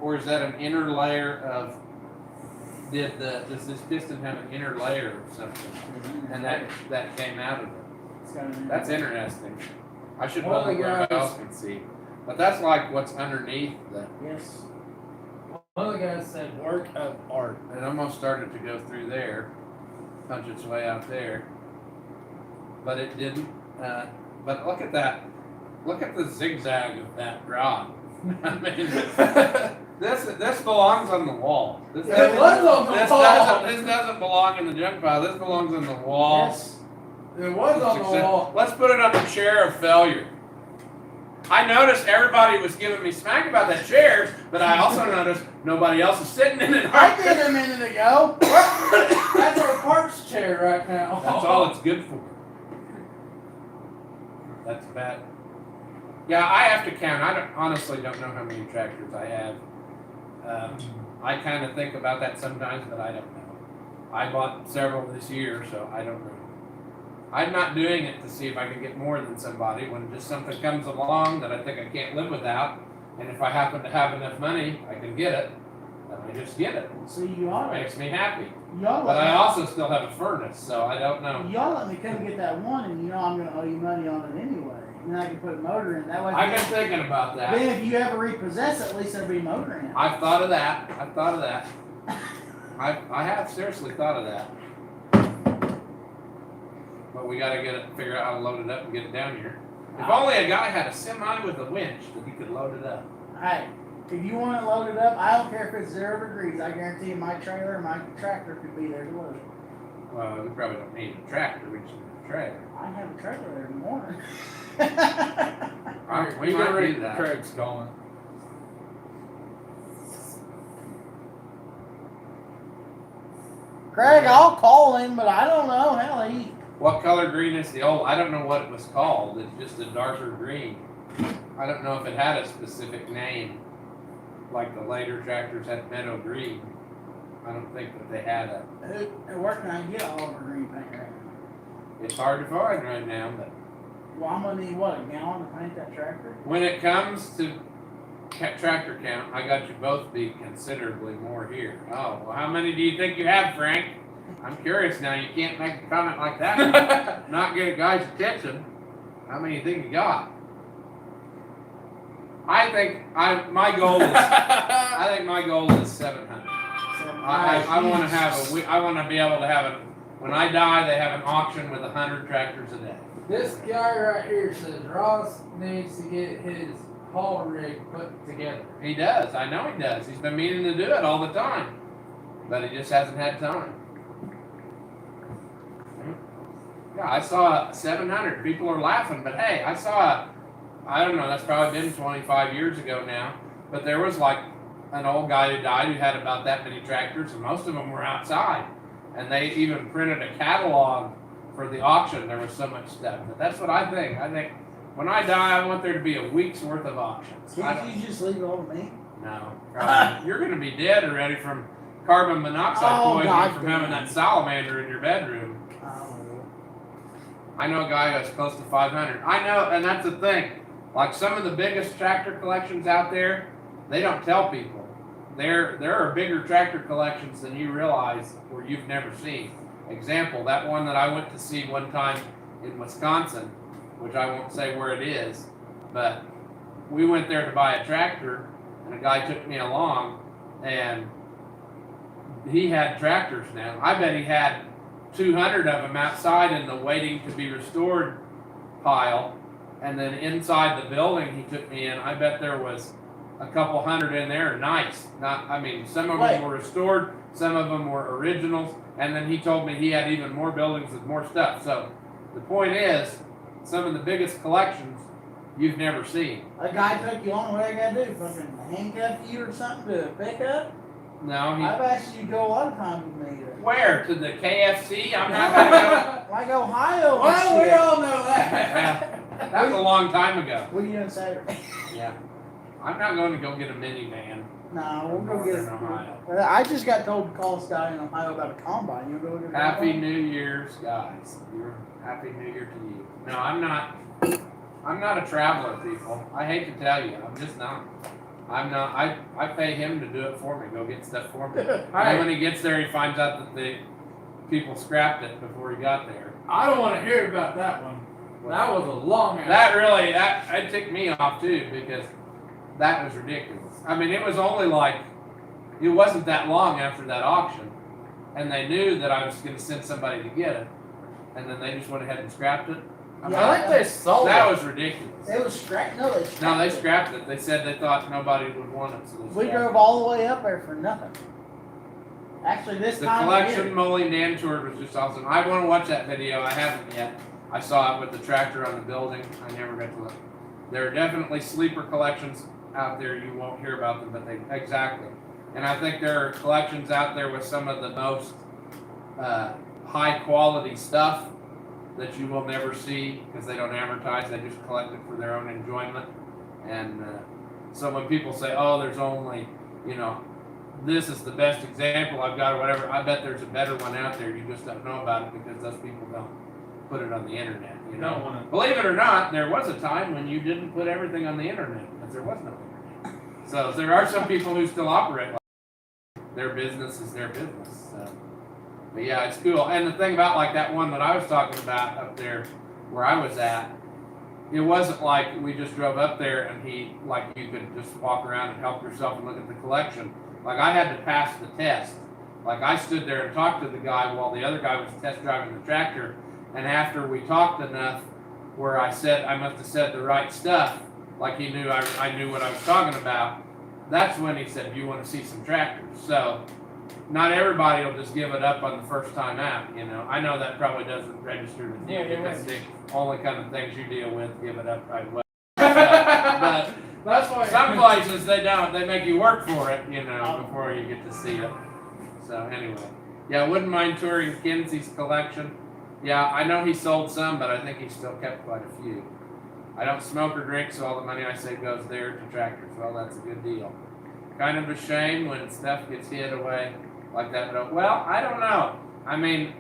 Or is that an inner layer of, does this piston have an inner layer of something? And that came out of it. That's interesting. I should Well, hold it where guys- else can see. But that's like what's underneath the, Yes. One of the guys said work of art. it almost started to go through there, punch its way out there. But it didn't. But look at that. Look at the zigzag of that rod. I mean, this belongs on the wall. This It was on the wall. This doesn't belong in the junk pile. This belongs on the wall. Yes. It was on the wall. Let's put it on the chair of failure. I noticed everybody was giving me smack about that chair, but I also noticed nobody else is sitting in it. I did a minute ago. That's our parts chair right now. That's all it's good for. That's bad. Yeah, I have to count. I honestly don't know how many tractors I have. I kind of think about that sometimes, but I don't know. I bought several this year, so I don't know. I'm not doing it to see if I can get more than somebody. When just something comes along that I think I can't live without, and if I happen to have enough money, I can get it, then I just get it. So you ought It to. makes me happy. Y'all But let I me, also still have a furnace, so I don't know. y'all let me come get that one, and I'm gonna owe you money on it anyway. And then I can put a motor in. That way. I've been thinking about that. Then if you ever repossess it, at least there'll be a motor in it. I've thought of that. I have seriously thought of that. But we gotta figure out how to load it up and get it down here. If only a guy had a semi with a winch that he could load it up. Hey, if you want to load it up, I don't care if it's 0 degrees. I guarantee you my trailer and my tractor could be there to load it. Well, we probably don't need a tractor, we just need a trailer. I have a trailer there in the morning. Alright, we You might get ready. do that. Craig's calling. Craig, I'll call him, but I don't know. Hell, he. What color green is the old? I don't know what it was called. It's just a darker green. I don't know if it had a specific name, like the later tractors had meadow green. I don't think that they had a. Where can I get Oliver green paint right now? It's hard to find right now, but Well, I'm gonna need what, a gallon to paint that tractor? when it comes to tractor count, I got you both beat considerably more here. Oh, well, how many do you think you have, Frank? I'm curious now. You can't make a comment like that. Not get a guy's attention. How many do you think you got? I think my goal is. I think my goal is 700. I want to have I want to be able to have it when I die. They have an auction with 100 tractors a day. This guy right here says Ross needs to get his haul rig put together. He does. I know he does. He's been meaning to do it all the time, but he just hasn't had time. Yeah, I saw 700. People are laughing, but hey, I saw. I don't know. That's probably been 25 years ago now, but there was like an old guy who died who had about that many tractors, and most of them were outside. And they even printed a catalog for the auction. There was so much stuff. But that's what I think. I think when I die, I want there to be a week's worth of auctions. Can't you just leave it all to me? No, probably. You're going to be dead already from carbon monoxide Oh, poisoning God from damn. having that salamander in your bedroom. I know a guy who has close to 500. I know, and that's the thing. Like some of the biggest tractor collections out there, they don't tell people. There are bigger tractor collections than you realize or you've never seen. Example, that one that I went to see one time in Wisconsin, which I won't say where it is, but we went there to buy a tractor, and a guy took me along, and he had tractors now. I bet he had 200 of them outside in the waiting to be restored pile, and then inside the building he took me in, I bet there was a couple hundred in there, nice. Some of them were restored, some of them were originals, and then he told me he had even more buildings with more stuff. So the point is, some of the biggest collections you've never seen. A guy took you on, what I gotta do? Fucking handcuff you or something to pick up? No, I've asked you to go a lot of times with me. where? To the KFC? I'm not gonna go. Like Ohio. and Well, we shit. all know that. That was a long time ago. What are you doing Saturday? Yeah. I'm not going to go get a minivan. No, we'll go get Northern Ohio. I just got told to call this guy in Ohio about a combine. You go get a Happy combine? New Year's, guys. Happy New Year to you. No, I'm not a traveler, people. I hate to tell you, I'm just not. I'm not. I pay him to do it for me. Go get stuff for me. And when he gets there, he finds out that the people scrapped it before he got there. I don't want to hear about that one. That was a long ass. That ticked me off too, because that was ridiculous. I mean, it was only like, it wasn't that long after that auction, and they knew that I was going to send somebody to get it, and then they just went ahead and scrapped it. I think they sold That it. was ridiculous. It was scrapped. No, they scrapped No, they it. scrapped it. They said they thought nobody would want it, so they We scrapped drove it. all the way up there for nothing. Actually, this The time collection Molly Dan toured was just awesome. I want to watch that video. I haven't yet. I saw it with the tractor on the building. I never got to look. There are definitely sleeper collections out there. You won't hear about them, but they exactly. And I think there are collections out there with some of the most high quality stuff that you will never see because they don't advertise. They just collect it for their own enjoyment. And so when people say, "Oh, there's only, this is the best example I've got," or whatever, I bet there's a better one out there. You just don't know about it because those people don't put it on the internet. Don't want to. Believe it or not, there was a time when you didn't put everything on the internet because there was no internet. So there are some people who still operate like that. Their business is their business. So. But yeah, it's cool. And the thing about like that one that I was talking about up there where I was at, it wasn't like we just drove up there and you could just walk around and help yourself and look at the collection. Like I had to pass the test. Like I stood there and talked to the guy while the other guy was test driving the tractor. And after we talked enough where I must have said the right stuff, like he knew I knew what I was talking about, that's when he said, "Do you want to see some tractors?" So not everybody will just give it up on the first time out, I know that probably doesn't register with you because the only kind of things you deal with give it up right away. But That's why some places they don't. They make you work for it, before you get to see it. So anyway, yeah, I wouldn't mind touring Kenzie's collection. Yeah, I know he sold some, but I think he still kept quite a few. I don't smoke or drink, so all the money I save goes there to tractors. Well, that's a good deal. Kind of a shame when stuff gets hid away like that. But, well, I don't know. I mean,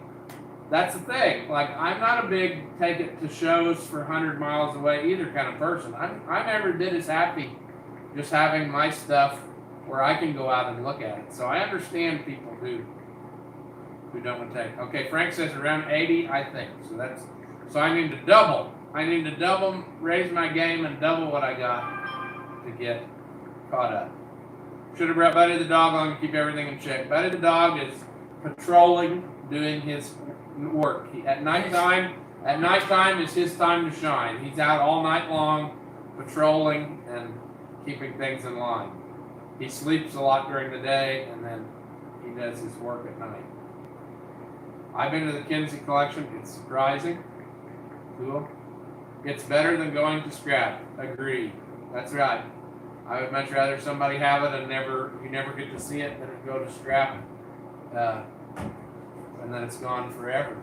that's the thing. Like, I'm not a big take it to shows for 100 miles away either kind of person. I'm every bit as happy just having my stuff where I can go out and look at it. So I understand people who don't want to take. Okay, Frank says around 80, I think. So I need to double. Raise my game and double what I got to get caught up. Should have brought Buddy the dog along to keep everything in check. Buddy the dog is patrolling, doing his work. At nighttime is his time to shine. He's out all night long patrolling and keeping things in line. He sleeps a lot during the day and then he does his work at night. I've been to the Kenzie collection. It's surprising. Cool. It's better than going to scrap. Agreed. That's right. I would much rather somebody have it and you never get to see it than it go to scrap. And then it's gone forever,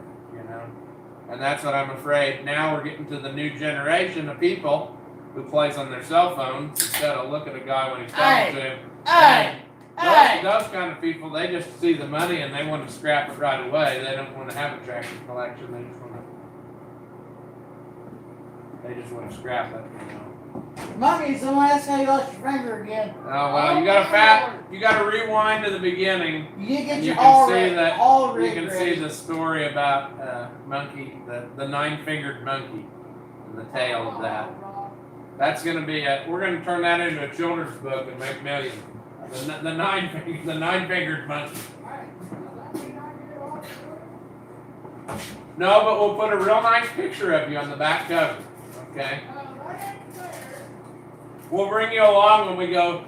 And that's what I'm afraid. Now we're getting to the new generation of people who plays on their cell phones instead of look at a guy when he's talking to him. Hey! Don't those kind of people, they just see the money and they want to scrap it right away. They don't want to have a tractor collection. They just want to scrap it, you know. Monkey, someone asked how you lost your finger again. Oh well, you got to rewind to the beginning. You get You your can see the story about Monkey, the nine-fingered monkey, and the tale of that. That's going to be we're going to turn that into a children's book and make millions. The nine-fingered monkey. No, but we'll put a real nice picture of you on the back cover. Okay. We'll bring you along when we go,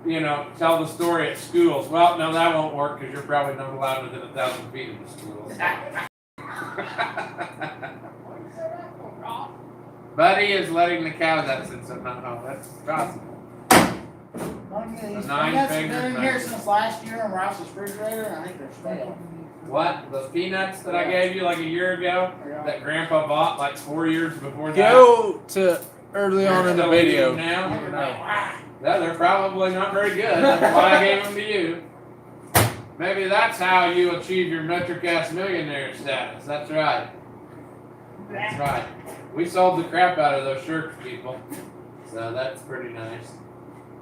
you know, tell the story at schools. Well, no, that won't work because you're probably not allowed within 1,000 feet of the schools. Buddy is letting the cows out since I'm not home. That's possible. Monkey, these peanuts have been in here since last year in Rouse's refrigerator, and I think they're stale. What? Those peanuts that I gave you like a year ago that Grandpa bought like 4 years before that? Go to early on in the video. Now? No, they're probably not very good. That's why I gave them to you. Maybe that's how you achieve your MetroCast millionaire status. That's right. That's right. We sold the crap out of those shirts, people. So that's pretty nice.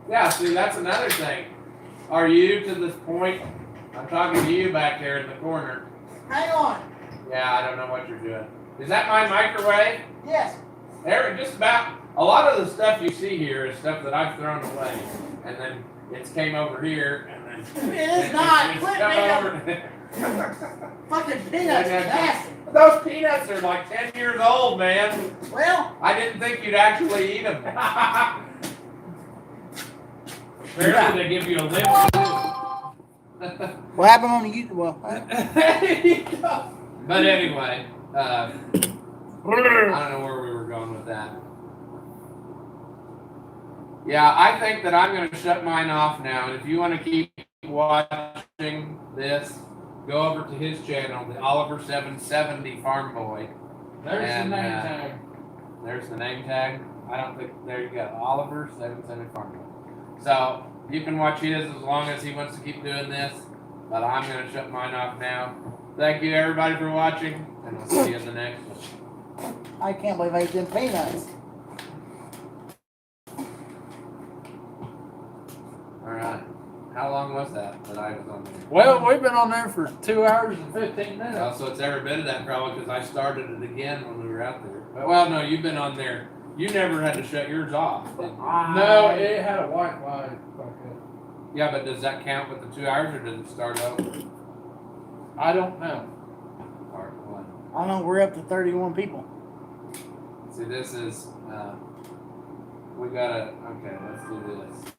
Yeah, see, that's another thing. Are you to this point? I'm talking to you back there in the corner. Hang on. Yeah, I don't know what you're doing. Is that my microwave? Yes. There, just about a lot of the stuff you see here is stuff that I've thrown away, and then it's came over here, and then It is not. it's Quit come making over there. fucking peanuts are nasty. Those peanuts are like 10 years old, man. Well, I didn't think you'd actually eat them. Apparently they give you a limit. what happened on the YouTube? Well, But anyway, I don't know where we were going with that. Yeah, I think that I'm going to shut mine off now. And if you want to keep watching this, go over to his channel, the oliver770farmboy. There's the name tag. There's the name tag. I don't think, there you go, oliver770farmboy. So you can watch his as long as he wants to keep doing this. But I'm going to shut mine off now. Thank you everybody for watching, and we'll see you in the next one. I can't believe I ate them peanuts. Alright. How long was that I was on there? Well, we've been on there for 2 hours and 15 minutes. So it's every bit of that probably because I started it again when we were out there. But, well, no, you've been on there. You never had to shut yours off, did you? No, it had a Wi-Fi. Yeah, but does that count with the 2 hours or does it start over? I don't know. Part one. I don't know, we're up to 31 people. See, this is, we gotta, okay, let's do this.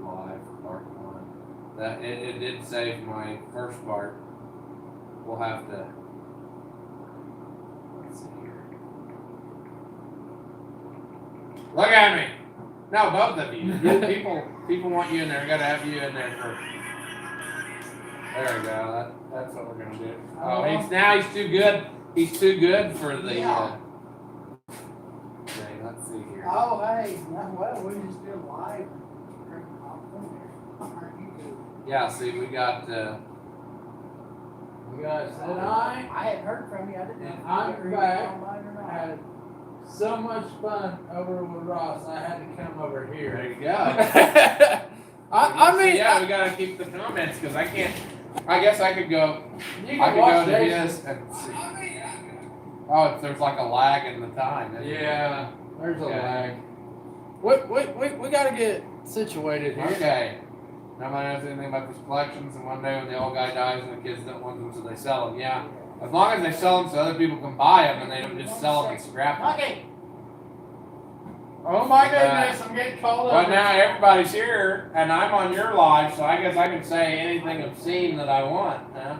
Live, part one. That, it did save my first part. We'll have to, let's see here. Look at me! No, both of you. People want you in there. We gotta have you in there first. There we go. That's what we're gonna do. Oh, he's too good. He's too good for the. Okay, let's see here. Oh, hey. Well, we just did live. Yeah. See, we got. We got I tonight. hadn't heard from you. I didn't know. And I'm back. I had so much fun over with Ross. I had to come over here. There you go. I mean, yeah, we gotta keep the comments because I can't. I guess I could go. You I can could watch go to this. his and see. Oh, there's like a lag in the time. isn't there? Yeah, there's a Okay. lag. We gotta get situated here. Okay. Nobody knows anything about these collections, and one day when the old guy dies and the kids don't want them, so they sell them. Yeah. As long as they sell them so other people can buy them and they don't just sell them and scrap them. Okay. Oh my goodness, I'm getting called But up. now everybody's here, and I'm on your live, so I guess I can say anything obscene that I want, huh?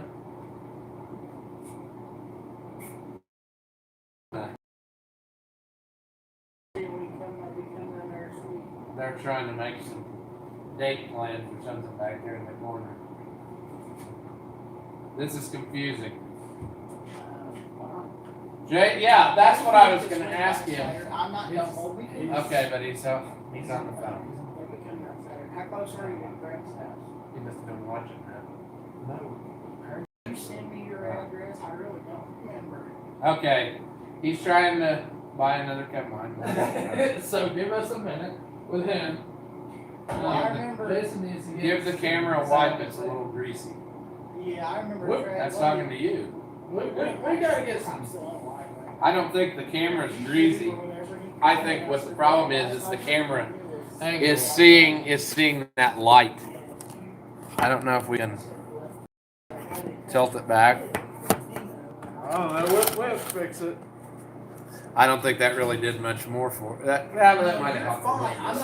They're trying to make some date plans or something back there in the corner. This is confusing. Jay, yeah, that's what I was going to ask him. I'm not gonna hold me. Okay, but he's on the phone. How close are you to Greg's house? You must have been watching that. No. Can you send me your address? I really don't remember. Okay. He's trying to buy another combine. So give us a minute with him. Well, I remember. This needs to get Give the camera a wipe. It's a little greasy. Yeah, I remember. Whoop, Fred That's Williams. talking to you. we gotta get some. I'm still on Wi-Fi. I don't think the camera's greasy. I think what the problem is the camera is seeing that light. I don't know if we can tilt it back. I don't know. We'll fix it. I don't think that really did much more for that. Yeah, but that might have helped. Fine. I'm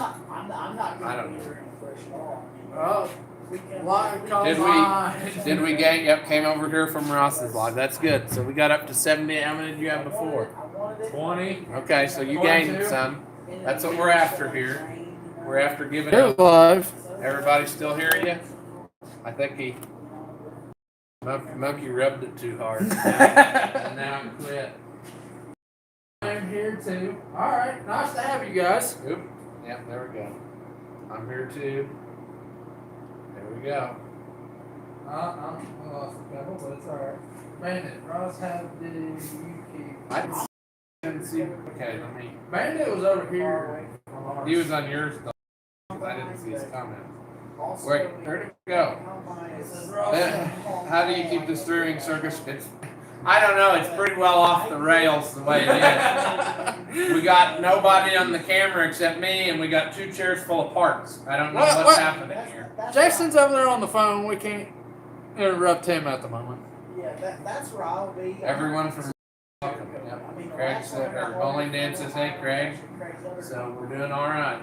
not I don't going to know. be fresh at all. Oh, Did we get? Yep, came over here from Ross's log. That's good. So we got up to 70. How many did you have before? 20. Okay, so you gained some. That's what we're after here. We're after giving You're up. live. Everybody still hearing you? I think he Monkey rubbed it too hard. And now it quit. I'm here too. All right, nice to have you guys. Oop. Yep, there we go. I'm here too. There we go. I lost a couple, but it's all right. Bandit, Ross, how did you keep? I didn't see. Okay, let me. Bandit was over here. He was on yours though. I didn't see his comment. Wait, where'd it go? How do you keep the steering circus? I don't know. It's pretty well off the rails the way it is. We got nobody on the camera except me, and we got 2 chairs full of parts. I don't know what's happening here. Jason's over there on the phone. We can't interrupt him at the moment. Yeah, that's where I'll be. Everyone from Yep. Craig said, or Bowling Dan says, hey Craig. So we're doing all right.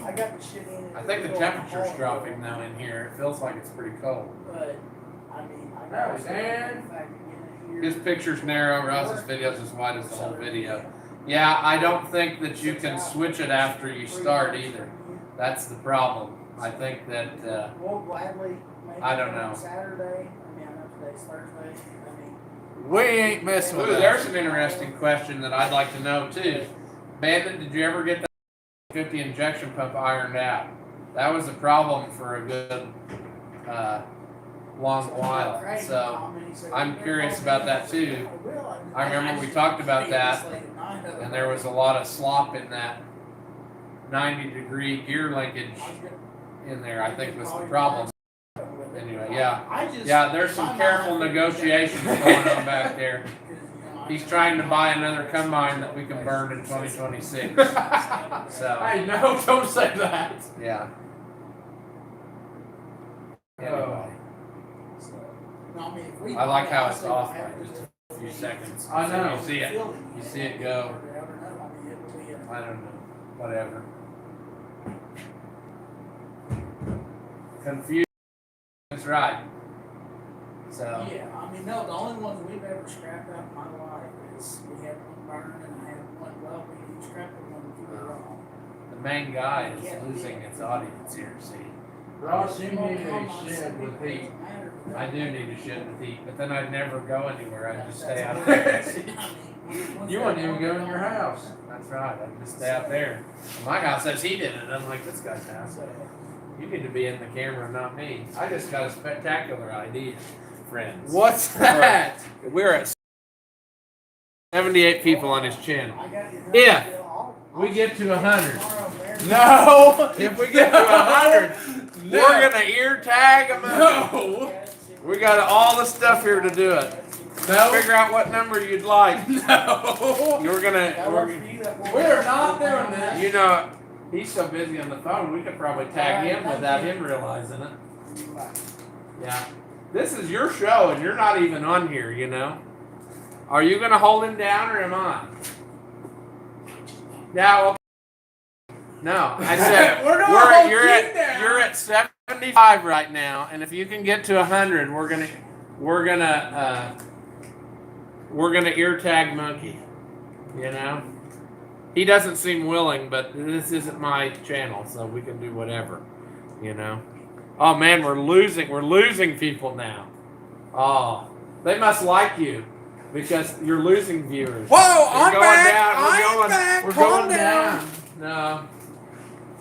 I got the shit in. I think the temperature's dropping now in here. It feels like it's pretty cold. But I mean, I That got was the Dan. fact that His picture's narrow. Ross's video's as wide as the whole video. Yeah, I don't think that you can switch it after you start either. That's the problem. I think that we'll gladly make I it don't on know. Saturday. I mean, I know today's Thursday. I mean, We ain't messing with Ooh, that. there's an interesting question that I'd like to know too. Bandit, did you ever get that 50 injection pump ironed out? That was a problem for a good long while. So I'm curious about that too. I remember we talked about that, and there was a lot of slop in that 90-degree gear linkage in there, I think was the problem. Anyway, yeah, there's some careful negotiations going on back there. He's trying to buy another combine that we can burn in 2026. So, Hey, no, don't say that. yeah. Anyway, I like how it's off by just a few seconds. I know. You see it. You see it go. I don't know. Whatever. Confused. That's right. So. Yeah, I mean, no, the only ones we've ever scrapped out in my life is we had one burn and I had one well, we scrapped the one that we were on. The main guy is losing its audience here, see. Ross, you need a shed with heat. I do need a shed with heat, but then I'd never go anywhere. I'd just stay out there. You wouldn't even go in your house. That's right. I'd just stay out there. My house says he did it. I'm like, this guy's house. You need to be in the camera, not me. I just got a spectacular idea, friends. What's that? We're at 78 people on his channel. If we get to 100. No. If we get to 100, No. we're gonna ear tag them. No. We got all the stuff here to do it. No. Figure out what number you'd like. No. We're gonna. We're not doing this. You know, he's so busy on the phone. We could probably tag him without him realizing it. Yeah. This is your show, and you're not even on here. You know. Are you gonna hold him down, or am I? Yeah. Well, no, I said you're at 75 right now, and if you can get to 100, we're gonna ear tag Monkey. You know, he doesn't seem willing, but this isn't my channel, so we can do whatever. You know. Oh man, we're losing people now. Oh, they must like you because you're losing viewers. Whoa, We're I'm going back. down. I'm back. We're Calm going down. No.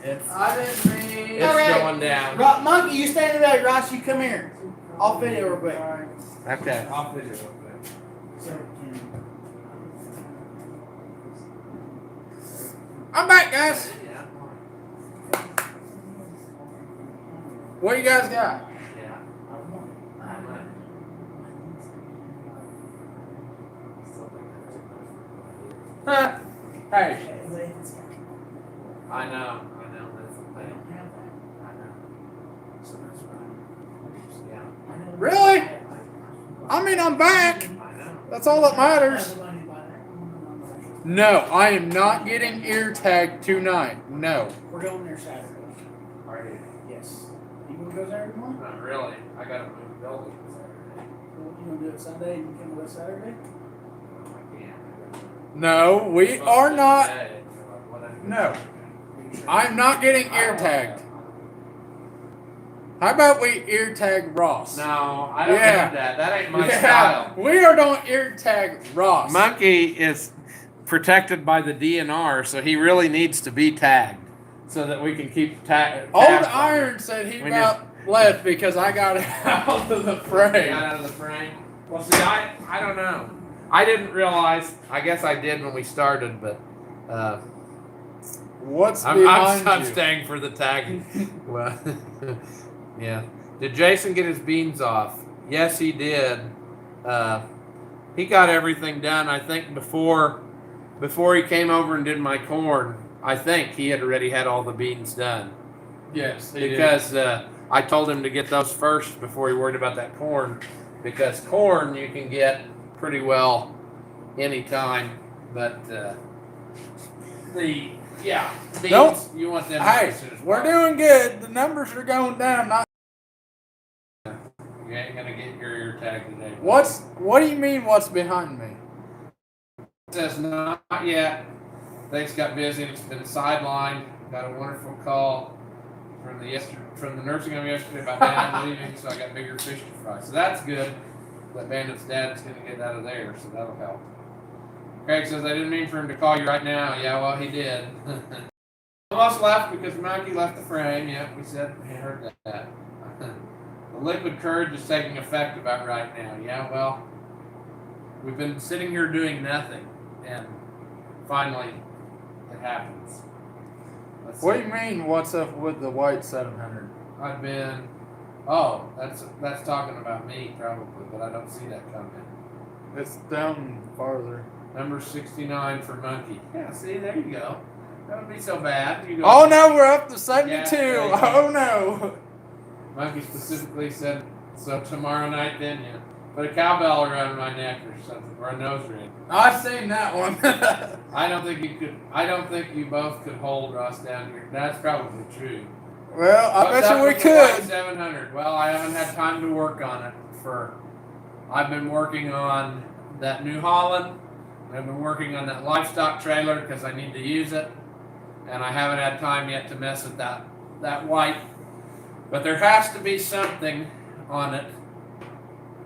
I didn't mean. It's Alright. going down. Monkey, you stand there. Ross, you come here. I'll video real quick. Okay, I'll video real quick. I'm back, guys. What you guys got? Huh? Hey. I know, that's the thing. I know. So that's right. Yeah. Really? I mean, I'm back. I know. That's all that matters. No, I am not getting ear tagged tonight. No. We're going there Saturday. Are you? Yes. You gonna go Saturday morning? Not really. I gotta move the building Saturday. You gonna do it Sunday and you come with us Saturday? I can't. No, we are not. No. No. I'm not getting ear tagged. How about we ear tag Ross? No, I don't Yeah. have that. That ain't my Yeah, style. we are going to ear tag Ross. Monkey is protected by the DNR, so he really needs to be tagged so that we can keep tag. Old Iron said he We about left because I got out of the frame. Got out of the frame. Well, see, I don't know. I didn't realize. I guess I did when we started, but What's behind I'm you? staying for the tagging. Well, yeah. Did Jason get his beans off? Yes, he did. He got everything done. I think before he came over and did my corn. I think he had already had all the beans done. Yes, he Because I told him to get those first before he worried about that corn. Because corn you can get pretty well anytime, but beans Don't- you want them. Hey, as soon as we're possible. doing good. The numbers are going down. Not You ain't gonna get your ear tag today. what do you mean? What's behind me? It says not yet. Things got busy and it's been sidelined. Got a wonderful call from the nursing home yesterday about Bandit leaving, so I got bigger fish to fry. So that's good. That Bandit's dad is gonna get out of there, so that'll help. Craig says I didn't mean for him to call you right now. Yeah, well he did. Almost left because Monkey left the frame. Yep, we said we heard that. The liquid courage is taking effect about right now. Yeah, well, we've been sitting here doing nothing, and finally, it happens. What do you mean? What's up with the white 700? I've been. Oh, that's talking about me probably, but I don't see that coming. It's down farther. Number 69 for Monkey. Yeah, see, there you go. That wouldn't be so bad. You go. Oh no, we're up to 72. Yeah, Oh no. Monkey specifically said, so tomorrow night then you put a cowbell around my neck or something, or a nose ring. I've seen that one. I don't think you both could hold Ross down here. That's probably true. Well, I What's bet up you we with the white could. 700. Well, I haven't had time to work on it I've been working on that New Holland. I've been working on that livestock trailer because I need to use it. And I haven't had time yet to mess with that white. But there has to be something on it.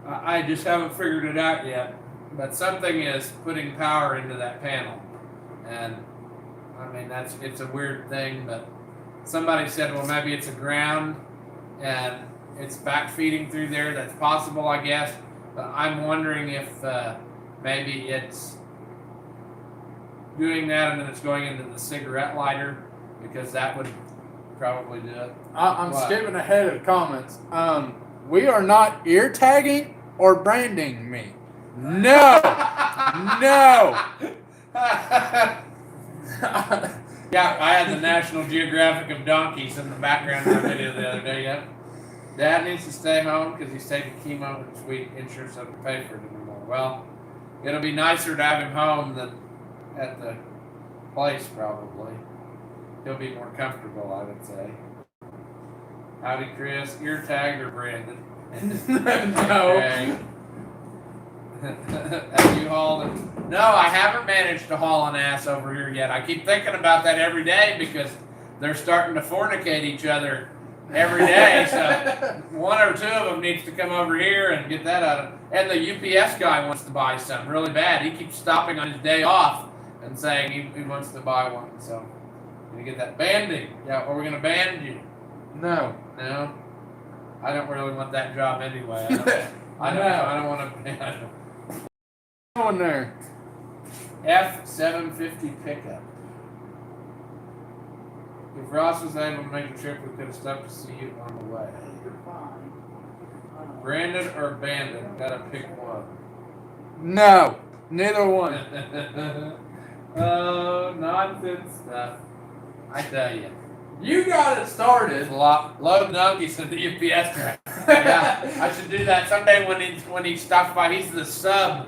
I just haven't figured it out yet. But something is putting power into that panel. And I mean, it's a weird thing, but somebody said, well, maybe it's a ground and it's backfeeding through there. That's possible, I guess. But I'm wondering if maybe it's doing that and then it's going into the cigarette lighter, because that would probably do it. I'm What? skipping ahead of the comments. We are not ear tagging or branding me. No. No. Yeah, I had the National Geographic of donkeys in the background of my video the other day. Yep. Dad needs to stay home because he's taking chemo and sweet insurance doesn't pay for it anymore. Well, it'll be nicer to have him home than at the place, probably. He'll be more comfortable, I would say. Howdy, Chris. Ear tagged or branded? No. Okay. Have you hauled it? No, I haven't managed to haul an ass over here yet. I keep thinking about that every day because they're starting to fornicate each other every day. So one or two of them needs to come over here and get that out of. And the UPS guy wants to buy some really bad. He keeps stopping on his day off and saying he wants to buy one. So We get that banding. Yeah, or we're gonna band you. No. No, I don't really want that job anyway. I don't want to band. On there. F750 pickup. If Ross was able to make the trip, we could have stopped to see you on the way. Brandon or abandoned? Gotta pick one. No. Neither one. Oh, nonsense stuff. I tell you. You got it It's started. a lot. Load donkeys in the UPS driver. Yeah, I should do that someday when he stops by. He's the sub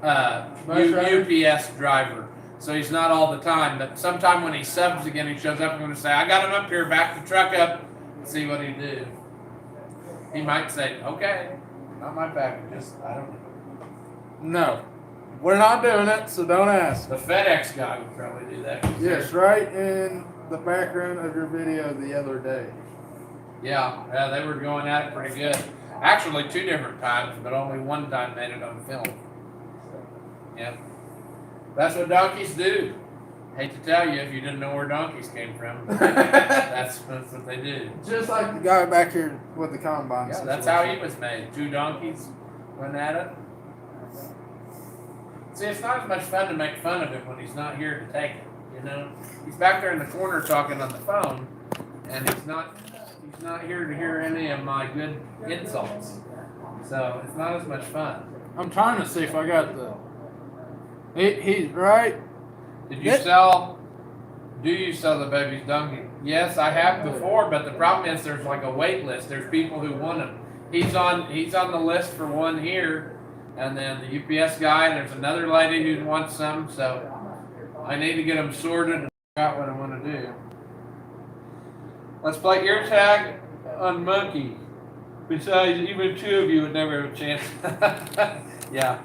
UPS driver, so he's not all the time. But sometime when he subs again, he shows up. I'm going to say, "I got him up here. Back the truck up. See what he do." He might say, "Okay, not my packages. I don't know." No. We're not doing it, so don't ask. The FedEx guy would probably do that. Yes, right in the background of your video the other day. Yeah, they were going at it pretty good. Actually, 2 different times, but only one time made it on film. Yeah. That's what donkeys do. Hate to tell you if you didn't know where donkeys came from. That's what they do. Just like the guy back here with the combine. Yeah, that's how he was made. 2 donkeys went at it. See, it's not as much fun to make fun of him when he's not here to take it. You know, he's back there in the corner talking on the phone, and he's not here to hear any of my good insults. So it's not as much fun. I'm trying to see if I got the. He's right. Did you sell? Do you sell the baby's donkey? Yes, I have before, but the problem is there's like a wait list. There's people who want him. He's on the list for one here, and then the UPS guy. And there's another lady who wants some. So I need to get them sorted and figure out what I want to do. Let's play ear tag on monkey. Besides, even 2 of you would never have a chance. Yeah,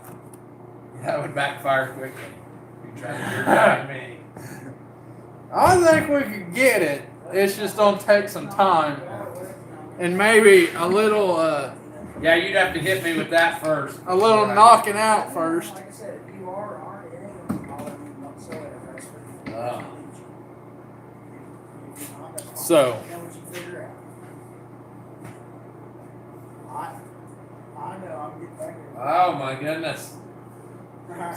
that would backfire quickly. You try to ear tag me. I think we could get it. It's just gonna take some time, and maybe a little, Yeah, you'd have to hit me with that first. a little knocking out first. Like I said, if you are on it, don't sell it at first. Oh. So. Then what you figure out. I know, I'm getting back here. Oh my goodness.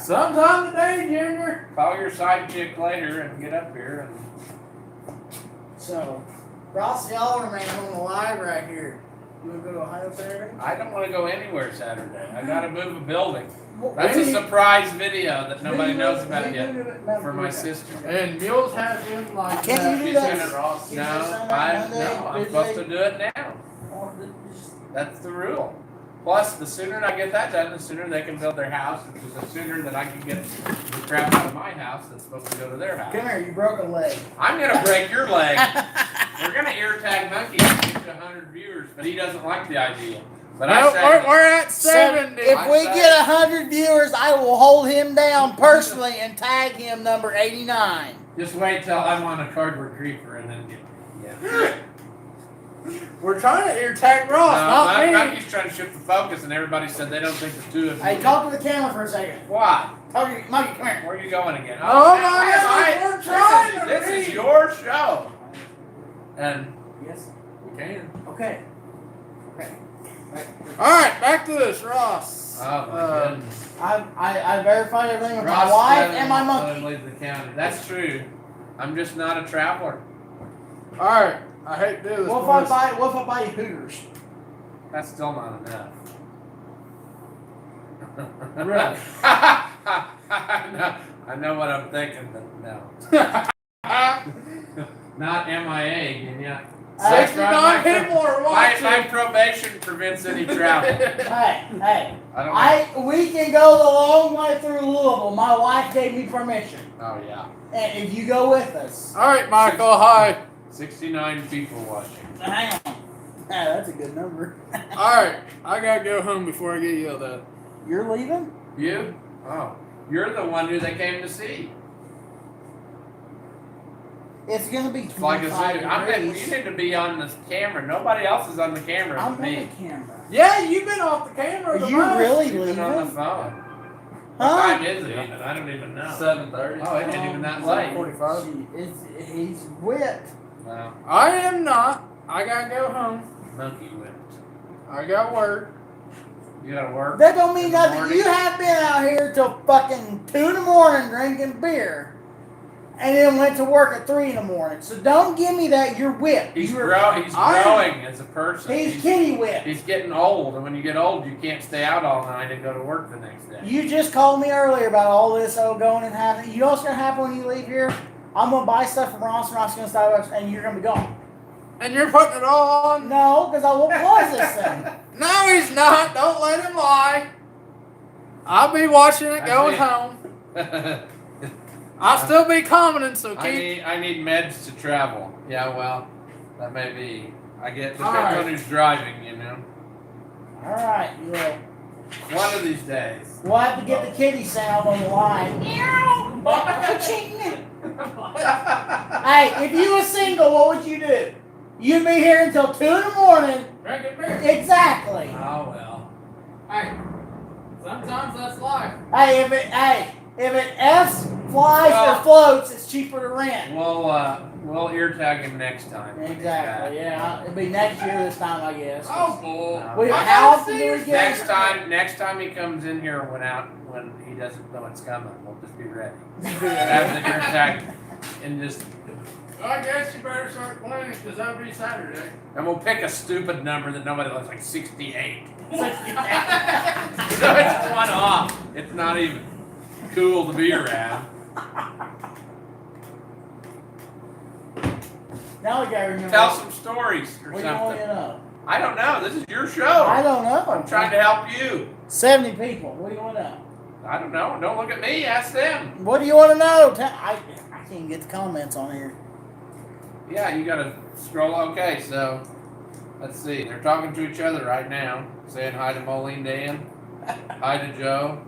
Sometime today, Junior. Call your side chick later and get up here. So, Ross Yellerman on the live right here. You want to go to Ohio Saturday? I don't want to go anywhere Saturday. I gotta move a building. Well, That's a maybe- surprise video that nobody knows about maybe yet do it now. for my sister. And Mules has him like Can't that. you do She's that? gonna Ross. No, Can you do that Monday, I'm supposed to do it now. Or That's the rule. Plus, the sooner I get that done, the sooner they can build their house, which is the sooner that I can get the crap out of my house that's supposed to go to their house. Come here, you broke a leg. I'm gonna break your leg. We're gonna ear tag Monkey and get to 100 viewers, but he doesn't like the idea. But I No, say, we're at 70. If I we say- get 100 viewers, I will hold him down personally and tag him number 89. just wait till I'm on a cardboard creeper and then get. Yeah. We're trying to ear tag Ross, not me. Monkey's trying to shift the focus, and everybody said they don't think the 2 of you. Hey, talk to the camera for a second. Why? Talk to Monkey, come here. Where are you going again? Oh my that's God, right. we're trying to This is read. your show. And Yes. we can. Okay. Okay. Alright, back to this, Ross. Oh my goodness. I verified everything with my Ross wife Stebbins and my won't monkey. leave the county. That's true. I'm just not a traveler. Alright, I hate to do this. What boys. if I buy you Hooters? That's still not enough. Really? I know what I'm thinking, but no. Not MIA, can ya? 69 people are watching. My probation prevents any travel. Hey, I don't know. we can go the long way through Louisville. My wife gave me permission. Oh, yeah. And if you go with us. Alright, Michael, hi. 69 people watching. Hang on. Yeah, that's a good number. Alright, I gotta go home before I get yelled at. You're leaving? You? Oh. You're the one who they came to see. It's gonna be It's like a zoo. 25 You degrees. need to be on this camera. Nobody else is on the camera I'm but on the me. camera. Yeah, you've been off the camera. Are the you most. really You've been on the leaving? phone. What Huh? time is it even? I don't even know. 7:30. Oh, it ain't even that late. 45. He's wet. Wow. I am not. I gotta go home. Monkey whipped. I got work. You gotta work. That don't mean in the nothing. morning? You have been out here till fucking 2 in the morning drinking beer. And then went to work at 3 in the morning. So don't give me that you're whipped. He's You're- growing as a person. He's kitty whipped. He's getting old, and when you get old, you can't stay out all night and go to work the next day. You just called me earlier about all this going and happening. You know what's gonna happen when you leave here? I'm gonna buy stuff from Ross gonna Starbucks, and you're gonna be gone. And you're putting it all on? No, because I won't close this thing. No, he's not. Don't let him lie. I'll be watching it going home. I'll still be commenting, so keep. I need meds to travel. Yeah, well, that may be. I get depends Alright. on who's driving, you know. All right, you will. One of these days. We'll have to get the kitty sound on the line. Meow. Ka-ching. Hey, if you were single, what would you do? You'd be here until 2 in the morning. Drinking beer. Exactly. Oh well. Hey, sometimes that's life. Hey, if it F's, flies, Well- or floats, it's cheaper to rent. We'll ear tag him next time. Exactly. Yeah, it'll be next year this time, I guess. Oh, bull. Wait, I how gotta often see do we your get? Next time he comes in here when he doesn't know it's coming, we'll just be ready. Have Yeah. the ear tag and just I guess you better start planning because that'll be Saturday. and we'll pick a stupid number that nobody likes, like 68. So it's one off. It's not even cool to be around. Now we gotta remember. Tell some stories or What do you want something. to know? I don't know. This is your I show. don't know. I'm trying to help you. 70 people. What do you want to know? I don't know. Don't look at me. Ask them. What do you want to know? I can't get the comments on here. Yeah, you gotta scroll. Okay, so let's see. They're talking to each other right now, saying hi to Moline Dan, hi to Joe.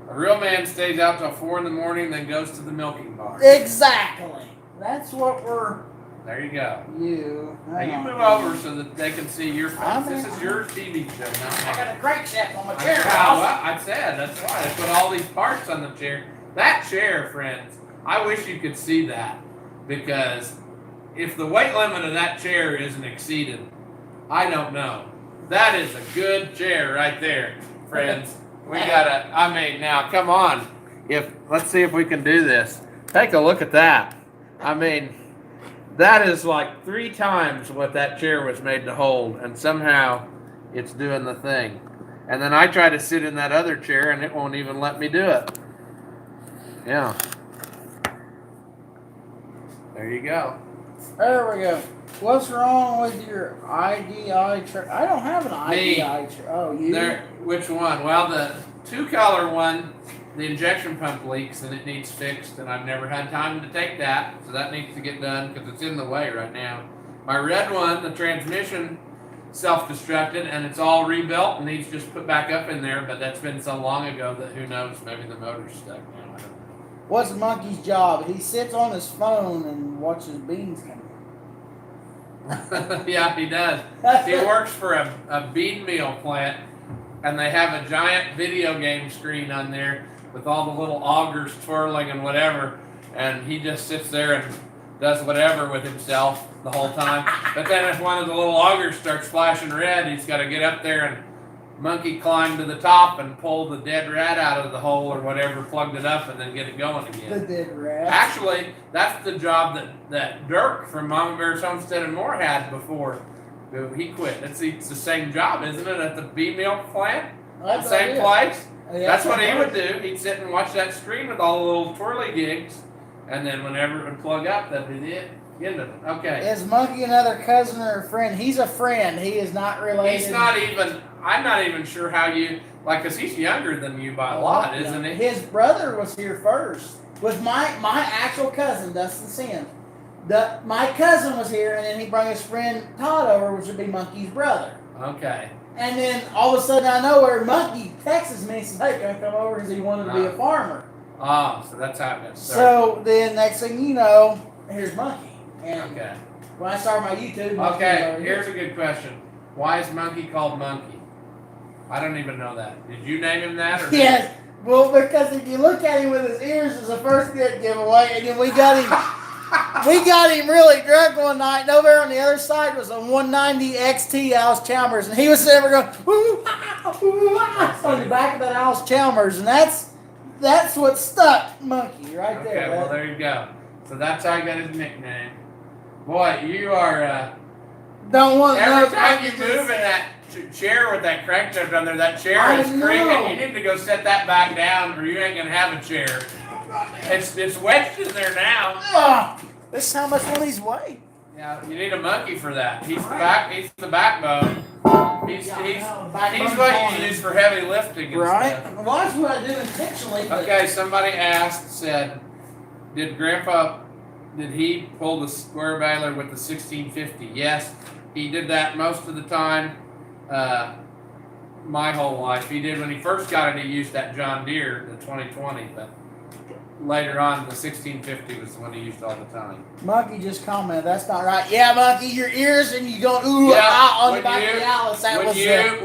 A real man stays out till 4 in the morning, then goes to the milking bar. Exactly. That's what we're. There you go. You. Now you move over so that they can see your I'm face. This in. is your TV show, not I mine. got a crankshaft on my I chair. know, house. well, I said, that's why. They put all these parts on the chair. That chair, friends, I wish you could see that. Because if the weight limit of that chair isn't exceeded, I don't know. That is a good chair right there, friends. We gotta, I mean, now, come on. Let's see if we can do this. Take a look at that. I mean, that is like 3 times what that chair was made to hold, and somehow it's doing the thing. And then I try to sit in that other chair, and it won't even let me do it. Yeah. There you go. There we go. What's wrong with your IDI chart? I don't have an Me. IDI chart. Oh, you? There. Which one? Well, the 2-color one, the injection pump leaks and it needs fixed, and I've never had time to take that, so that needs to get done because it's in the way right now. My red one, the transmission self-destructed and it's all rebuilt and needs just put back up in there, but that's been so long ago that who knows, maybe the motor's stuck now. I don't know. What's Monkey's job? He sits on his phone and watches beans come Yeah, he does. He works for a bean meal plant, and they have a giant video game screen on there with all the little augers twirling and whatever, and he just sits there and does whatever with himself the whole time. But then if one of the little augers starts flashing red, he's got to get up there and monkey climb to the top and pull the dead rat out of the hole or whatever, plugged it up, and then get it going The again. dead rat. Actually, that's the job that Dirk from Mama Bear's Homestead and More had before he quit. It's the same job, isn't it, at the bee milk plant? That's The same it. place? Yeah, That's what he would do. He'd sit and watch that screen with all the little twirly gigs, and then whenever it would plug up, that'd be the end of it. Okay. Is Monkey another cousin or a friend? He's a friend. He is not related. He's not even, I'm not even sure how you, like, because he's younger than you by a lot, isn't he? His brother was here first. With my actual cousin, Dustin Sims. My cousin was here, and then he brought his friend Todd over, which would be Monkey's brother. Okay. And then all of a sudden, I know where Monkey texts me and says, "Hey, can I come over?" Because he wanted to be a farmer. Oh, so that's how it got started. So then, next thing you know, here's Monkey. And Okay. when I started my YouTube, Monkey was Okay, over here's here. a good question. Why is Monkey called Monkey? I don't even know that. Did you name him that? Or Yes, Well, because if you look at him with his ears, it's the first good giveaway, and then we got him really drunk one night, and over there on the other side was a 190 XT Alice Chalmers, and he was sitting there going, "Woo, ah, woo, ah," on the back of that Alice Chalmers, and that's what stuck Monkey right there. Okay, well, there you go. So that's how I got his nickname. Boy, you are, Don't want every no time you packages. move in that chair with that crank jump under, that chair I is know. creaking. You need to go set that back down or you ain't going to have a chair. It's wedged in there now. Ah, this is how much one he's weighed. Yeah, you need a monkey for that. He's the backbone. He's what you use for heavy lifting and Right? stuff. Well, that's what I do intentionally. But Okay, somebody said, did he pull the square baler with the 1650? Yes, he did that most of the time, my whole life. He did when he first got it, he used that John Deere, the 2020, but later on, the 1650 was the one he used all the time. Monkey just commented, that's not right. Yeah, Monkey, your ears and you go ooh Yeah, ah on the when back you- of the Alice. That was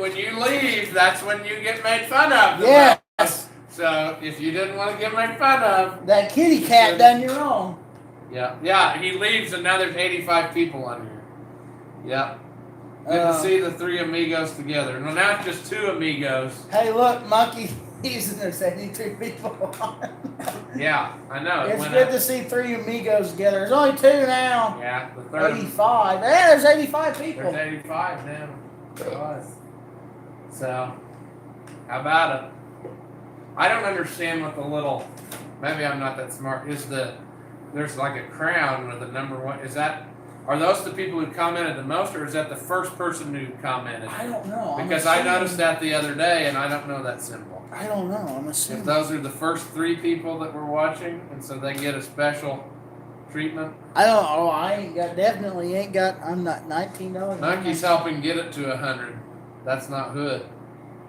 When you leave, that's when you get made fun of. the yes. most. So if you didn't want to get made fun of, That kitty cat done you wrong. yeah, he leaves and now there's 85 people on here. Yeah. Good to see the three amigos together. Well, now it's just two amigos. Hey, look, Monkey, he's in there 73 people. Yeah, I know. It It's went good up. to see three amigos together. There's only two now. Yeah, the third. 85. Yeah, there's 85 people. There's 85 now. There was. So, how about it? I don't understand what the little. Maybe I'm not that smart. There's like a crown with the number one. Are those the people who commented the most, or is that the first person who commented? I don't know. Because I noticed that the other day, and I don't know that symbol. I don't know. I'm If assuming. those are the first three people that were watching, and so they get a special treatment. I don't know. I'm not $19. Monkey's helping get it to 100. That's not Hood.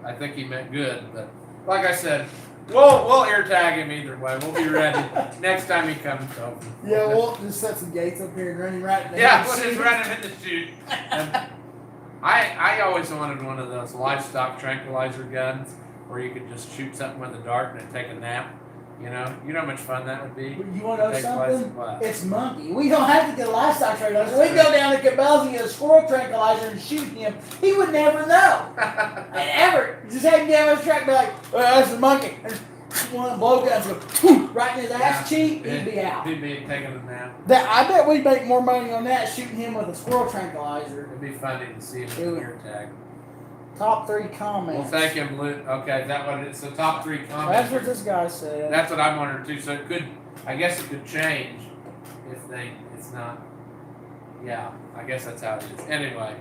I think he meant good, but like I said, we'll ear tag him either way. We'll be ready next time he comes over. Yeah, we'll just set some gates up here and run him right there. Yeah, we'll just run him in the chute. And I always wanted one of those livestock tranquilizer guns where you could just shoot something with a dart and then take a nap. You know how much fun that would be. You want to know Take something? place- It's Monkey. We don't have to get a livestock tranquilizer. We can go down to Cabela's and get a squirrel tranquilizer and shoot him. He would never know. Ever. Just have him down his track and be like, oh, that's a monkey. And one of the blowguns go right in his ass cheek, he'd be out. He'd be taking a nap. I bet we'd make more money on that shooting him with a squirrel tranquilizer. It'd be funny to see him It in would- the ear tag. Top 3 We'll comments. take him. Okay, is that what it is? So top 3 That's comments. what this guy said. That's what I'm wondering too. So it could, I guess it could change if it's not. Yeah, I guess that's how it is. Anyway,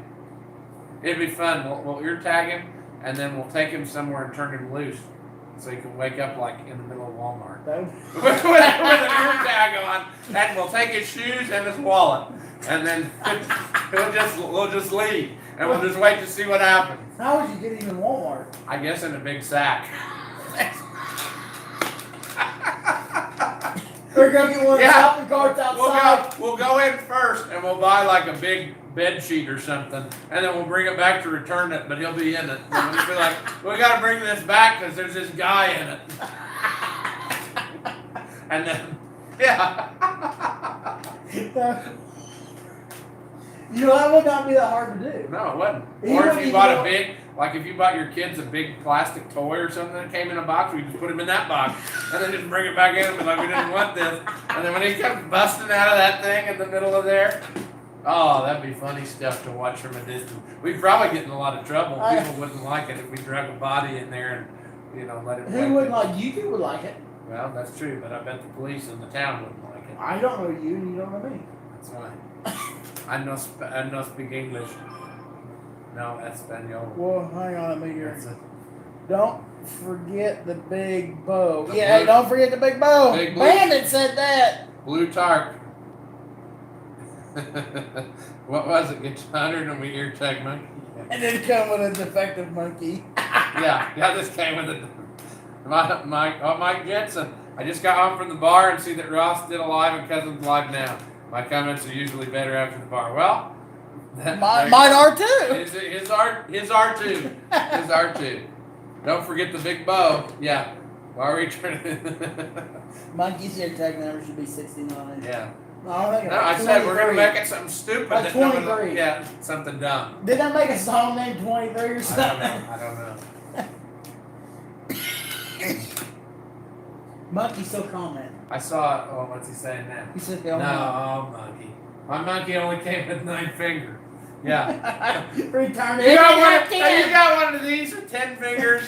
it'd be fun. We'll ear tag him, and then we'll take him somewhere and turn him loose, so he can wake up like in the middle of Walmart with an ear tag on, and we'll take his shoes and his wallet, and then we'll just leave, and we'll just wait to see what happens. How would you get him in Walmart? I guess in a big sack. We're going to get one of the Yeah. shopping carts outside. We'll go in first and we'll buy like a big bed sheet or something, and then we'll bring it back to return it, but he'll be in it. And we'll be like, we got to bring this back because there's this guy in it. And then, yeah. That would not be that hard to do. No, it wasn't. He Or if wouldn't you even bought know- a big, like if you bought your kids a big plastic toy or something that came in a box, we just put him in that box, and then just bring it back in and be like, we didn't want this. And then when he comes busting out of that thing in the middle of there, oh, that'd be funny stuff to watch from a distance. We'd probably get in a lot of trouble. People wouldn't like it if we drug a body in there and, let it. Who wouldn't like you? Two would like it. Well, that's true, but I bet the police in the town wouldn't like it. I don't know you, and you don't know me. That's why. I no speak English. No, Espanol. Well, hang on, let me hear. That's it. Don't forget the big bow. The Yeah, blue- don't forget the big bow. Big blue- Bandit said that. Blue tarp. What was it? Get 100 and we ear tag monkey. And then come with a defective monkey. Yeah, this came with it. Mike Jensen. I just got home from the bar and see that Ross did a live and Cousin's live now. My comments are usually better after the bar. Well, Mine are too. His are too. His are too. Don't forget the big bow. Yeah. Why are we trying to? Monkey's ear tag number should be 69. Yeah. No, I think No, I said we're gonna make it something stupid. Like that no one- 23. Yeah, something dumb. Did I make a song named 23 or I something? don't know. Monkey still comment. I saw. Oh, what's he saying now? He said, No, monkey. My monkey only came with 9 fingers. Yeah. Return You it. got one of these with 10 fingers.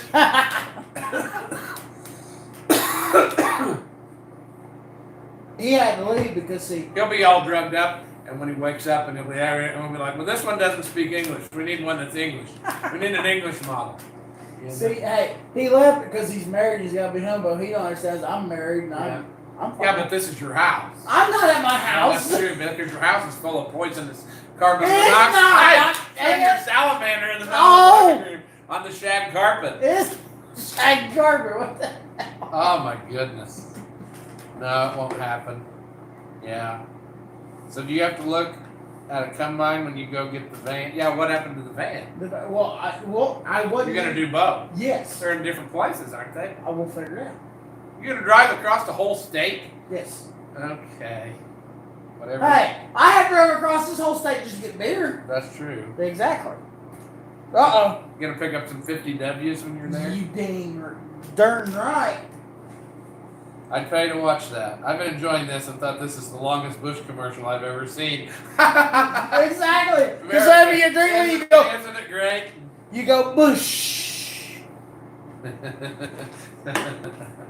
He had to leave because He'll be all drugged up, and when he wakes up, and he'll be like, "Well, this one doesn't speak English. We need one that's English. We need an English model." You know? hey, he left because he's married. He's got to be humble. He don't understand. I'm married, and I'm fine. Yeah, but this is your house. I'm not at my No, house. that's true, because your house is full of poisonous carbon It's monoxide. not. And your salamander in the middle No. of the living room on the shag carpet. It's shag carpet. What the hell? Oh my goodness. No, it won't happen. Yeah. So do you have to look at a combine when you go get the van? Yeah, what happened to the van? Well, I wasn't. You're gonna do both. Yes. They're in different places, aren't they? I will figure it out. You're gonna drive across the whole state? Yes. Okay. Whatever. Hey, I have driven across this whole state just to get beer. That's true. Exactly. Uh-oh. You gonna pick up some 50 W's when you're there? You darn right. I'd pay to watch that. I've been enjoying this and thought this is the longest Bush commercial I've ever seen. Exactly. Because whenever you drink it, you go. Isn't it great? You go Bush.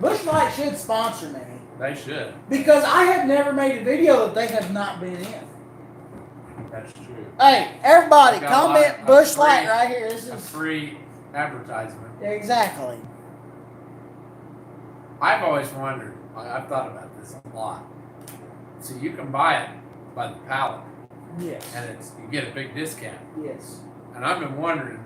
Bush Light should sponsor me They should. because I have never made a video that they have not been in. That's true. Hey, everybody, Got a comment lot- Bush free- Light right here. This A is free advertisement. exactly. I've always wondered, I've thought about this a lot. So you can buy it by the pallet, Yes. and you get a big discount. Yes. And I've been wondering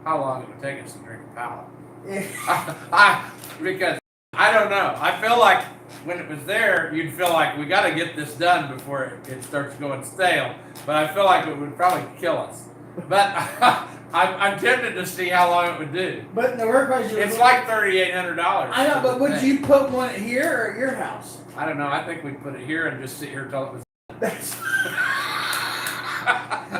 how long it would take us to drink a pallet. Yeah. Because I don't know. I feel like when it was there, you'd feel like we got to get this done before it starts going stale. But I feel like it would probably kill us. But I'm tempted to see how long it would do. But the work question. It's like $3,800. I know, but would you put one here or at your house? I don't know. I think we'd put it here and just sit here till it was.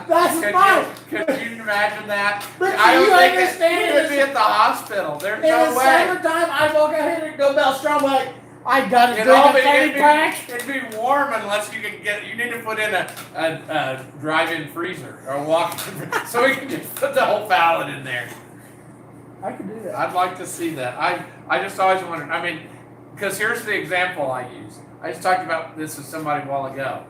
That's fine. Could you imagine that? But I don't you think understand it would this- be at the hospital. There's In no the way. summertime, I walk out here and go about strong like I got to It'd drink all a be, 30 pack. it'd be warm unless you could get. You need to put in a drive-in freezer or walk so we can just put the whole pallet in there. I could do that. I'd like to see that. I just always wondered. I mean, because here's the example I use. I just talked about this with somebody a while ago.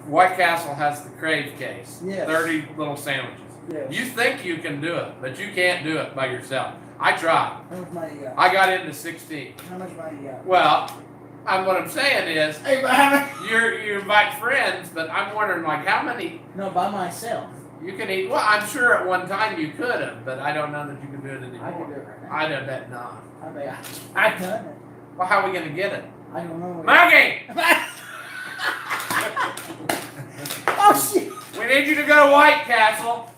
White Castle has the Crave case. Yes. 30 little sandwiches. Yes. You think you can do it, but you can't do it by yourself. I tried. How much money you got? I got into 16. How much money you got? Well, what I'm saying is, Hey, but how much? you invite friends, but I'm wondering like how many No, by myself. you can eat. Well, I'm sure at one time you could have, but I don't know that you can do it anymore. I can do it right now. I bet not. I mean, I've done it. Well, how are we gonna get it? I don't know. Maggie, Oh shit! we need you to go to White Castle.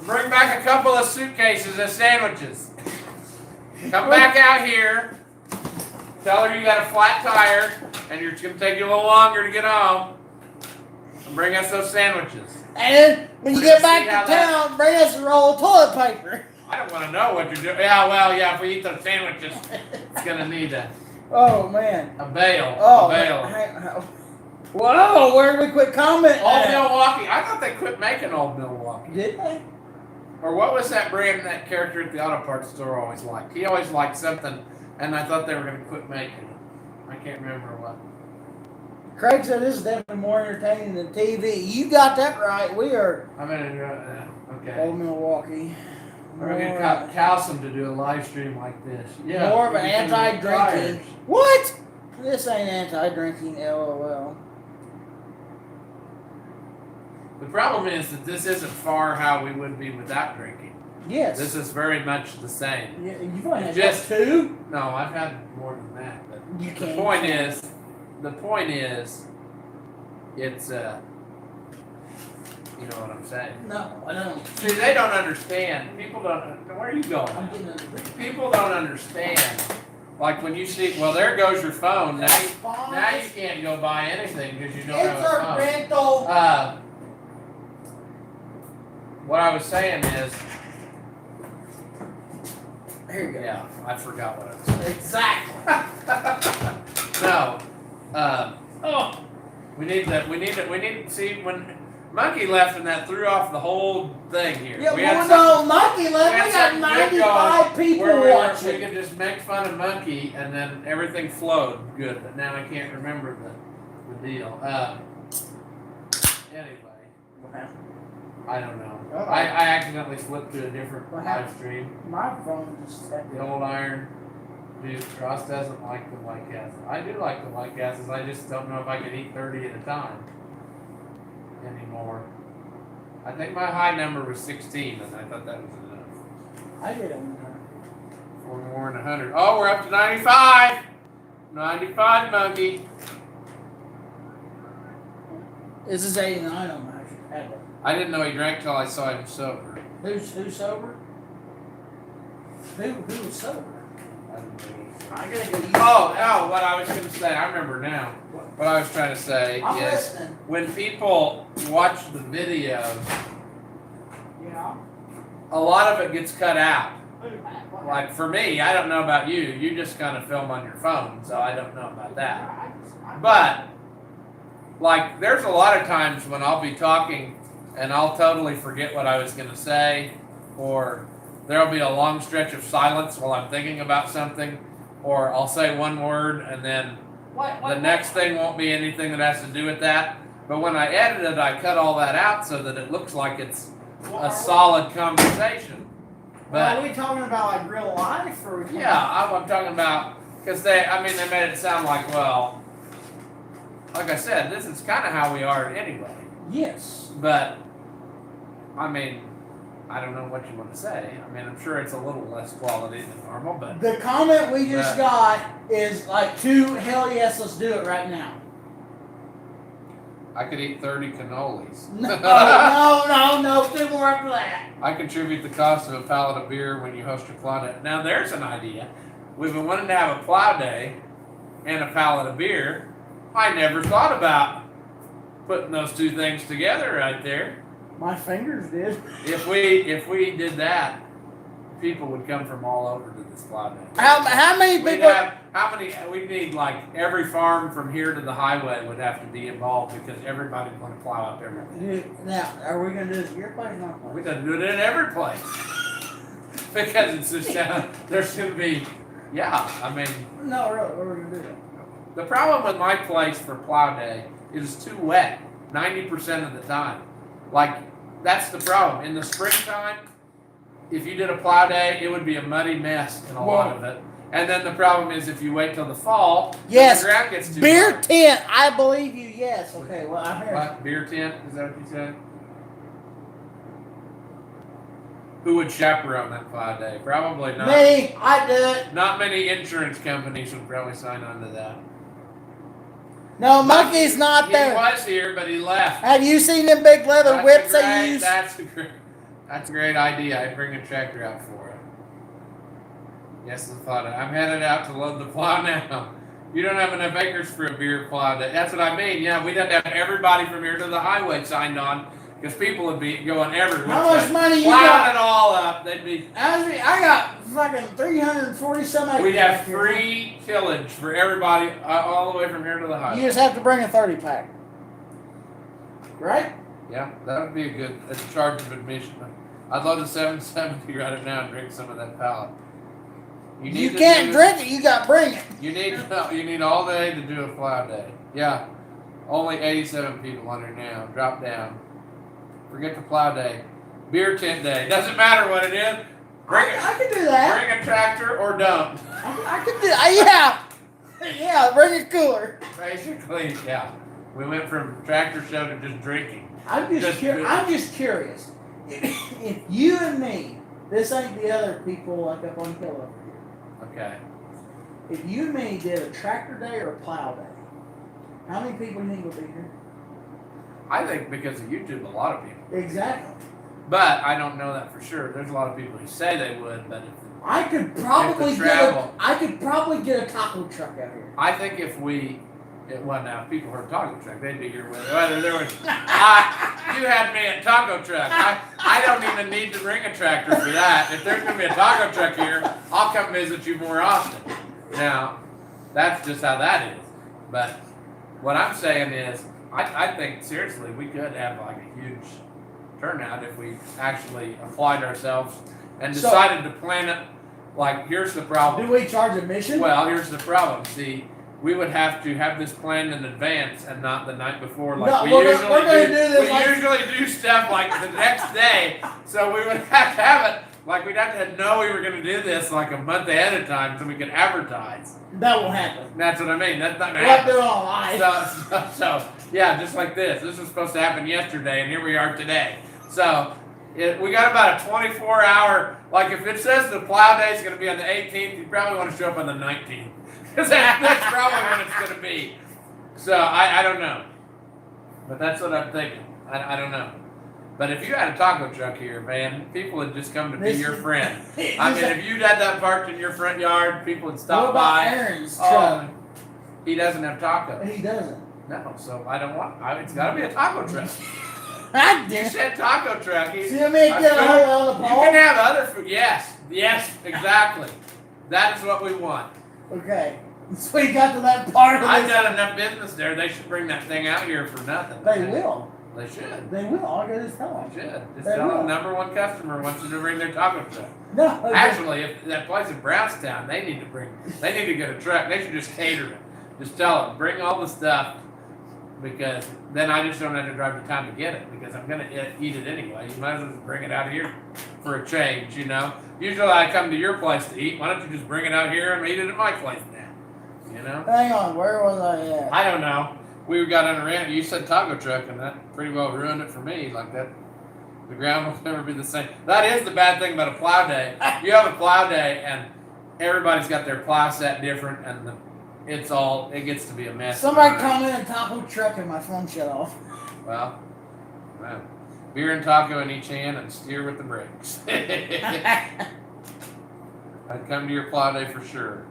Bring back a couple of suitcases of sandwiches. Come back out here. Tell her you got a flat tire and it's going to take you a little longer to get home. And bring us those sandwiches. And then when you We're get gonna see back how to town, bring us a roll of toilet paper. I don't want to know what you're doing. Yeah, well, yeah, if we eat those sandwiches, it's going to need a Oh man. bail. Oh. A bail. Man. Whoa! Where did we quit commenting? Old at? Milwaukee. I thought they quit making Old Milwaukee. Did they? Or what was that brand that character at the auto parts store always liked? He always liked something, and I thought they were going to quit making it. I can't remember what. Craig said this is definitely more entertaining than TV. You got that right. We are I'm going to okay. Old Milwaukee. We're going to Calcium to do a live stream like this. Yeah. More of an we can do anti-drinking. tires. What? This ain't anti-drinking. LOL. The problem is that this isn't far how we would be without drinking. Yes. This is very much the same. Yeah, you've only had Just- two. No, I've had more than that. But You the can't. point is, it's you know what I'm saying. No, I don't. See, they don't understand. People don't. Where are you I'm going? getting a People don't understand like when you see, well, there goes your phone. Now you, Fine. now you can't go buy anything because you don't have It's a a phone. rental. What I was saying is, Here you go. yeah, I forgot what I was saying. Exactly. No, we need to see when Monkey left and that threw off the whole thing here. Yeah, we had well, no, Monkey we left. had We got something good 95 going people where we watching. could just make fun of Monkey and then everything flowed good, but now I can't remember the deal. Anyway, I don't know. Uh-oh. I accidentally flipped to a different What live happened? stream. My phone just set The old iron. Dude, Ross doesn't like the White Castles. I do like the White Castles. I just don't know if I can eat 30 at a time anymore. I think my high number was 16, and I thought that was enough. I did it one Four more than 100. Oh, we're up to 95. 95, Monkey. This is 89 on my actually. I didn't know he drank till I saw him sober. Who's sober? Who was sober? I didn't know. I gotta go use Oh, what I was going to say, I remember now. What I was trying to say I'm is listening. when people watch the video, Yeah. a lot of it gets cut out. Like for me, I don't know about you. You just kind of film on your phone, so I don't know about that. But like, there's a lot of times when I'll be talking and I'll totally forget what I was going to say, or there'll be a long stretch of silence while I'm thinking about something, or I'll say one word and then the next thing won't be anything that has to do with that. But when I edit it, I cut all that out so that it looks like it's a solid conversation. But are we talking about like real life or? yeah, I'm talking about, because they made it sound like, well, like I said, this is kind of how we are anyway. Yes. But, I mean, I don't know what you want to say. I mean, I'm sure it's a little less quality than normal, but The comment we just Yeah. got is like hell yes, let's do it right now. I could eat 30 cannolis. No, 2 more after that. I contribute the cost of a pallet of beer when you host a plow day. Now, there's an idea. We've been wanting to have a plow day and a pallet of beer. I never thought about putting those two things together right there. My fingers did. If we did that, people would come from all over to this plow day. How many people? We need like every farm from here to the highway would have to be involved because everybody would want to plow up everything. Now, are we gonna do this at your place? Not We place. got to do it in every place because it's just there's going to be, yeah. I mean, No, really, where are we gonna do that? the problem with my place for plow day is it's too wet 90% of the time. Like, that's the problem. In the springtime, if you did a plow day, it would be a muddy mess in a lot of it. And then the problem is if you wait till the fall, Yes. the ground gets too Beer hard. tent, I believe you. Yes. Okay. Well, I heard. What? Beer tent? Is that what you said? Who would chaperone that plow day? Probably not. Me, I do it. Not many insurance companies would probably sign on to that. No, Monkey's not He there. was here, but he left. Have you seen them big leather That's whips a they great- use? That's a great idea. I'd bring a tractor out for it. Yes, the plow day. I'm headed out to load the plow now. You don't have enough acres for a beer plow day. That's what I mean. Yeah, we'd have to have everybody from here to the highway signed on because people would be going everywhere. How much money you Plowing got? it all up. They'd be. I got fucking 340 some acres. We'd have back here. free tillage for everybody all the way from here to the You highway. just have to bring a 30 pack. Right? Yeah, that would be a good charge of admission. I'd load a 770 right now and drink some of that pallet. You can't drink it, you got to bring it. You need all day to do a plow day. Yeah, only 87 people on there now. Drop down. Forget the plow day. Beer tent day. Doesn't matter what it is. I can do that. Bring a tractor or don't. I can do that. Yeah. Yeah, bring a cooler. Basically, yeah. We went from tractor show to just drinking. I'm just curious. If you and me, this ain't the other people like up on the hill over here. Okay. If you and me did a tractor day or a plow day, how many people do you think will be here? I think because of YouTube, a lot of people. Exactly. But I don't know that for sure. There's a lot of people who say they would, but if I could probably If the travel- I could probably get a taco truck out here. I think if we, well now, if people heard taco truck, they'd be here with it. Whether there was, you had me at taco truck. I don't even need to bring a tractor for that. If there's gonna be a taco truck here, I'll come visit you more often. Now, that's just how that is. But what I'm saying is, I think seriously, we could have like a huge turnout if we actually applied ourselves and decided to plan it. Like, here's the problem. Do we charge admission? Well, here's the problem. See, we would have to have this planned in advance and not the night before. Like No, we we're usually gonna do. do this We like- usually do stuff like the next day. So we would have to have it. Like we'd have to know we were going to do this like a month ahead of time so we could advertise. That won't happen. That's what I mean. That's not going We'll to have to happen. do it all live. So, yeah, just like this. This was supposed to happen yesterday, and here we are today. So, we got about a 24-hour, like if it says the plow day is going to be on the 18th, you probably want to show up on the 19th. Because that's probably when it's going to be. So, I don't know. But that's what I'm thinking. I don't know. But if you had a taco truck here, man, people would just come to be your friend. I mean, if you had that parked in your front yard, people would stop What about by. Aaron's truck? He doesn't have tacos. He doesn't. No, so I don't want. It's got to be a taco truck. I You dare. said taco truck. See what I mean? Get a hold on the You pole. can have other food. Yes, exactly. That is what we want. Okay. So we got to that part of I've this. done enough business there. They should bring that thing out here for nothing. They will. They should. They will. I'll go just tell them. They should. Just They tell will. them number one customer wants you to bring their taco truck. No. Actually, if that place in Brownstown, they need to get a truck. They should just cater it. Just tell them, bring all the stuff, because then I just don't have to drive the time to get it, because I'm going to eat it anyway. You might as well just bring it out here for a change, you know. Usually I come to your place to eat. Why don't you just bring it out here and eat it at my place now, you know? Hang on. Where was I at? I don't know. We got on a rant. You said taco truck, and that pretty well ruined it for me. Like that, the ground will never be the same. That is the bad thing about a plow day. You have a plow day, and everybody's got their plow set different, and it gets to be a mess. Somebody commented taco truck and my phone shut off. Well, beer and taco in each hand, and steer with the brakes. I'd come to your plow day for sure.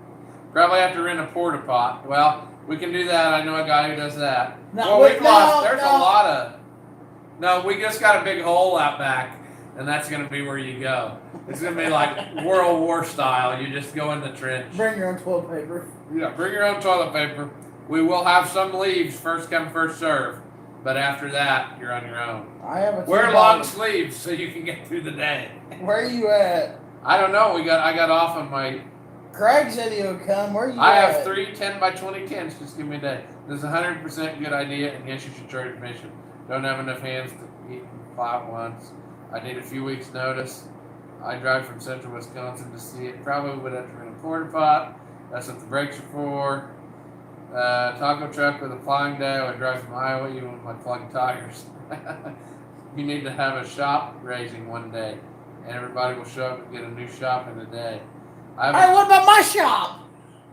Probably have to rent a porta pot. Well, we can do that. I know a guy who does that. No, Well, we've lost. There's no. a lot of. No, we just got a big hole out back, and that's going to be where you go. It's going to be like World War style. You just go in the trench. Bring your own toilet paper. Yeah, bring your own toilet paper. We will have some leaves, first come, first serve. But after that, you're on your own. I have a. Wear long sleeves so you can get through the day. Where are you at? I don't know. I got off on my. Craig said he would come. Where are you I at? have 3 10 by 20 cans. Just give me a day. This is a 100% good idea, and yes, you should charge admission. Don't have enough hands to eat and plow at once. I need a few weeks' notice. I drive from central Wisconsin to see it. Probably would have to rent a porta pot. That's what the brakes are for. Taco truck with a plowing day. I would drive from Iowa even with my plugged tires. You need to have a shop raising one day, and everybody will show up and get a new shop in a day. Hey, what about my shop?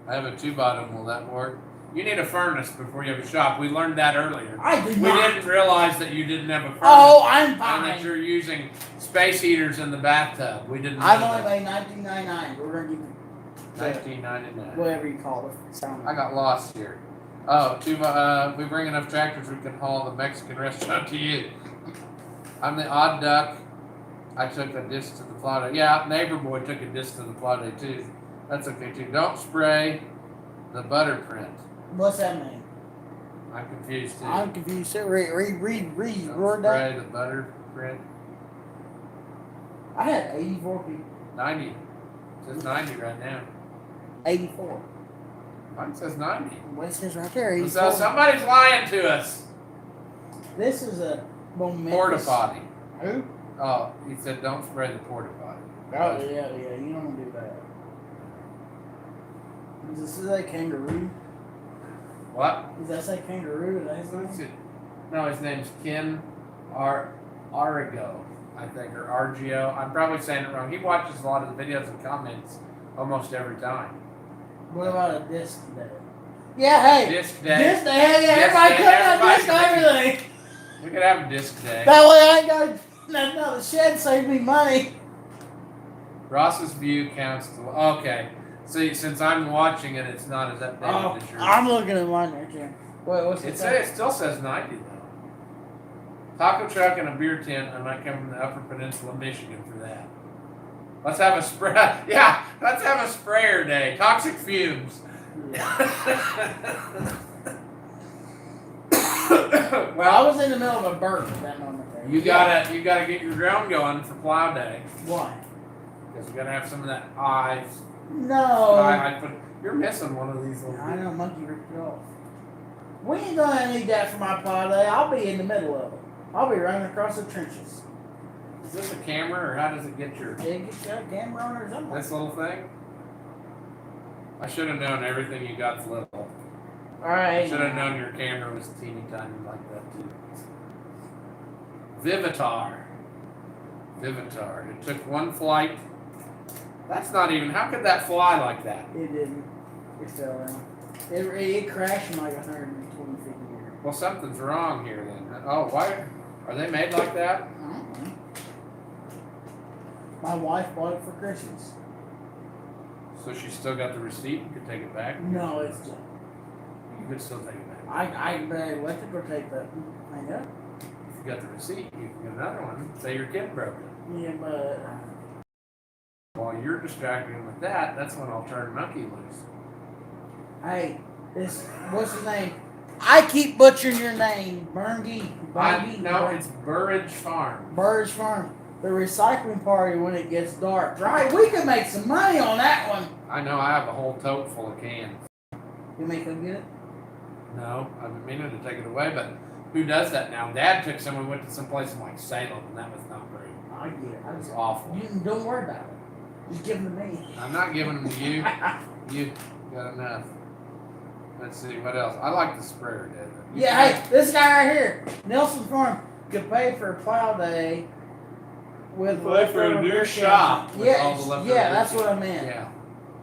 I have a 2-bottom. Will that work? You need a furnace before you have a shop. We learned that earlier. I did We not. didn't realize that you didn't have a furnace. Oh, I'm And that fine. you're using space heaters in the bathtub. We didn't know I've only that. made 1999. We're gonna give you 1999. whatever you call it. Sound. I got lost here. Oh, we bring enough tractors we can haul the Mexican restaurant to you. I'm the odd duck. I took a disc to the plow day. Yeah, neighbor boy took a disc to the plow day too. That's okay too. Don't spray the butter print. What's that mean? I'm confused too. I'm confused. So read. Don't Word that. spray the butter print. I had 84 people. 90. It says 90 right now. 84. Mine says 90. What it says right there. 84. So somebody's lying to us. This is a momentous. Porta potty. Who? Oh, he said don't spray the porta potty. Oh yeah. You don't do that. Does this say kangaroo? What? Does that say kangaroo? Is that his What's name? it? No, his name's Ken Arrigo, I think, or Argio. I'm probably saying it wrong. He watches a lot of the videos and comments almost every time. What about a disc day? Yeah, hey. Disc day. Disc day. Hey, Disc everybody day, come on everybody disc can- everything. We could have a disc day. That way I ain't got no, the shed saved me money. Ross's view counts to. Okay. See, since I'm watching it, it's not as updated as yours. I'm looking at mine right there. What's It still says 90 though. Taco truck and a beer tent. I might come from the Upper Peninsula, Michigan for that. Let's have a spray. Yeah, let's have a sprayer day. Toxic fumes. Well, I was in the middle of a burp at that moment there. You gotta get your drone going for plow day. Why? Because you gotta have some of that eyes. No. You're missing one of these little. I know, monkey ripped it off. We ain't gonna need that for my plow day. I'll be in the middle of it. I'll be running across the trenches. Is this a camera or how does it get your It gets got a camera on or something. this little thing? I should have known everything you got's little. I Alright. should have known your camera was teeny tiny like that too. Vivitar. It took one flight. That's not even. How could that fly like that? It didn't. It fell down. It crashed in like 120 feet in the air. Well, something's wrong here then. Oh, why are they made like that? I don't know. My wife bought it for Christmas. So she still got the receipt and could take it back? No, it's just. You could still take it back. I let the girl take that. I know. If you got the receipt, you can get another one. Say your kid broke it. Yeah, but. While you're distracting him with that, that's when I'll turn Monkey loose. Hey, what's his name? I keep butchering your name. Burngy. No, it's Burridge Farm. Burridge Farm. The recycling party when it gets dark. Right, we can make some money on that one. I know I have a whole tote full of cans. You make them get it? No, I've been meaning to take it away, but who does that now? Dad took some. We went to some place in like Salem, and that was not great. I get it. It was awful. Don't worry about it. Just give them to me. I'm not giving them to you. You got enough. Let's see what else. I like the sprayer, Dad. Yeah, hey, this guy right here, Nelson Farm, could pay for a plow day with Play for a new shop. With all the Yeah, leftover yeah, that's beer what I meant. Yeah,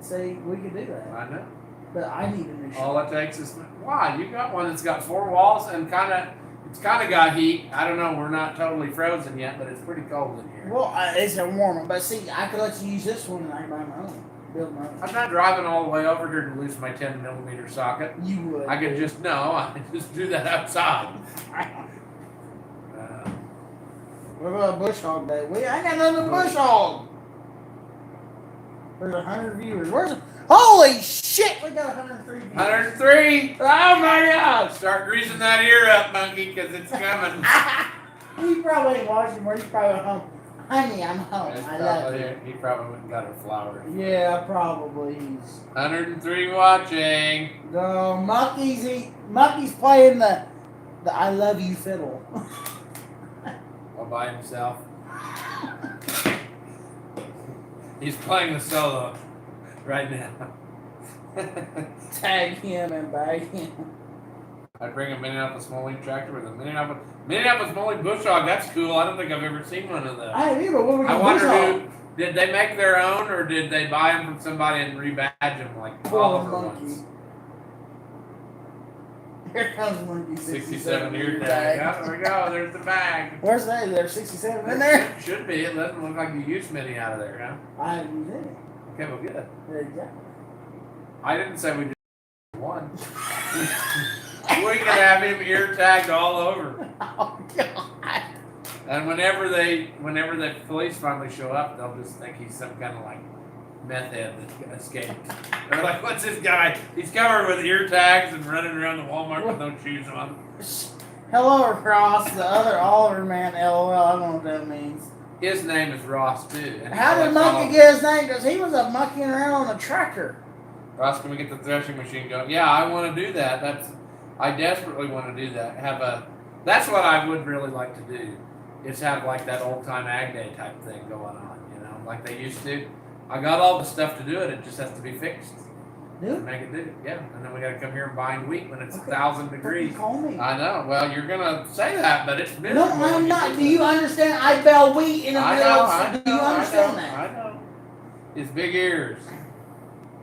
See, we could do that, I know. but I need a new shop. All it takes is why you got one that's got 4 walls and it's kind of got heat. I don't know. We're not totally frozen yet, but it's pretty cold in here. Well, it's a warmer, but see, I could let you use this one and I can buy my own, build my own. I'm not driving all the way over here to lose my 10mm socket. You would. I could just I just do that outside. What about a bush hog day? I got another bush hog. There's 100 viewers. Holy shit! We got 103 viewers. 103. Oh my god! Start greasing that ear up, monkey, because it's coming. He probably ain't watching more. He's probably at home. Honey, I'm home. It's I love you. He probably went and got her flowers. Yeah, probably. He's 103 watching. no Monkey's playing the I love you fiddle. All by himself. He's playing the solo right now. Tag him and bag him. I bring a Minneapolis Moline tractor with a Minneapolis Moline bush hog. That's cool. I don't think I've ever seen one of those. I ain't even. What we I gonna wonder do? did they make their own or did they buy them from somebody and rebadge them like Poor Oliver monkey. ones? Here comes Monkey 67 ear tag. Oh, there we go. There's the bag. Where's that? There's 67 in there? Should be. It doesn't look like you used many out of there, huh? I haven't used it. Okay, well, good. Exactly. I didn't say we did one. We could have him ear tagged all over. Oh god. And whenever the police finally show up, they'll just think he's some kind of like meth head that escaped. They're like, "What's this guy? He's covered with ear tags and running around the Walmart with no shoes on." Hello across the other Oliver man. LOL. I don't know what that means. His name is Ross too. And How did Monkey get his name? Because he was a monkeying around on a tractor. Ross, can we get the threshing machine going? Yeah, I want to do that. I desperately want to do that. That's what I would really like to do. Is have like that old time ag day type thing going on, like they used to. I got all the stuff to do it. It just has to be fixed. To make it do. Yeah, and then we got to come here and bind wheat when it's 1,000 degrees. Call me. I know. Well, you're gonna say that, but it's miserable. No, I'm not. Do you understand? I bell wheat in the middle of. Do you understand that? I know. His big ears.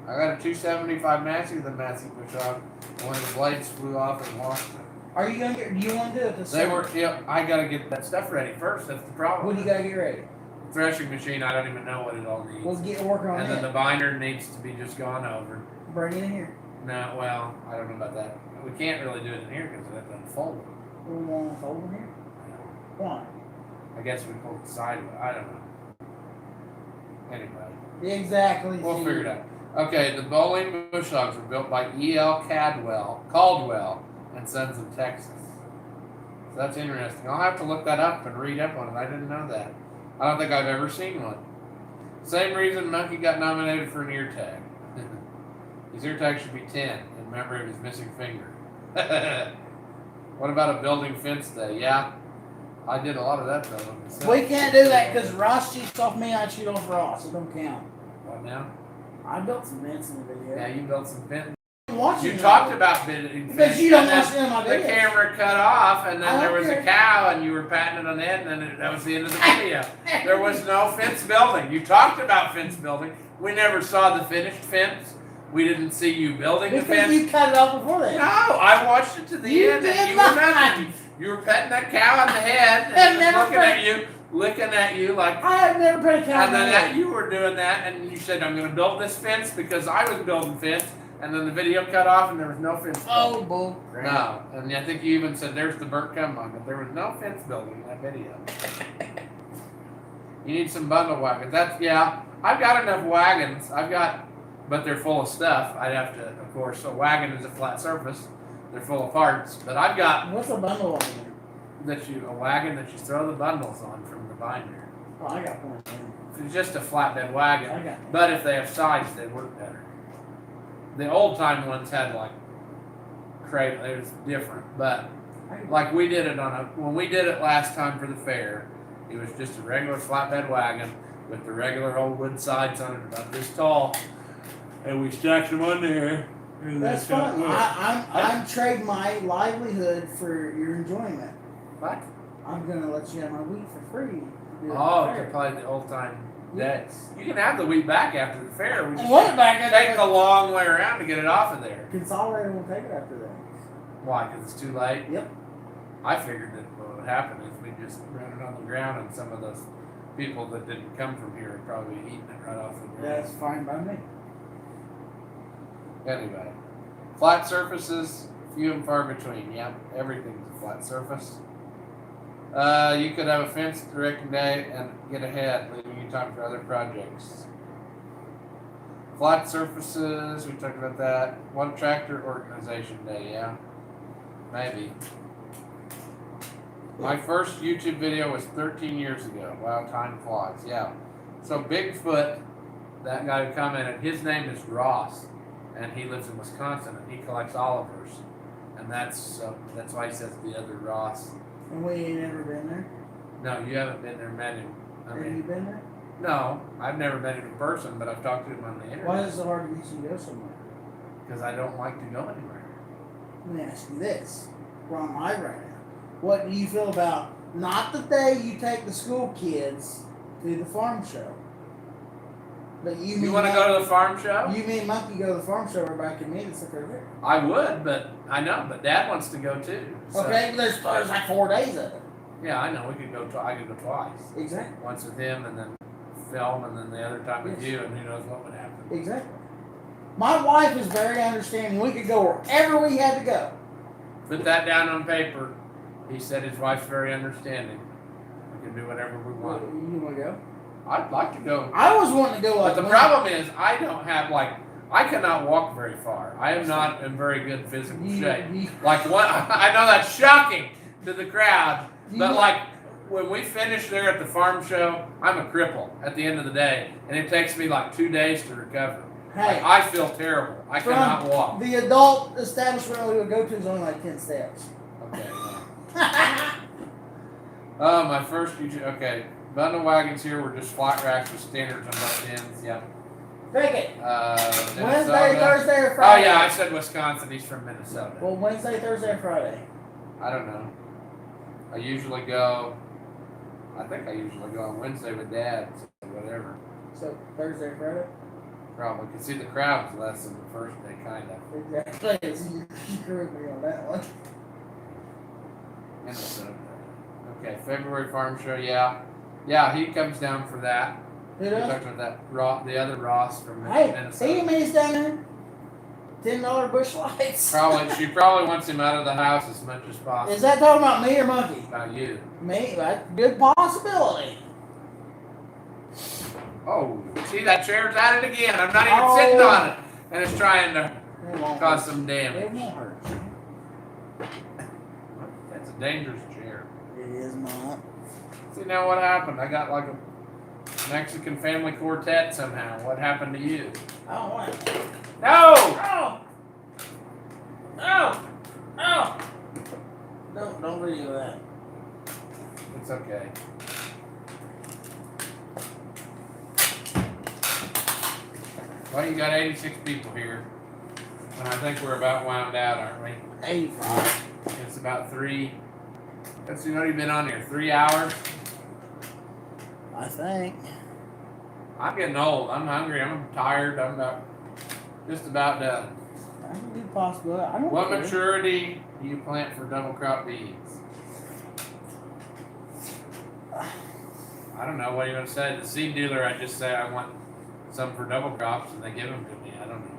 I got a 275 Massey with a Massey push on. One of the blades flew off and lost it. Are you gonna get? Do you want to do it this They summer? were. Yeah, I got to get that stuff ready first. That's the problem. What do you gotta get ready? threshing machine, I don't even know what it all needs. We'll get working on And then it. the binder needs to be just gone over. Bring it in here. No, well, I don't know about that. We can't really do it in here because it doesn't fold. We want to fold in here. Why? I guess we pull it sideways. I don't know. Anyway, Exactly. we'll figure it out. Okay, the bowling bush hogs were built by E.L. Caldwell and Sons of Texas. So that's interesting. I'll have to look that up and read up on it. I didn't know that. I don't think I've ever seen one. Same reason Monkey got nominated for an ear tag. His ear tag should be 10 in memory of his missing finger. What about a building fence day? Yeah, I did a lot of that building. We can't do that because Ross cheats off me, I cheat off Ross. It don't count. What now? I built some vents in the video. Yeah, you built some fence. Watching You talked about building because fence. you don't and then watch them in my the videos. camera cut off, and then I there don't was a care. cow, and you were patting it on the head, and then that was the end of the video. There was no fence building. You talked about fence building. We never saw the finished fence. We didn't see you building the Because fence. you cut it off before that. No, I watched it to the You end, did and you not. were nothing. You were petting that cow on the head, I've and it never was looking at you like. I have never put a cow And in then that. you were doing that, and you said, "I'm going to build this fence because I was building fence." And then the video cut off, and there was no fence. Oh, bull. No, and I think you even said, "There's the burnt gum on," but there was no fence building in that video. You need some bundle wagons. I've got enough wagons. But they're full of stuff. I'd have to, of course. A wagon is a flat surface. They're full of parts. But I've got What's a bundle of them? a wagon that you throw the bundles on from the binder. Oh, I got one. It's just a flatbed I wagon. got But if they have sides, they work better. The old time ones had like cradle. It was different, but like we did it when we did it last time for the fair, it was just a regular flatbed wagon with the regular old wood sides on it about this tall, and we stacked them on there. And That's they shot fun. wood. I'm trading my livelihood for your enjoyment. What? I'm gonna let you have my wheat for free. Oh, to play the old time days. You can have the wheat back after the fair. We just What back take the long way around to get it off of there. Consolidated will take it after that. Why? Because it's too late? Yep. I figured that what would happen is we just ran it on the ground, and some of those people that didn't come from here would probably be eating it right off the ground. That's fine by me. Anyway, flat surfaces, few and far between. Yep, everything's a flat surface. You could have a fence directing day and get ahead, leaving you time for other projects. Flat surfaces, we talked about that. One tractor organization day, yeah. Maybe. My first YouTube video was 13 years ago. Wow, time flies. Yeah. So Bigfoot, that guy who commented, his name is Ross, and he lives in Wisconsin, and he collects Olivers, and that's why he says the other Ross. And we ain't never been there. No, you haven't been there, met him. Have you been there? No, I've never met him in person, but I've talked to him on the internet. Why is it so hard to get you to go somewhere? Because I don't like to go anywhere. Let me ask you this. We're on live right now. What do you feel about not the day you take the school kids to the farm show? But You want to go to the farm show? You mean Monkey go to the farm show everybody can meet and sit there? I would, but I know, but Dad wants to go too. So. Okay, but there's like 4 days of it. Yeah, I know. We could go. I could go twice. Exactly. Once with him, and then film, and then the other time with Yes. you, and who knows what would happen. Exactly. My wife is very understanding. We could go wherever we had to go. Put that down on paper. He said his wife's very understanding. We can do whatever we You want. want to go? I'd like to go. I was wanting to go. But the problem is, I don't have I cannot walk very far. I am not in very good physical shape. Like what? I know that's shocking to the crowd, but like when we finish there at the farm show, I'm a cripple at the end of the day, and it takes me like 2 days to recover. Hey, I feel terrible. I cannot walk. The adult establishment we would go to is only like 10 steps. Okay. Well. Oh, my first YouTube. Okay. Bundle wagons here were just flat racks with standards on both ends. Yeah. Pick it. Minnesota. Wednesday, Thursday, or Friday? Oh yeah, I said Wisconsin. He's from Minnesota. Well, Wednesday, Thursday, or Friday? I don't know. I usually go. I think I usually go on Wednesday with Dad. So whatever. So Thursday, Friday? Probably. Could see the crowd's less than the first day, kind of. Exactly. So you screwed me on that one. Minnesota. Okay, February farm show. Yeah. Yeah, he comes down for that. Who We're does? talking about that the other Ross from Hey, Minnesota. he means down there. $10 bush lights. She probably wants him out of the house as much as possible. Is that talking about me or Monkey? About you. Me? That's a good possibility. Oh, see that chair's at it again. I'm not even sitting on it, and it's trying to It won't cause hurt. some It damage. won't hurt. That's a dangerous chair. It is not. See now what happened? I got like a Mexican family quartet somehow. What happened to you? I don't want it. No! Oh! Oh! Oh! Don't video that. It's okay. Well, you got 86 people here, and I think we're about wound out, aren't we? 85. It's about 3. Let's see, what have you been on here? 3 hours? I think. I'm getting old. I'm hungry. I'm tired. I'm just about done. That could be possible. I don't What care. maturity do you plant for double crop beans? I don't know. What are you going to say? The seed dealer, I just say I want some for double crops, and they give them to me. I don't know.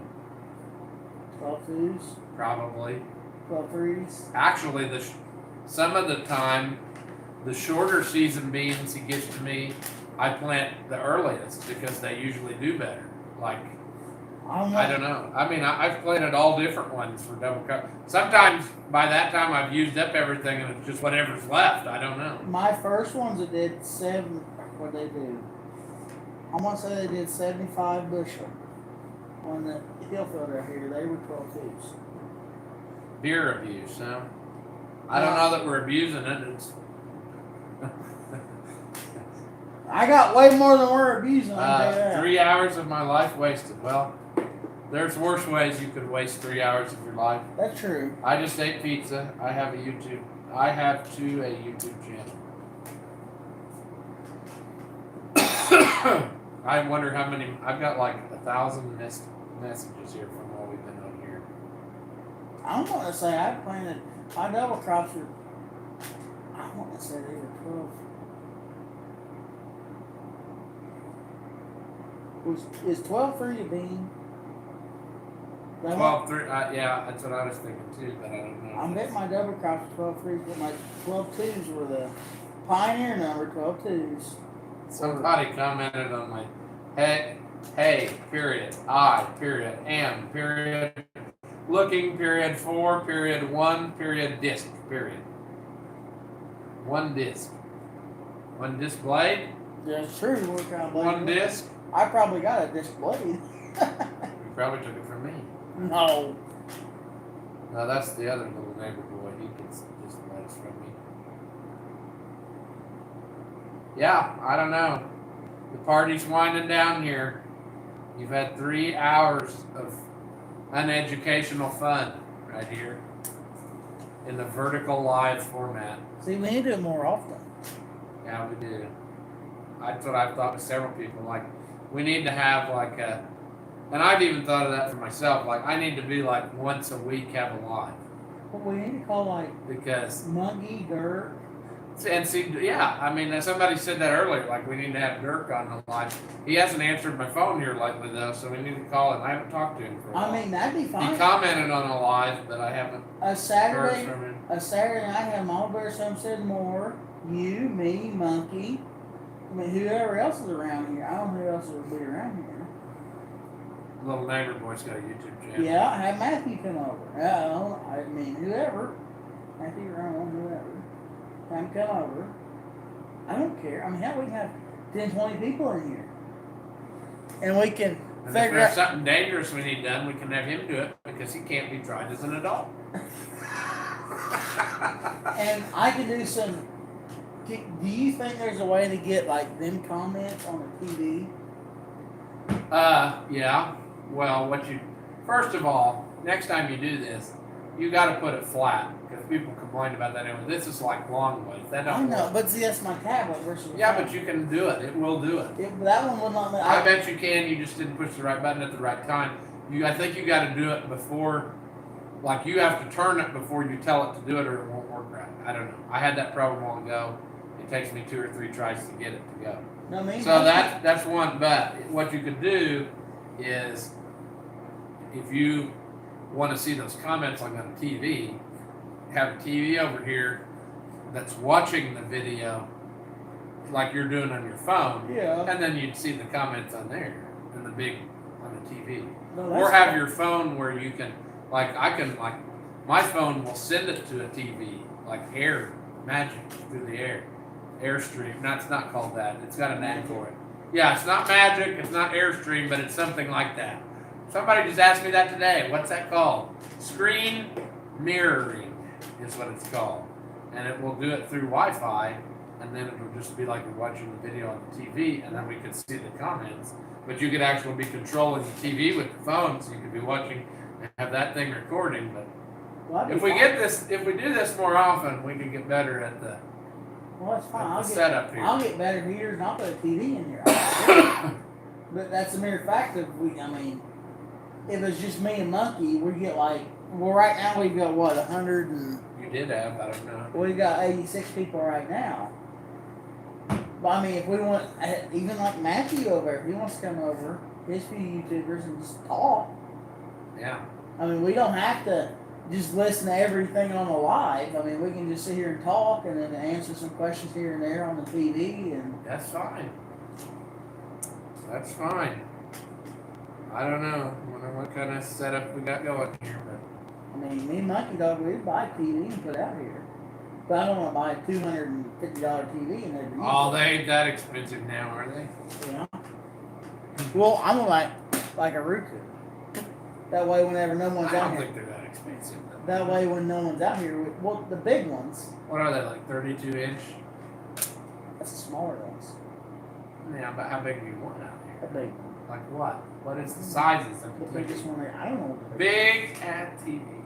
12 twos, Probably. 12 threes. Actually, some of the time, the shorter season beans he gives to me, I plant the earliest because they usually do better. Like, I don't know. I mean, I've planted all different ones for double crop. Sometimes by that time I've used up everything and it's just whatever's left. I don't know. My first ones that did 7, what they do? I want to say they did 75 bushel on the hill field right here. They were 12 twos. Beer abuse, huh? I don't know that we're abusing it. It's I got way more than we're abusing. I'll tell you that. 3 hours of my life wasted. Well, there's worse ways you could waste 3 hours of your life. That's true. I just ate pizza. I have a YouTube YouTube channel. I wonder how many. I've got like 1,000 missed messages here from while we've been on here. I want to say I planted my double crops were. I want to say they were 12. Is 12 for you, Bean? 12 3. Yeah, that's what I was thinking too, but I don't know. I bet my double crops were 12 threes, but my 12 twos were the pioneer number, 12 twos. Somebody commented on my hey, period, I, period, am, period, looking, period, for, period, 1, period, disc, period. 1 disc. 1 disc blade? That's true. What kind of blade? 1 disc? I probably got a disc blade. You probably took it from me. No. No, that's the other little neighbor boy. He gets disc blades from me. Yeah, I don't know. The party's winding down here. You've had 3 hours of uneducational fun right here in the vertical live format. See, we need to do it more often. Yeah, we do. That's what I've thought with several people. Like, we need to have like a, and I've even thought of that for myself. Like, I need to be like once a week have a live But we need to call like because Monkey, Dirk. and see, yeah, I mean, somebody said that earlier. Like, we need to have Dirk on the live. He hasn't answered my phone here lately though, so we need to call him. I haven't talked to him for a while. I mean, that'd be He fine. commented on a live, but I haven't A heard Saturday from him. night, have Oliver said more. You, me, Monkey. I mean, whoever else is around here. I don't know who else will be around here. Little neighbor boy's got a YouTube channel. Yeah, have Matthew come over. I mean, whoever. Matthew, Ron, whoever. Have him come over. I don't care. I mean, hell, we can have 10, 20 people in here. And we can And if figure there's out. something dangerous we need done, we can have him do it because he can't be tried as an adult. And I can do some. Do you think there's a way to get like them comments on the TV? Yeah. Well, first of all, next time you do this, you got to put it flat because people complain about that. Anyway, this is like long ways. That I don't know, work. but see, that's my tablet versus. Yeah, but you can do it. It will do it. That one will not. I bet you can. You just didn't push the right button at the right time. I think you got to do it before. You have to turn it before you tell it to do it, or it won't work right. I don't know. I had that problem long ago, It takes me 2 or 3 tries to get it to go. No, me. So that's one. But what you could do is, if you want to see those comments like on TV, have a TV over here that's watching the video like you're doing on your phone, Yeah. and then you'd see the comments on there and the big on the TV. No, Or have your phone where you can, like my phone will send it to a TV, like air magic through the air. Airstream. No, it's not called that. It's got a name for it. Yeah, it's not magic, it's not Airstream, but it's something like that. Somebody just asked me that today. What's that called? Screen mirroring is what it's called. And it will do it through Wi-Fi, and then it'll just be like you're watching the video on the TV, and then we could see the comments. But you could actually be controlling the TV with the phone, so you could be watching and have that thing recording. But if we do this more often, we can get better at the Well, that's fine. setup here. I'll get better heaters and I'll put a TV in here. But that's the mere fact of if it's just me and Monkey, we get right now we've got what, 100 and You did have, I don't know. we got 86 people right now. But if we want, even like Matthew over, if he wants to come over, his few YouTubers and just talk. Yeah. We don't have to just listen to everything on the live. We can just sit here and talk and then answer some questions here and there on the TV and. That's fine. That's fine. I don't know. I wonder what kind of setup we got going here, but Me and Monkey Dog, we'd buy a TV and put it out here. But I don't want to buy a $250 TV and never use oh, it. they ain't that expensive now, are they? You know? Well, I'm like a Roku. That way, whenever no one's I out don't here. think they're that expensive. That way, when no one's out here, the big ones. What are they, like 32 inch? That's the smaller ones. Yeah, but how big do you want out The here? big one. Like what? What is the sizes of The the biggest TV? one. I don't know what the biggest Big at TV.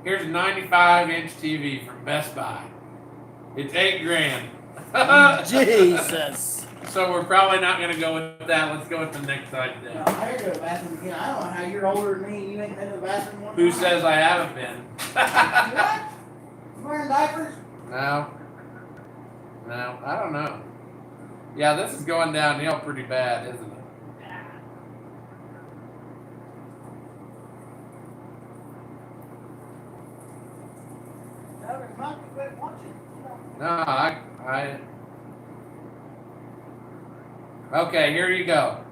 Here's a 95-inch TV from Best Buy. It's $8,000. Jesus. So we're probably not going to go with that. Let's go with the next side No, then. I gotta go to the bathroom again. I don't know how you're older than me and you ain't been to the bathroom one Who time. says I haven't been? What? You wearing diapers? No. No, I don't know. Yeah, this is going downhill pretty bad, isn't it? No, there's not. Quit watching. No, Okay, here you go.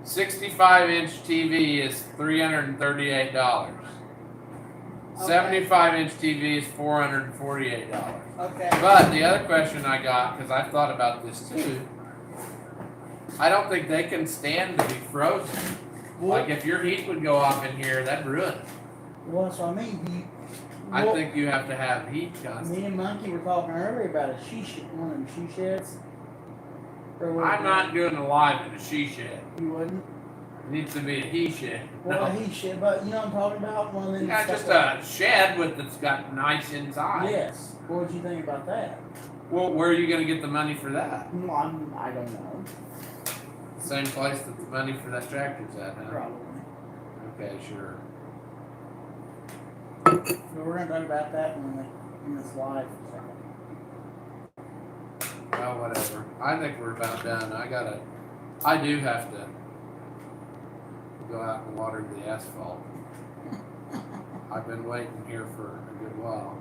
65-inch TV is $338. 75-inch TV is $448. Okay. But the other question I got, because I've thought about this too, I don't think they can stand to be frozen. Like if your heat would go off in here, that'd ruin it. Well, that's what I mean. I think you have to have heat constant. Me and Monkey were talking earlier about one of them she sheds. I'm not doing a live in a she shed. You wouldn't? It needs to be a he shed. Well, No. he shed, but you know what I'm talking about? One of them. Yeah, just a shed that's got nice inside. Yes. What would you think about that? Well, where are you going to get the money for that? Well, I don't know. Same place that the money for that tractor's at, huh? Probably. Okay, sure. But we're gonna talk about that in this live. Well, whatever. I think we're about done. I do have to go out and water the asphalt. I've been waiting here for a good while.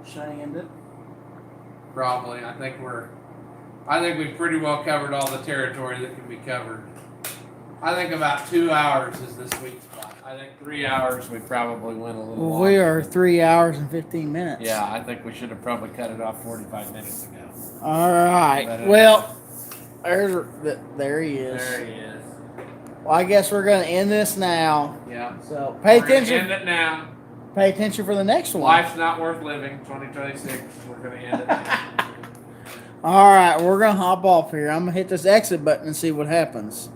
Shutting into. Probably. I think we've pretty well covered all the territory that can be covered. I think about 2 hours is the sweet spot. I think 3 hours we probably went a little Well, long. we are 3 hours and 15 minutes. Yeah, I think we should have probably cut it off 45 minutes ago. All right. But, Well, there he is. There he is. Well, I guess we're gonna end this now. Yeah. So pay We're gonna attention. end it now. Pay attention for the next one. Life's not worth living. 2026. We're gonna end it now. All right, we're gonna hop off here. I'm gonna hit this exit button and see what happens.